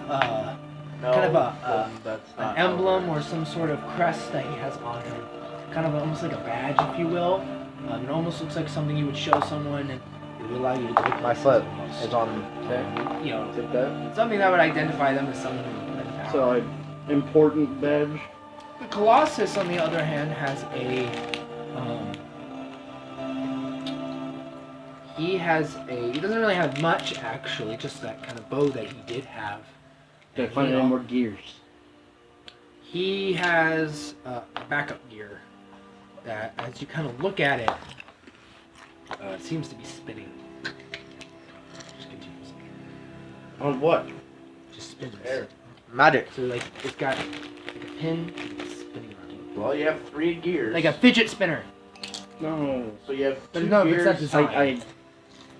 kind of that's an emblem or some sort of crest that he has on him. Kind of almost like a badge, if you will. It almost looks like something you would show someone and it would allow you to go My places slip almost. is on. Okay. You know, Take that. something that would identify them as someone with power. So, important badge. The Colossus, on the other hand, has a. He doesn't really have much, actually, just that kind of bow that he did have. Did I And find he any al- more gears? He has a backup gear that, as you kind of look at it, it seems to be spinning. Just continues. On what? Just spins. Magic. So, like, it's got like a pin and it's spinning around. Well, you have 3 gears. Like a fidget spinner. No. So you have But 2 no, it's gears. not designed.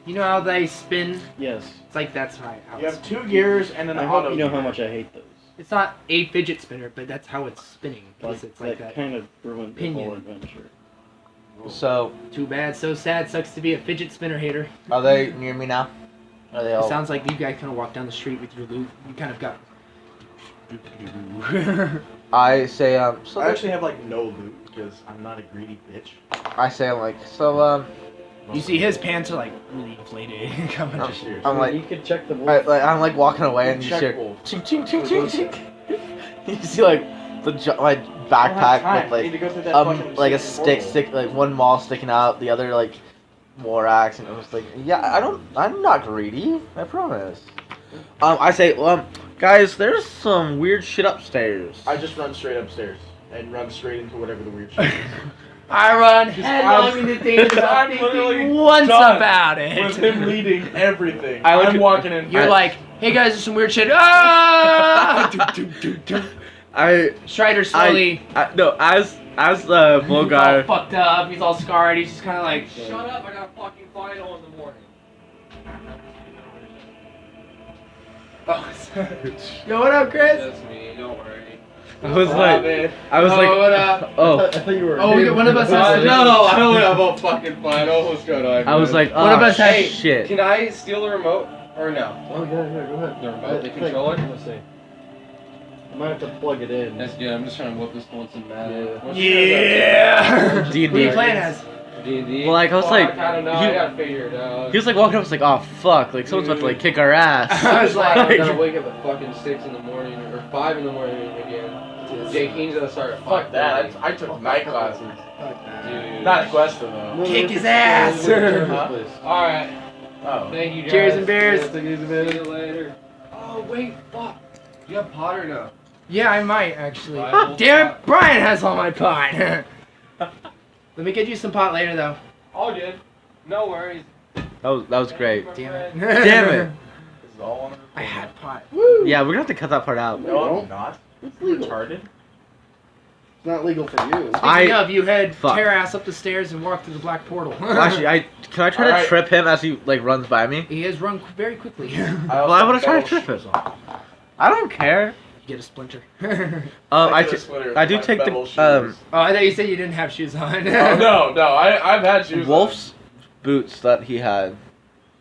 You know how they spin? Yes. It's like that's how You it's have 2 gears and an I auto hope you know gear. how much I hate those. It's not a fidget spinner, but that's how it's spinning. Like, It's like that that. kind of ruined the whole pinion. adventure. So, Too bad, so sad. Sucks to be a fidget spinner hater. are they near me now? Are they It all? sounds like you guys kind of walk down the street with your loot. You kind of got. I say so I actually have like no loot because I'm not a greedy bitch. I say I'm like so You see his pants are like really inflated. Coming I'm, to shoot. I'm like you could check the wolf. I'm like walking away and you Check hear wolf. ching ching ching ching ching. You see like my backpack with I need to go through that like fucking like a secret stick portal. like one maul sticking out, the other like war axe, and I was like, yeah, I'm not greedy, I promise. I say, guys, there's some weird shit upstairs. I just run straight upstairs and run straight into whatever the weird shit is. I run headlong into things without I'm literally thinking once done about With him it. leading everything. I look I'm at- walking in. You're like, hey guys, there's some weird shit. Ah! Strider slowly. No, as the blow He's guy. all fucked up. He's all scarred. He's just kind of like, shut up! I got a fucking final in the morning. Oh, yo, what up, Chris? That's me, don't worry. I was Oh, like, man. I was Oh, like, what up? oh, I thought you were. Oh, we got one of us has to no, I don't have a fucking final. What's going on? I was like, oh, One of us has- Hey, shit. Can I steal the remote or no? Oh, yeah, go ahead. The remote, the controller? Let's see. I might have to plug it in. That's good. I'm just trying to whip this one some mad. Yeah. What's Yeah. D&D. Who are you playing as? D&D? Well, like, I was Fuck, like, I don't know. he- I gotta figure it out. He was like walking up, I was like, oh fuck, like someone's about to like kick our ass. I was like, I'm gonna wake up at fucking 6 in the morning or 5 in the morning again. Jake Keen's gonna start at 5. Fuck that. I took night classes. Dude. Not Cuesta though. Kick his ass. Alright. Oh. Thank you guys. Cheers and beers. See you later. Oh, wait, fuck. You have pot or no? Yeah, I might actually. Bible Damn it, pot. Brian has all my pot. Let me get you some pot later, though. All good. No worries. That was great. Damn it. Damn it. This is all on I had pot. Yeah, we're gonna have to cut that part out. No, I'm not. It's legal. Retarded. It's not legal for you. Speaking of, you head Fuck. tear ass up the stairs and walk through the black portal. Well, actually, can I try to Alright. trip him as he like runs by me? He has run very quickly. you Why would I try to trip him? I don't care. get a splinter. I do take the Oh, I thought you said you didn't have shoes on. Oh no, I've had shoes. Wolf's boots that he had.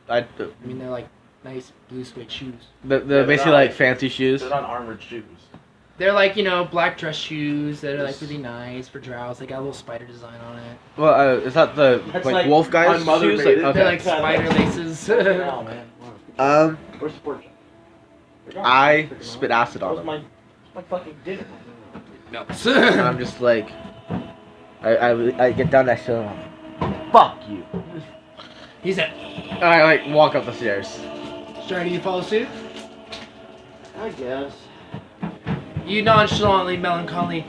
I mean, they're like nice blue suede shoes. They're they're basically not like like- fancy shoes. They're not armored shoes. They're like, black dress shoes that are like really nice for drows. They got a little spider design on it. Well, is that the That's like like wolf guys on Mother shoes? Made Like, It. They're okay. like spider laces. Oh man. Where's the porch? I spit acid That on was him, my fucking dinner. No. and I'm just like, I get down next to him. I'm like, fuck you. He's at. And I like walk up the stairs. Sorry, do you follow suit? I guess. You nonchalantly, melancholy.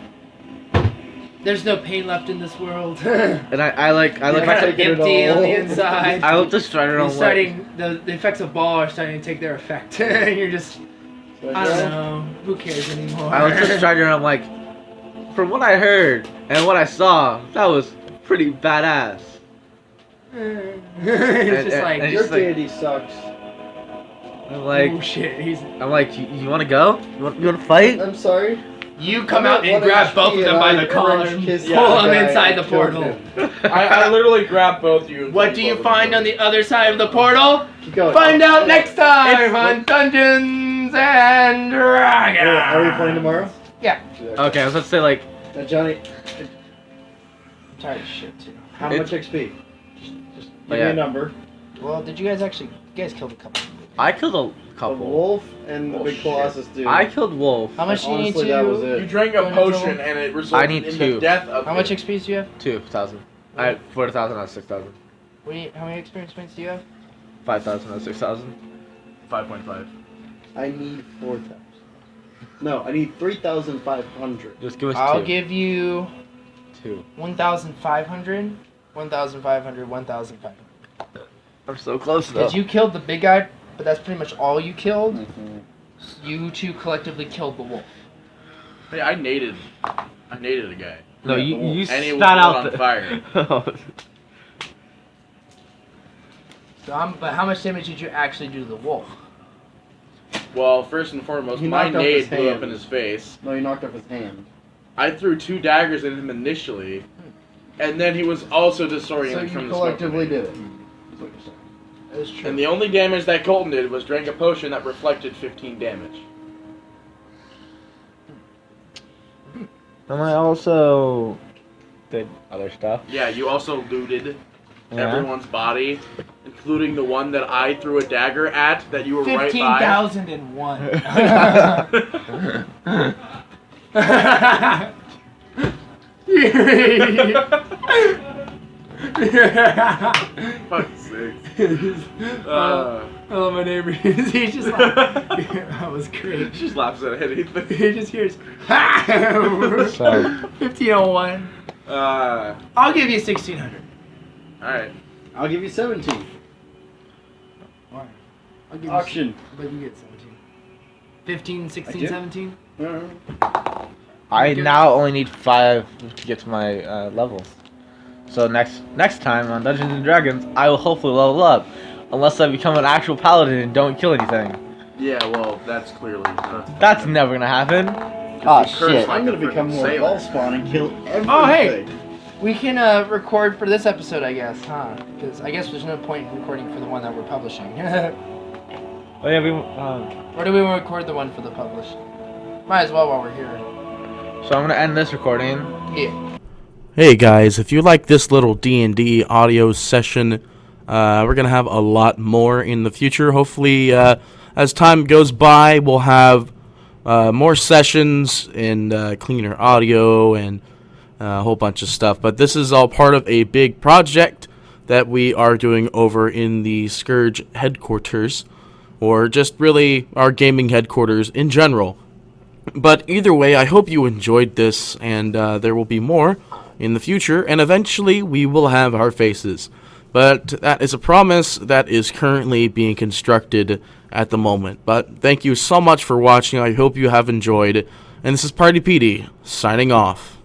There's no pain left in this world. And I look You're back kind of at, empty on the inside. I look to Strider and It's I'm like, starting. The effects of ball are starting to take their effect. You're just. I don't know. Who cares anymore? I look to Strider and I'm like, from what I heard and what I saw, that was pretty badass. It's just like. and Your just like- candy sucks. I'm like, oh shit! I'm like, you want to go? You want to fight? I'm sorry. You come out and grab both of them by the collar and pull them inside the portal. I literally grabbed both you. and What pulled do you both of find them. on the other side of the portal? Keep going. Find out next time It's- on Dungeons and Dragons. Are we playing tomorrow? Yeah. Okay, I was about to say like, Johnny, I'm tired of shit too. how It's- much XP? Just give me yeah. a number. Well, did you guys actually? You guys killed a couple. I killed a The couple. wolf and the Oh, big shit. colossus dude. I killed wolf. How much do you need Honestly, that was to? it. You drank a Going potion into- and it resulted I need in two. the death of How much him. experience do you have? 2,000. I had 4,000 out of 6,000. How many experience points do you have? 5,000 out of 6,000. 5.5. I need 4,000. No, I need 3,500. Just give us I'll 2. give you 2. 1,500, 1,500, 1,500. I'm so close though. Because you killed the big guy, but that's pretty much all you killed. Mm-hmm. You two collectively killed the wolf. Hey, I naded a guy. No, Yeah, you the wolf. you And he was spat lit out on the fire. But how much damage did you actually do to the wolf? Well, first and foremost, He my knocked off his nade blew up hand. in his face. No, you knocked off his hand. I threw 2 daggers at him initially, and then he was also disoriented So from you the collectively smoke. did it. That's what you're saying. That is true. And the only damage that Colton did was drank a potion that reflected 15 damage. And I also did other stuff. Yeah, you also looted Yeah. everyone's body, including the one that I threw a dagger at that you were right by. 15,001. Fuck's sake. Oh, my neighbor. He's just like, that was great. She just laughs at anything. He just hears, ha! So 1501. I'll give you 1600. Alright. I'll give you 17. Why? I'll give Auction. You, but you get 17. 15, 16, do. 17? I now only need 5 to get to my levels. So next time on Dungeons and Dragons, I will hopefully level up, unless I become an actual paladin and don't kill anything. Yeah, well, that's clearly... That's never gonna happen. Oh Cursed shit! like I'm a gonna become freaking more sailor. ball spawn and kill everything. Oh, hey! We can record for this episode, I guess, huh? Because I guess there's no point in recording for the one that we're publishing. Oh yeah, we. Or do we record the one for the publish? Might as well while we're here. So I'm gonna end this recording. Yeah. Hey guys, if you like this little D&D audio session, we're going to have a lot more in the future. Hopefully, as time goes by, we'll have more sessions and cleaner audio and a whole bunch of stuff. But this is all part of a big project that we are doing over in the Scourge headquarters, or just really our gaming headquarters in general. But either way, I hope you enjoyed this, and there will be more in the future, and eventually we will have our faces. But that is a promise that is currently being constructed at the moment. But thank you so much for watching. I hope you have enjoyed. And this is Party PD, signing off.